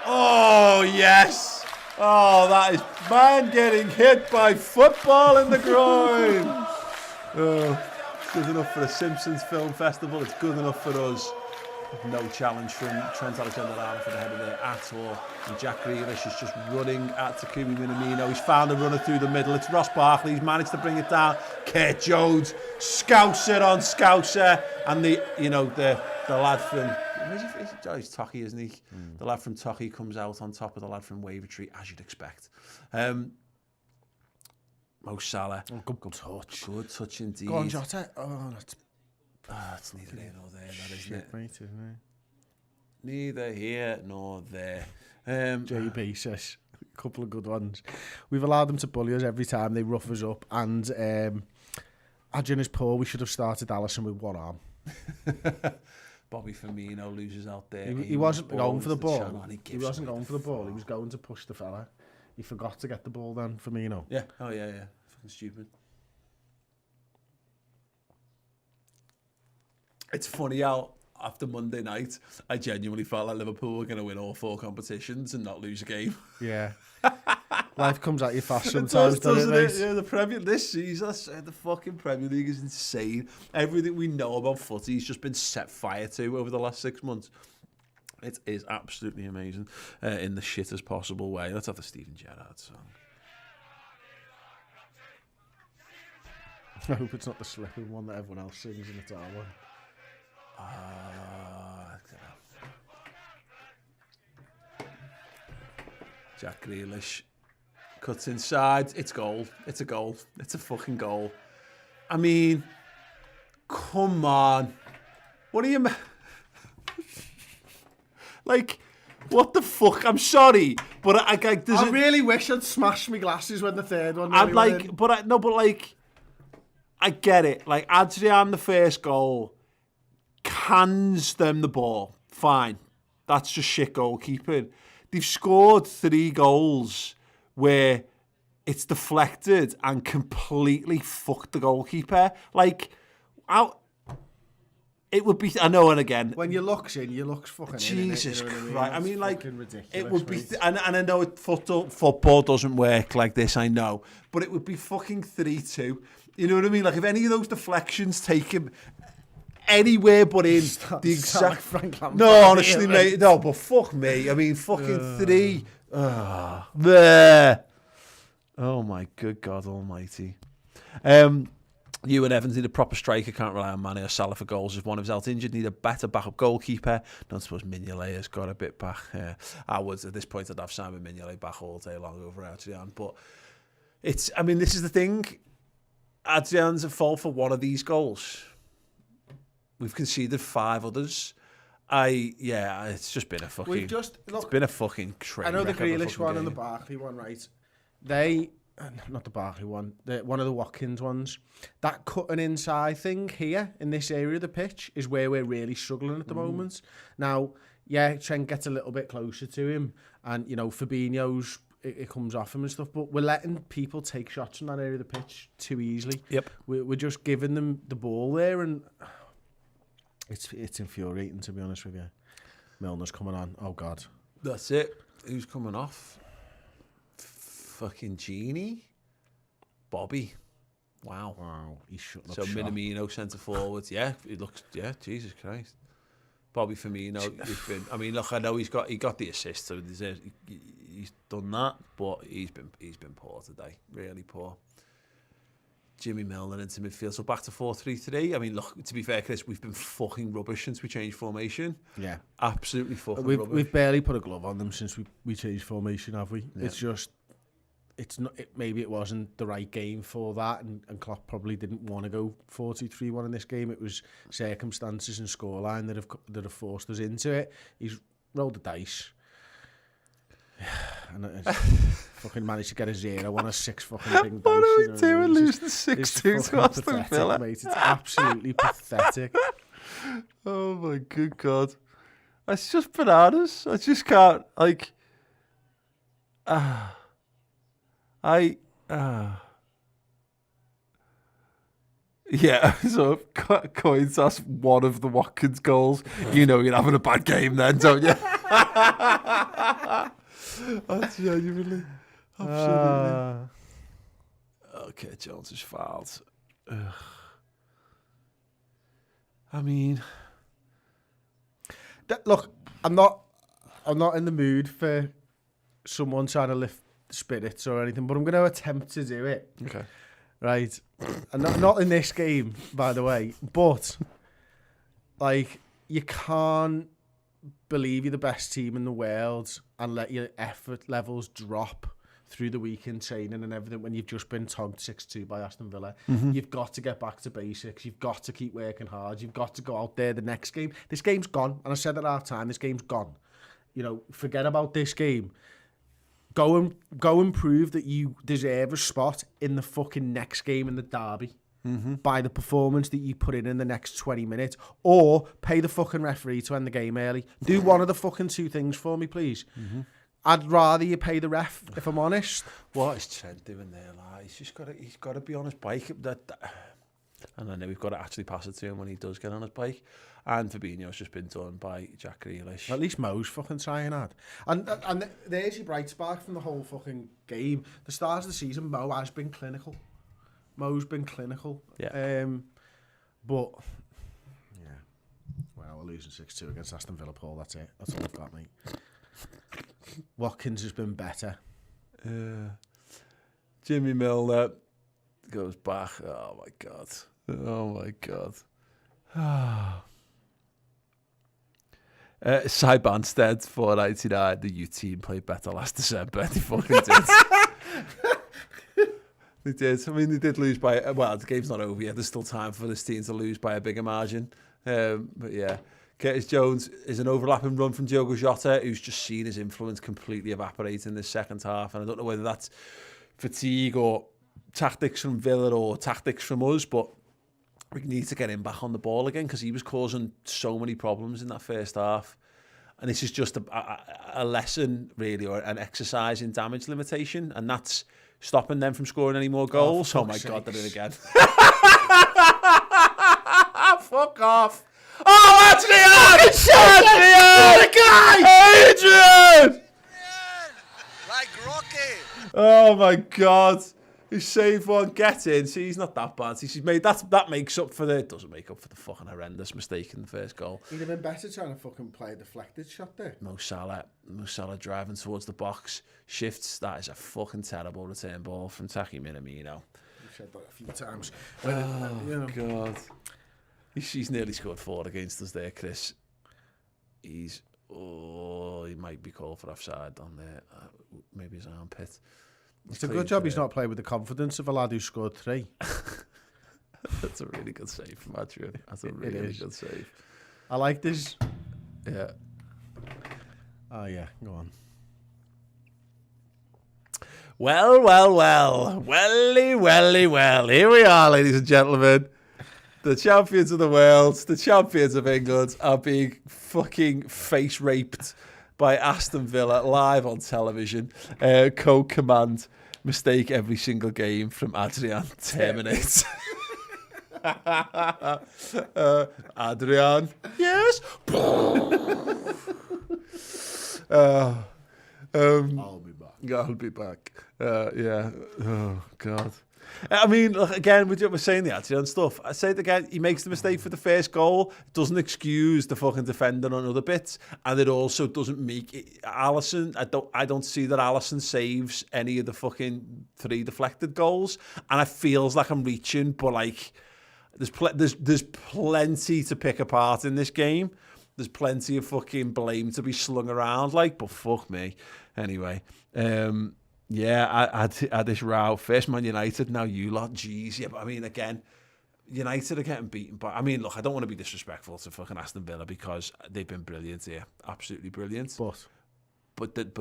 Oh, yes. Oh, that is man getting hit by football in the groin. Oh, it's good enough for a Simpsons Film Festival. It's good enough for us. No challenge from Trent Alexander-Arnold for the header there at all. And Jack Grealish is just running at Takumi Minamino. He's found a runner through the middle. It's Ross Barkley. He's managed to bring it down. Kurt Jones, Scouser on Scouser. And the lad from... He's Tocky, isn't he? The lad from Tocky comes out on top of the lad from Wavertree, as you'd expect. Mo Salah. Good touch. Good touch indeed. Go on, Jota. Oh, that's... it's neither here nor there, that isn't it? Mate, isn't it? Neither here nor there. JB says a couple of good ones. We've allowed them to bully us every time they rough us up, and Adrian is poor. We should have started Alisson with one arm. Bobby Firmino loses out there. He wasn't going for the ball. He wasn't going for the ball. He was going to push the fella. He forgot to get the ball then, Firmino. Yeah. Oh yeah. Fucking stupid. It's funny how after Monday night, I genuinely felt like Liverpool were going to win all 4 competitions and not lose a game. Yeah. Life comes at you fast sometimes, doesn't it, mate? Yeah, the Premier this season, I said, the fucking Premier League is insane. Everything we know about footy has just been set fire to over the last 6 months. It is absolutely amazing in the shittest possible way. Let's have the Steven Gerrard song. I hope it's not the slipping one that everyone else sings and it's our one. Jack Grealish cuts inside. It's goal. It's a goal. It's a fucking goal. I mean, come on. What do you... Like, what the fuck? I'm sorry, but I really wish I'd smashed my glasses when the third one. I'm like, I get it. Like, Adrian, the first goal, cans them the ball. Fine. That's just shit goalkeeping. They've scored 3 goals where it's deflected and completely fucked the goalkeeper. Like, it would be, I know, and again, when you looks in, you looks fucking Jesus in, you know Christ. I mean, like, ridiculous, it would be, and I know football doesn't work like this, I know, but it would be fucking 3-2. You know what I mean? Like, if any of those deflections take him anywhere but in the exact... Frank Lampard. No, honestly, mate, no, but fuck me. I mean, fucking 3. There. Oh my good God almighty. You and Evans need a proper striker. Can't rely on Mane or Salah for goals. If one of us out injured, need a better backup goalkeeper. Don't suppose Mignolet has got a bit back. I would, at this point, I'd have Simon Mignolet back all day long over Adrian. But it's, I mean, this is the thing. Adrian's at fault for one of these goals. We've conceded 5 others. It's just been a fucking... it's been a fucking train. I know the Grealish one and the Barkley one, right? Not the Barkley one, one of the Watkins ones. That cutting inside thing here in this area of the pitch is where we're really struggling at the moment. Now, yeah, Trent gets a little bit closer to him, and you know Fabinho's it comes off him and stuff. But we're letting people take shots from that area of the pitch too easily. Yep, we're just giving them the ball there, and it's infuriating, to be honest with you. Milner's coming on. Oh God, that's it. Who's coming off? Fucking Genie, Bobby. Wow. He should look so shot. Minamino centre forward. Yeah, it looks. Yeah, Jesus Christ. Bobby Firmino. I mean, look, I know he got the assist, so he's done that, but he's been poor today. Really poor. Jimmy Milner into midfield. So back to 4-3-3. I mean, look, to be fair, Chris, we've been fucking rubbish since we changed formation. Yeah, absolutely fucking rubbish. We've barely put a glove on them since we changed formation, have we? Yeah. It's just. It's not. Maybe it wasn't the right game for that, and Klopp probably didn't want to go 4-2-3-1 in this game. It was circumstances and scoreline that have forced us into it. He's rolled the dice, and fucking managed to get a 0 on a 6 fucking big dice. What are we doing? Losing 6-2 to Aston Villa, mate. It's absolutely pathetic. Oh my good God, it's just bananas. I just can't like. Yeah, so coins, that's one of the Watkins goals. You know you're having a bad game then, don't you? That's genuinely, absolutely. Okay, Jones is fouled. Ugh. I mean, Look, I'm not in the mood for someone trying to lift the spirits or anything, but I'm going to attempt to do it. Okay. Right. And not in this game, by the way, but like you can't believe you're the best team in the world and let your effort levels drop through the week in training and everything when you've just been togged 6-2 by Aston Villa. You've got to get back to basics. You've got to keep working hard. You've got to go out there the next game. This game's gone. And I said at half time, this game's gone. You know, forget about this game. Go and prove that you deserve a spot in the fucking next game in the derby by the performance that you put in the next 20 minutes, or pay the fucking referee to end the game early. Do one of the fucking two things for me, please. I'd rather you pay the ref, if I'm honest. What is Trent doing there? Like, he's got to be on his bike. And I know we've got to actually pass it to him when he does get on his bike. And Fabinho's just been done by Jack Grealish. At least Mo's fucking trying hard. And there's your bright spark from the whole fucking game. The start of the season, Mo has been clinical. Mo's been clinical. Yeah. But, yeah. Well, we're losing 6-2 against Aston Villa, Paul. That's it. That's all I've got, mate. Watkins has been better. Jimmy Milner goes back. Oh, my God. Oh, my God. Cy Banstead, 499. The U team played better last December. They fucking did. They did. I mean, they did lose by... Well, the game's not over yet. There's still time for this team to lose by a bigger margin. But yeah. Curtis Jones is an overlapping run from Diogo Jota, who's just seen his influence completely evaporate in this second half. And I don't know whether that's fatigue or tactics from Villa or tactics from us, but we need to get him back on the ball again because he was causing so many problems in that first half. And this is just a lesson, really, or an exercise in damage limitation. And that's stopping them from scoring any more goals. Oh my God, did it again. Fuck off. Oh, Adrian! Adrian! Like Rocky! Oh my God. He saved one, get in. See, he's not that bad. He's made that makes up for it doesn't make up for the fucking horrendous mistake in the first goal. He'd have been better trying to fucking play a deflected shot there. Mo Salah driving towards the box, shifts. That is a fucking terrible return ball from Taki Minamino. You've said that a few times. God. He's nearly scored 4 against us there, Chris. He might be called for offside on there. Maybe his armpit. It's a good job he's not playing with the confidence of a lad who scored 3. That's a really good save from Adrian. That's a really good save. I like this. Yeah. Oh, yeah. Go on. Well. Welly. Here we are, ladies and gentlemen. The champions of the world, the champions of England are being fucking face raped by Aston Villa live on television. Co-command mistake every single game from Adrian. Terminate. Adrian. Yes. I'll be back. Yeah. Oh, God. I mean, look, again, we're saying the Adrian stuff. I say it again, he makes the mistake for the first goal, doesn't excuse the fucking defender on other bits, and it also doesn't make it, Alisson, I don't see that Alisson saves any of the fucking 3 deflected goals, and it feels like I'm reaching, but like, there's plenty to pick apart in this game. There's plenty of fucking blame to be slung around, like, but fuck me. Anyway, yeah, I had this row. First Man United, now you lot. Jeez, yeah, but I mean, again, United are getting beaten by... I mean, look, I don't want to be disrespectful to fucking Aston Villa because they've been brilliant here. Absolutely brilliant. But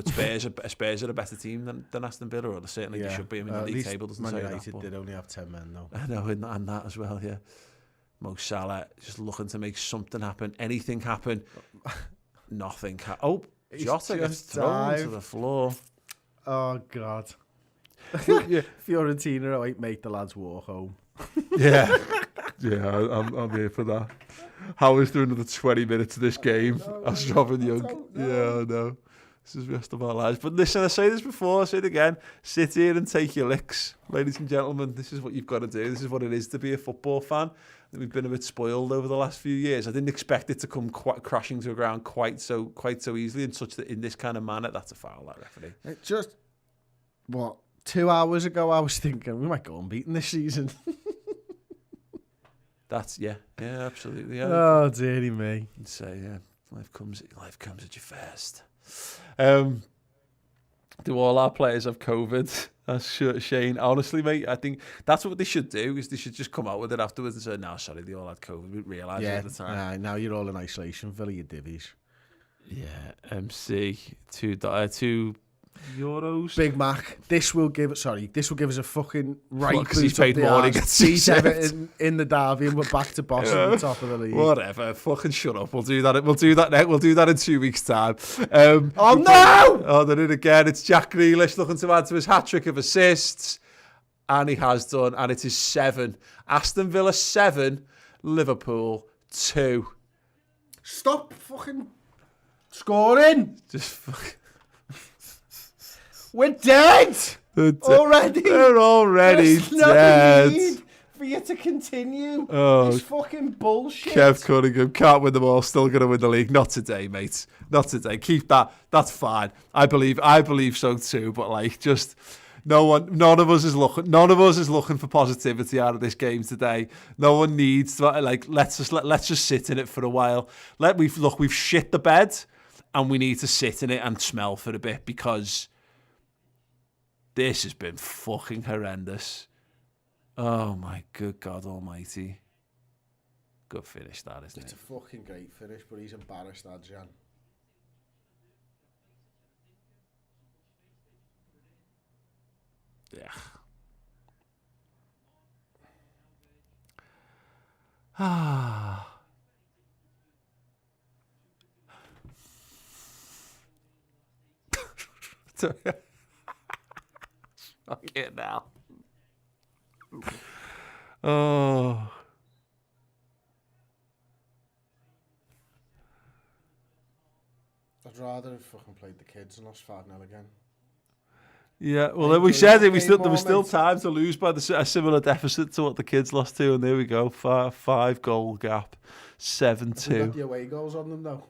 Spurs are a better team than Aston Villa, or certainly they should be. I mean, the league table doesn't say that. Man United did only have 10 men, though. I know, and that as well, yeah. Mo Salah just looking to make something happen. Anything happen. Nothing. Jota gets thrown to the floor. Oh, God. Fiorentina, I make the lads walk home. Yeah. Yeah, I'm here for that. How is there another 20 minutes of this game? As Robin Young. Yeah, I know. This is the rest of our lives. But listen, I say this before, I say it again. Sit here and take your licks, ladies and gentlemen. This is what you've got to do. This is what it is to be a football fan. we've been a bit spoiled over the last few years. I didn't expect it to come crashing to the ground quite so easily in this kind of manner. That's a foul, that referee. It just 2 hours ago I was thinking we might go unbeaten this season. That's absolutely. Yeah. Oh dearie me. I'd say life comes at you first. Do all our players have COVID? That's Shane. Honestly, mate, I think that's what they should do. Is they should just come out with it afterwards and say, "No, sorry, they all had COVID." We realised at the time. Now you're all in isolation, Villa, you divvies. Yeah, MC €2. Big Mac. This will give us a fucking right Because he's boot up paid the more. He arse. gets Beat Everton in the derby, and we're back to boss at the top of the league. Whatever. Fucking shut up. We'll do that. We'll do that next. We'll do that in 2 weeks' time. Oh no! Oh, they're in again. It's Jack Grealish looking to add to his hat-trick of assists. And he has done. And it is 7. Aston Villa 7. Liverpool 2. Stop fucking scoring! Just fucking... We're dead! Already? They're already There's no dead. need for you to continue Oh, this fucking bullshit. Kev Cunningham can't win them all. Still going to win the league. Not today, mate. Not today. Keep that. That's fine. I believe so too. But like, just none of us is looking for positivity out of this game today. No one needs to, like. Let's just sit in it for a while. We've shit the bed, and we need to sit in it and smell for a bit because this has been fucking horrendous. Oh my good God Almighty! Good finish, that isn't it? It's a fucking great finish, but he's embarrassed, Adrian. Yeah. Ah. Fuck it now. Oh. I'd rather have fucking played the kids and lost 5-0 again. Yeah, well, then we said it. There was still time to lose by a similar deficit to what the kids lost to, and there we go. 5 goal gap, 7-2. We got the away goals on them though.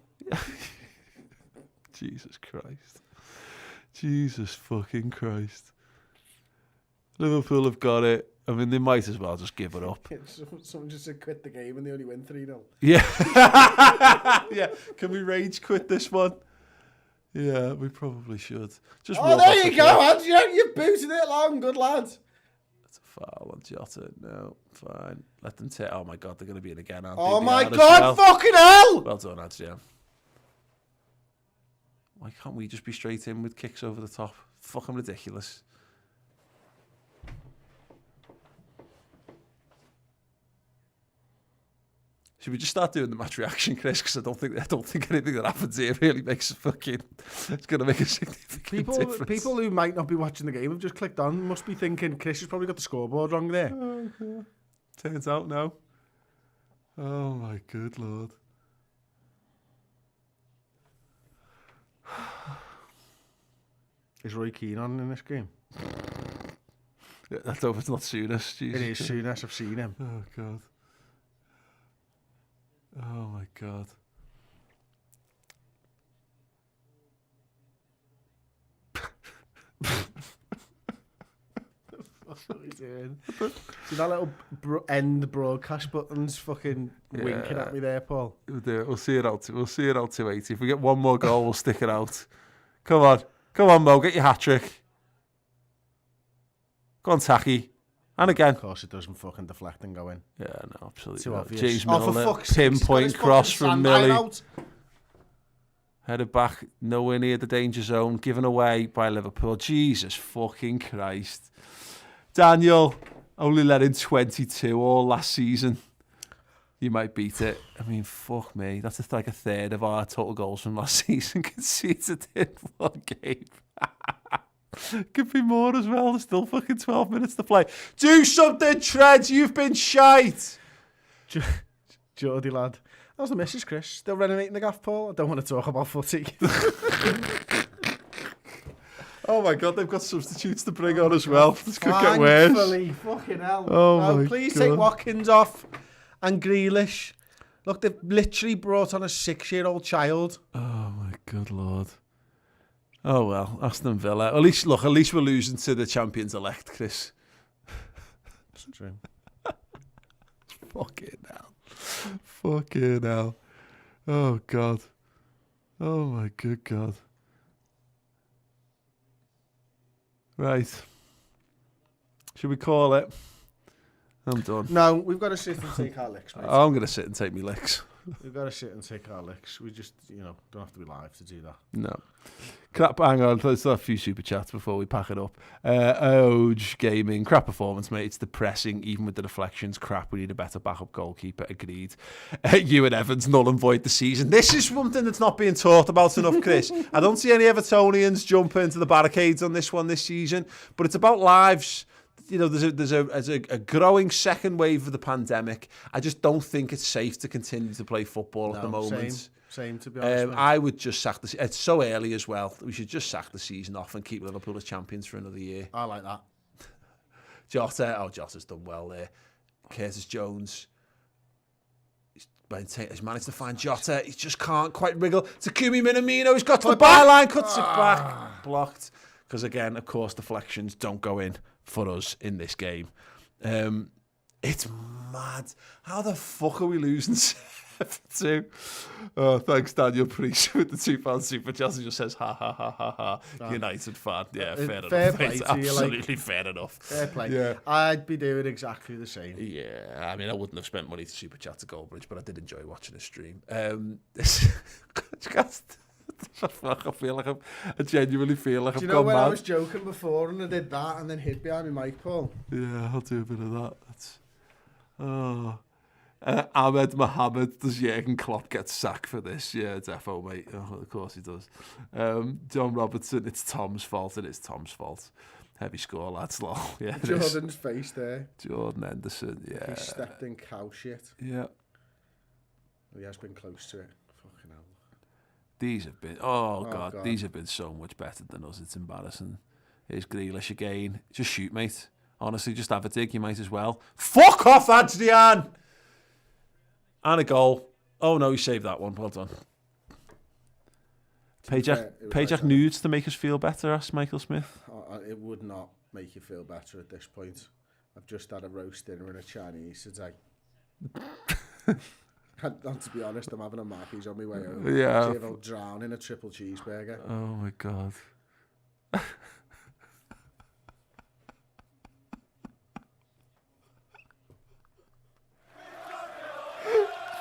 Jesus Christ. Jesus fucking Christ. Liverpool have got it. I mean, they might as well just give it up. Someone just said quit the game and they only win 3-0. Yeah. Yeah. Can we rage quit this one? Yeah, we probably should. Just there you go, Adrian. You booted it long. Good lad. That's a foul on Jota. No, fine. Let them take. Oh my God, they're going to be in again, aren't Oh they? my God, fucking hell! Well done, Adrian. Why can't we just be straight in with kicks over the top? Fucking ridiculous. Should we just start doing the match reaction, Chris? Because I don't think anything that happens here really makes a fucking. It's going to make a significant difference. People who might not be watching the game have just clicked on. Must be thinking Chris has probably got the scoreboard wrong there. Oh, okay. Turns out no. Oh my good Lord. Is Roy Keane on in this game? Let's hope it's not Souness. It is Souness. I've seen him. Oh God. Oh my God. What are you doing? See that little end broadcast buttons fucking winking at me there, Paul? We'll do it. We'll see it out. We'll see it out to 80. If we get one more goal, we'll stick it out. Come on, Mo. Get your hat trick. Go on, Taki. And again. Of course, it doesn't fucking deflect and go in. Yeah, no, absolutely. Too obvious. James For Milner, fuck's sake, he's got pinpoint his cross fucking from sandline Millie. out. Headed back, nowhere near the danger zone, given away by Liverpool. Jesus fucking Christ. Daniel, only let in 22 all last season. You might beat it. I mean, fuck me. That's like a third of our total goals from last season conceded in one game. Could be more as well. There's still fucking 12 minutes to play. Do something, Treads. You've been shite. Geordie lad. How's the missus, Chris? Still renovating the gaff, Paul? I don't want to talk about footy. Oh my God, they've got substitutes to bring on as well. This could get worse. Fucking hell. Oh my please God. take Watkins off And Grealish. Look, they've literally brought on a 6-year-old child. Oh my good lord. Oh well, Aston Villa. At least we're losing to the champions elect, Chris. That's true. Fucking hell. Oh God. Oh my good God. Right. Should we call it? I'm done. No, we've got to sit and take our licks, mate. I'm going to sit and take me licks. We've got to sit and take our licks. We just, don't have to be live to do that. No. Crap, hang on. Let's have a few super chats before we pack it up. Oj Gaming. Crap performance, mate. It's depressing, even with the deflections. Crap, we need a better backup goalkeeper. Agreed. You and Evans null and void the season. This is something that's not being talked about enough, Chris. I don't see any Evertonians jump into the barricades on this one this season, but it's about lives. There's a growing second wave of the pandemic. I just don't think it's safe to continue to play football at the moment. Same to be honest. I would just sack it's so early as well. We should just sack the season off and keep Liverpool as champions for another year. I like that. Jota's done well there. Curtis Jones. He's managed to find Jota. He just can't quite wriggle. Takumi Minamino, he's got to the byline, cuts it back. Blocked. Because again, of course, deflections don't go in for us in this game. It's mad. How the fuck are we losing 7-2? Oh, thanks, Daniel Priest with the £2 super chat. He just says, ha, ha, ha, ha, ha. United fan. Yeah, fair enough. Play it's to you, absolutely fair enough. Fair play. Yeah. I'd be doing exactly the same. Yeah, I mean, I wouldn't have spent money to super chat to Goldbridge, but I did enjoy watching the stream. I genuinely feel like I've gone mad. Do you know when I was joking before and I did that and then hid behind my mic, Paul? Yeah, I'll do a bit of that. Ahmed Mohammed, does Jurgen Klopp get sacked for this? Yeah, defo, mate. Oh, of course he does. John Robertson, it's Tom's fault. It is Tom's fault. Heavy score, lads. Lol. Yeah, Jordan's face there. Jordan Henderson, yeah. He stepped in cow shit. Yeah. He has been close to it. Fucking hell. These have been, God, these have been so much better than us. It's embarrassing. Here's Grealish again. Just shoot, mate. Honestly, just have a dig. You might as well. Fuck off, Adrian! And a goal. Oh, no, he saved that one. Well done. Payjack nudes to make us feel better, asked Michael Smith. It would not make you feel better at this point. I've just had a roast dinner and a Chinese today. And to be honest, I'm having a Mackey's on my way home. Yeah. See if I'll drown in a triple cheeseburger. Oh my God.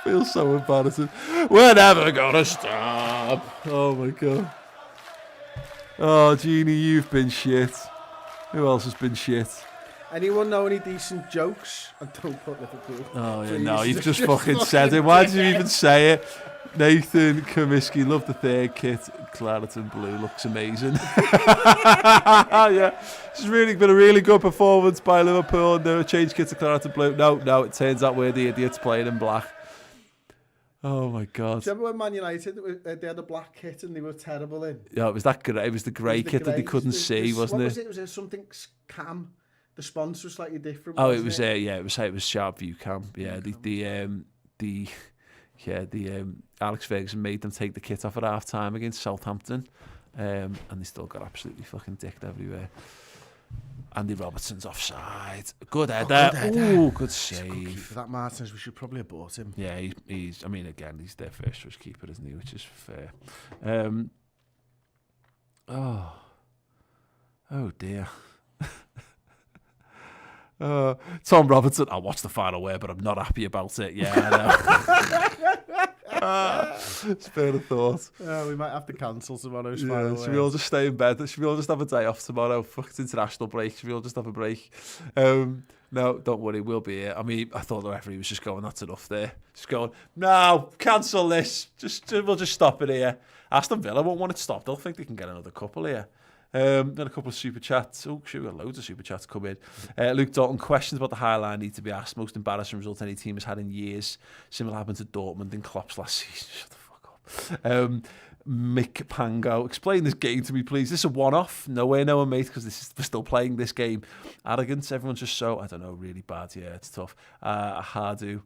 Feels so embarrassing. We're never gonna stop. Oh my God. Oh, Jeannie, you've been shit. Who else has been shit? Anyone know any decent jokes? I don't put Liverpool. Oh, yeah, no, you've just fucking said it. Why did you even say it? Nathan Comiskey, love the third kit. Clareton Blue looks amazing. Yeah, it's really been a really good performance by Liverpool. No change kit to Clareton Blue. No, it turns out we're the idiots playing in black. Oh my God! Do you remember when Man United they had a black kit and they were terrible in? Yeah, it was that grey. It was the grey kit that they couldn't see, wasn't it? Was it something cam? The sponsor was slightly different. Oh, it was it was Sharp View Cam. Yeah, the Alex Ferguson made them take the kit off at half time against Southampton, and they still got absolutely fucking dicked everywhere. Andy Robertson's offside. Good header. Ooh, good save. For that Martins, we should probably have bought him. Yeah, he's. I mean, again, he's their first choice keeper, isn't he? Which is fair. Oh dear. Tom Robertson. I'll watch the final word, but I'm not happy about it. Yeah, I know. Spare the thought. We might have to cancel tomorrow's final word. Should we all just stay in bed? Should we all just have a day off tomorrow? Fuck, it's international break. Should we all just have a break? No, don't worry. We'll be here. I mean, I thought the referee was just going, that's enough there. Just going, no, cancel this. We'll just stop it here. Aston Villa won't want it stopped. They'll think they can get another couple here. Then a couple of super chats. Oh, shit, we've got loads of super chats come in. Luke Dalton, questions about the High Line need to be asked. Most embarrassing result any team has had in years. Similar happened to Dortmund in Klopp's last season. Shut the fuck up. Mick Pango, explain this game to me, please. This is a one-off? No way, no one, mate, because we're still playing this game. Arrogance, everyone's just so, I don't know, really bad. Yeah, it's tough. Hardu,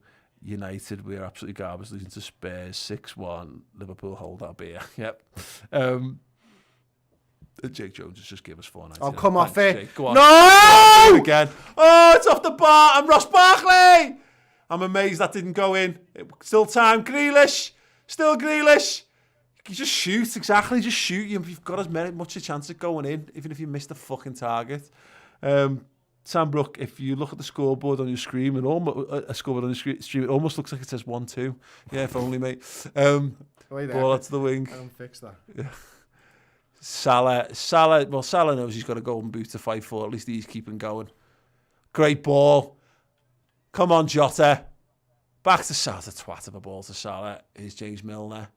United, we're absolutely garbage, losing to Spurs 6-1. Liverpool hold our beer. Yep. Jake Jones has just given us 4.99. Oh, come off it. Jake. Go on. No! Do it again. Oh, it's off the bar. And Ross Barkley. I'm amazed that didn't go in. Still time. Grealish. Still Grealish. You just shoot. Exactly. Just shoot. You've got as much a chance of going in, even if you miss the fucking target. Sam Brook, if you look at the scoreboard on your screen, and it almost looks like it says 1-2. Yeah, if only, mate. Ball out to the wing. I don't fix that. Yeah. Salah knows he's got to go and boot to fight for. At least he's keeping going. Great ball. Come on, Jota. Back to Salah. The twat of a ball to Salah. Here's James Milner.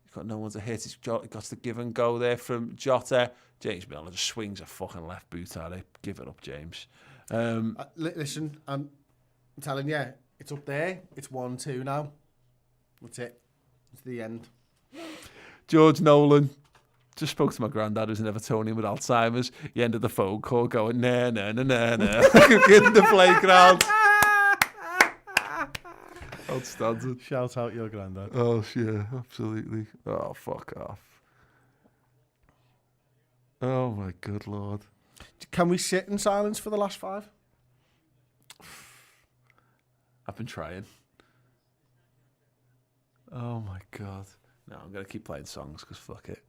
He's got no one to hit. He's got to give and go there from Jota. James Milner just swings a fucking left boot at it. Give it up, James. Listen, I'm telling you, it's up there. It's 1-2 now. That's it. It's the end. George Nolan. Just spoke to my granddad who's an Evertonian with Alzheimer's. He ended the phone call going, nah. In the playground. Outstanding. Shout out your granddad. Oh, yeah, absolutely. Oh, fuck off. Oh, my good Lord. Can we sit in silence for the last 5? I've been trying. Oh, my God. No, I'm going to keep playing songs because fuck it.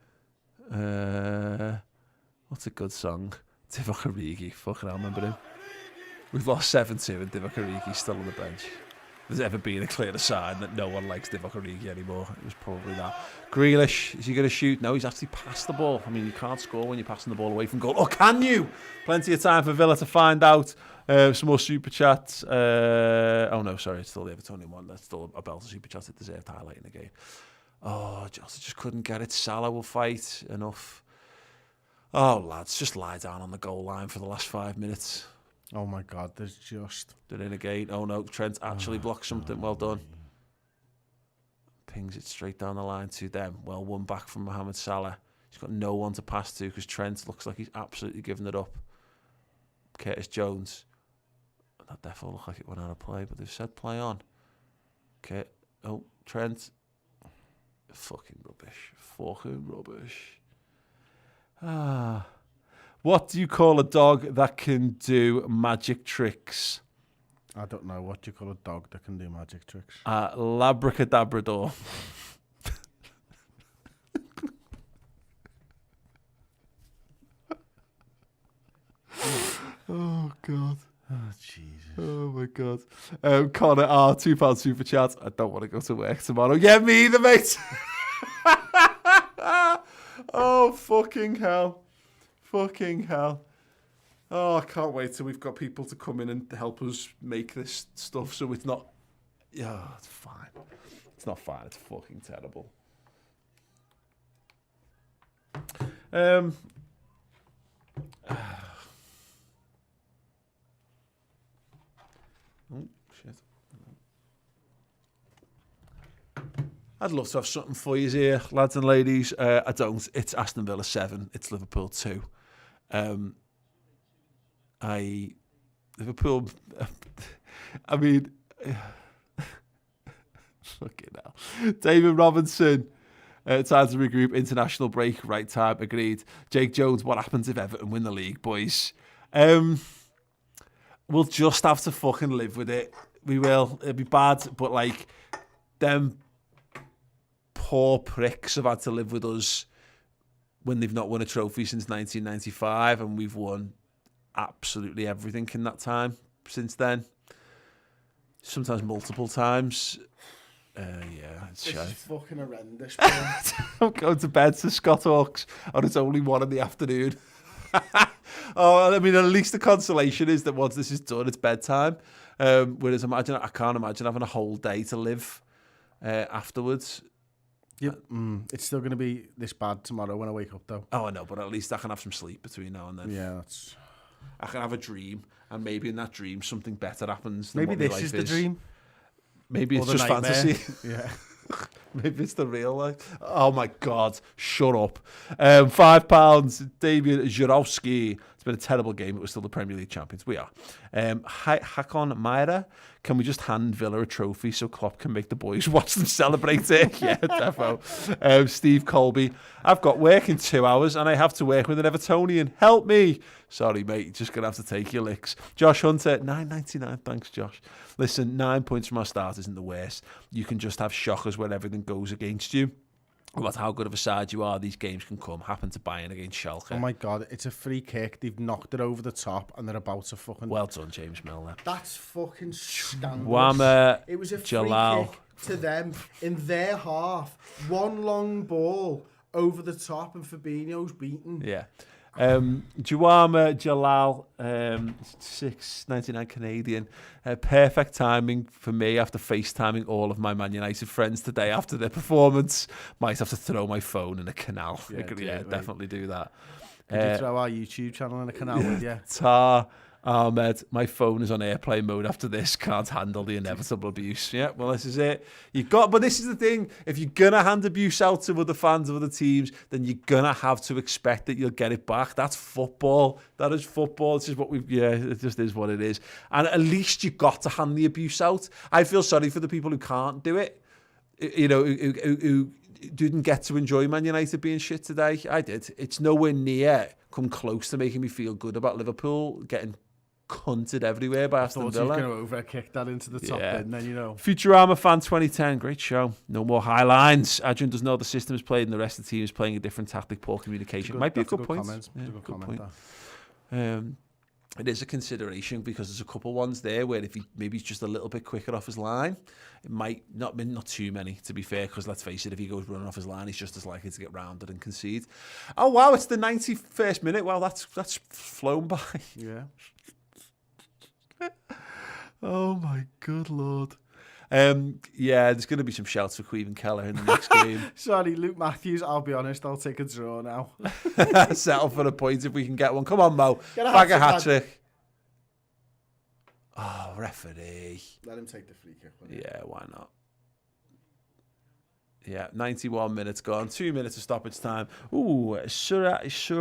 What's a good song? Divock Origi. Fucking hell, remember him? We've lost 7-2 and Divock Origi's still on the bench. If there's ever been a clear sign that no one likes Divock Origi anymore, it was probably that. Grealish, is he going to shoot? No, he's actually passed the ball. I mean, you can't score when you're passing the ball away from goal. Or can you? Plenty of time for Villa to find out. Some more super chats. Oh no, sorry, it's still the Evertonian one. That's still a belter super chat. It deserved highlighting the game. Oh, just couldn't get it. Salah will fight. Enough. Oh, lads, just lie down on the goal line for the last 5 minutes. Oh my God, there's just... They're in again. Oh no, Trent actually blocks something. Well done. Pings it straight down the line to them. Well won back from Mohamed Salah. He's got no one to pass to because Trent looks like he's absolutely given it up. Curtis Jones. That definitely looked like it went out of play, but they've said play on. Okay. Oh, Trent. Fucking rubbish. What do you call a dog that can do magic tricks? I don't know. What do you call a dog that can do magic tricks? Labracadabrador. Oh, God. Oh, Jesus. Oh, my God. Connor R, £2 super chat. I don't want to go to work tomorrow. Yeah, me either, mate. Oh, fucking hell. Oh, I can't wait till we've got people to come in and help us make this stuff so it's not... Yeah, it's fine. It's not fine. It's fucking terrible. Oh, shit. I'd love to have something for you here, lads and ladies. I don't. It's Aston Villa 7. It's Liverpool 2. Liverpool... I mean... Fucking hell. David Robinson. Time to regroup. International break. Right time. Agreed. Jake Jones. What happens if Everton win the league, boys? We'll just have to fucking live with it. We will. It'll be bad, but like them poor pricks have had to live with us when they've not won a trophy since 1995, and we've won absolutely everything in that time since then. Sometimes multiple times. Yeah, it's This shy. is fucking horrendous, I'm going to bed to Scott Hawks, and it's only 1 in the afternoon. Oh, I mean, at least the consolation is that once this is done, it's bedtime. Whereas I can't imagine having a whole day to live afterwards. Yep. It's still going to be this bad tomorrow when I wake up, though. Oh, I know, but at least I can have some sleep between now and then. Yeah, that's... I can have a dream, and maybe in that dream something better happens than Maybe what my this life is the dream. Maybe Or it's the just nightmare. fantasy. Yeah. Maybe it's the real life. Oh my God, shut up. £5, David Jarowski. It's been a terrible game, but we're still the Premier League champions. We are. Hakon Myra, can we just hand Villa a trophy so Klopp can make the boys watch them celebrate it? Yeah, defo. Steve Colby, I've got work in 2 hours and I have to work with an Evertonian. Help me. Sorry, mate, you're just going to have to take your licks. Josh Hunter, $9.99. Thanks, Josh. Listen, 9 points from our start isn't the worst. You can just have shockers where everything goes against you. No matter how good of a side you are, these games can come. Happen to Bayern against Schalke. Oh my God, it's a free kick. They've knocked it over the top and they're about to fucking... Well done, James Milner. That's fucking scandalous. Whammer, it was a Jalal. free kick to them in their half. One long ball over the top and Fabinho's beaten. Yeah. Juama Jalal, 6.99 Canadian. Perfect timing for me after FaceTiming all of my Man United friends today after their performance. Might have to throw my phone in a canal. Yeah, definitely do that. Could you throw our YouTube channel in a canal with you? Tar Ahmed, my phone is on airplane mode after this. Can't handle the inevitable abuse. Yeah, well, this is it. But this is the thing. If you're gonna hand abuse out to other fans of other teams, then you're gonna have to expect that you'll get it back. That's football. That is football. This is what we've. Yeah, it just is what it is. And at least you got to hand the abuse out. I feel sorry for the people who can't do it. You know, who didn't get to enjoy Man United being shit today. I did. It's nowhere near come close to making me feel good about Liverpool getting cunted everywhere by Aston Villa. I thought you were going to overkick that into the top bin, then, you know. Futurama Fan 2010, great show. No more high lines. Adrian doesn't know the system is played and the rest of the team is playing a different tactic, poor communication. Might be a good point. Good point. It is a consideration because there's a couple ones there where if maybe he's just a little bit quicker off his line, it might not too many, to be fair, because let's face it, if he goes running off his line, he's just as likely to get rounded and concede. Oh, wow, it's the 91st minute. Well, that's flown by. Yeah. Oh my good lord. Yeah, there's going to be some shouts for Queven Keller in the next game. Sorry, Luke Matthews, I'll be honest, I'll take a draw now. Settle for a point if we can get one. Come on, Mo. Bag a hat-trick. Oh, referee. Let him take the free kick. Yeah, why not? Yeah, 91 minutes gone. 2 minutes of stoppage time. Ooh, Suryanch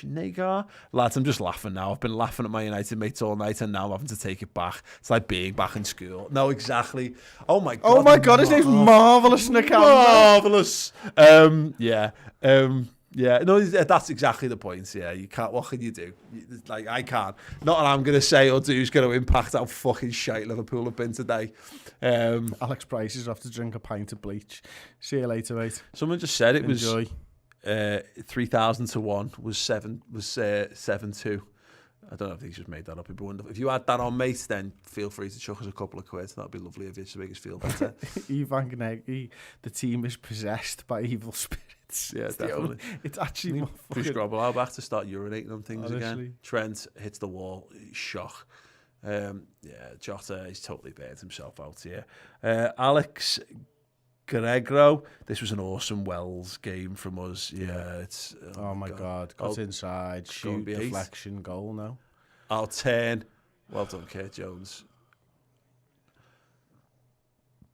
Nagar. Lads, I'm just laughing now. I've been laughing at my United mates all night and now I'm having to take it back. It's like being back in school. No, exactly. Oh my God. Oh my God, his name's Marvellous, Nick. Marvellous. Yeah, no, that's exactly the point. Yeah, you can't. What can you do? Like, I can't. Not what I'm going to say or do is going to impact how fucking shite Liverpool have been today. Alex Price is off to drink a pint of bleach. See you later, mate. Someone just said it Enjoy. was 3,000 to 1 was 7-2. I don't know if he's just made that up. It'd be wonderful. If you had that on, mate, then feel free to chuck us a couple of quid. That'd be lovely of you to make us feel better. Ivan Gnegi, the team is possessed by evil spirits. Yeah, definitely. It's actually more Push Grobble out back to start urinating on things Honestly. again. Trent hits the wall. Shock. Yeah, Jota, he's totally burned himself out here. Alex Gregro, this was an awesome Wells game from us. Yeah, it's... Oh my God. Cut inside, shoot, deflection, goal now. I'll turn. Well done, Kurt Jones.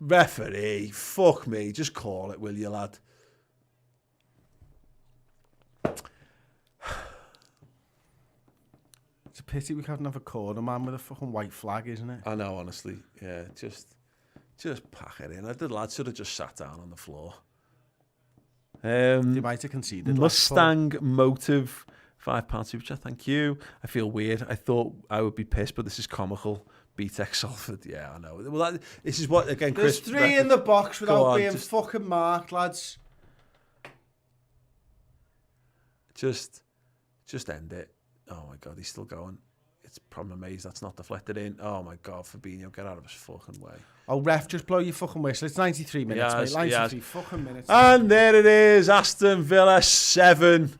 Referee, fuck me. Just call it, will you, lad? It's a pity we can't have a corner man with a fucking white flag, isn't it? I know, honestly. Yeah, just pack it in. The lad should have just sat down on the floor. You might have conceded. Mustang Motive, £5 super chat, thank you. I feel weird. I thought I would be pissed, but this is comical. BTEC Salford, yeah, I know. Well, this is what, again, Chris... There's 3 in the box without being fucking marked, lads. Just end it. Oh my God, he's still going. I'm amazed that's not deflected in. Oh my God, Fabinho, get out of his fucking way. Oh, ref, just blow your fucking whistle. It's 93 minutes, mate. 93 fucking minutes. And there it is. Aston Villa 7,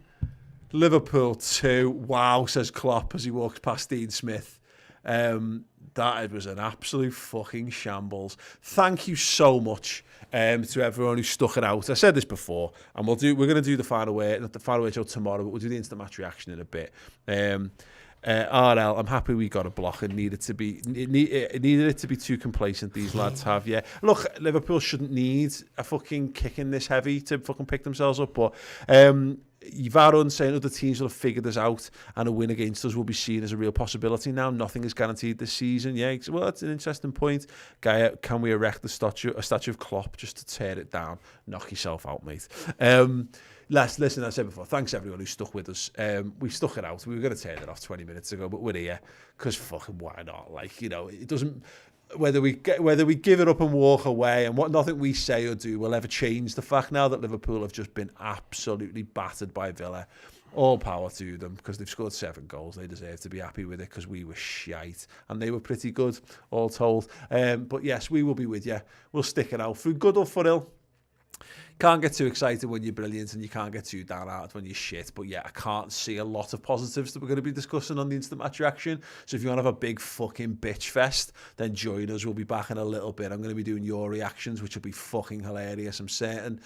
Liverpool 2. Wow, says Klopp as he walks past Dean Smith. That was an absolute fucking shambles. Thank you so much to everyone who stuck it out. I said this before, and we're going to do the final way, not the final way show tomorrow, but we'll do the instant match reaction in a bit. RL, I'm happy we got a block and needed it to be too complacent, these lads have. Yeah, look, Liverpool shouldn't need a fucking kick in this heavy to fucking pick themselves up, but Varun saying other teams will have figured us out and a win against us will be seen as a real possibility now. Nothing is guaranteed this season. Yeah, well, that's an interesting point. Gaia, can we erect a statue of Klopp just to tear it down? Knock yourself out, mate. Listen, I said before, thanks everyone who stuck with us. We stuck it out. We were going to turn it off 20 minutes ago, but we're here because fucking why not? Like, you know, it doesn't... Whether we give it up and walk away, and nothing we say or do will ever change the fact now that Liverpool have just been absolutely battered by Villa. All power to them because they've scored 7 goals. They deserve to be happy with it because we were shite and they were pretty good, all told. But yes, we will be with you. We'll stick it out through good or for ill. Can't get too excited when you're brilliant and you can't get too downhearted when you're shit. But yeah, I can't see a lot of positives that we're going to be discussing on the Instant Match Reaction. So if you want to have a big fucking bitch fest, then join us. We'll be back in a little bit. I'm going to be doing your reactions, which will be fucking hilarious, I'm certain.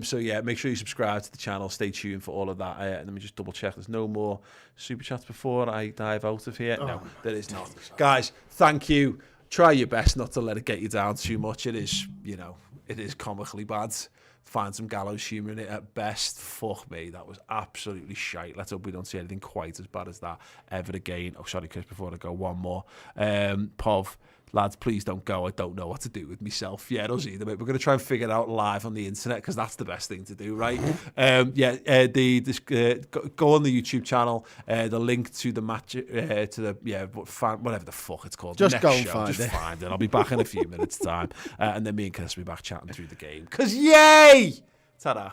So yeah, make sure you subscribe to the channel. Stay tuned for all of that. Let me just double check. There's no more super chats before I dive out of here. No, there is not. Guys, thank you. Try your best not to let it get you down too much. It is, you know, it is comically bad. Find some gallows humour in it at best. Fuck me, that was absolutely shite. Let's hope we don't see anything quite as bad as that ever again. Oh, sorry, Chris, before I go, one more. Pov, lads, please don't go. I don't know what to do with myself. Yeah, us either, mate. We're going to try and figure it out live on the internet because that's the best thing to do, right? Go on the YouTube channel. The link to the match, whatever the fuck it's called. Just next go and show, find just it. Find it. I'll be back in a few minutes' time. And then me and Chris will be back chatting through the game. Because yay! Ta-da.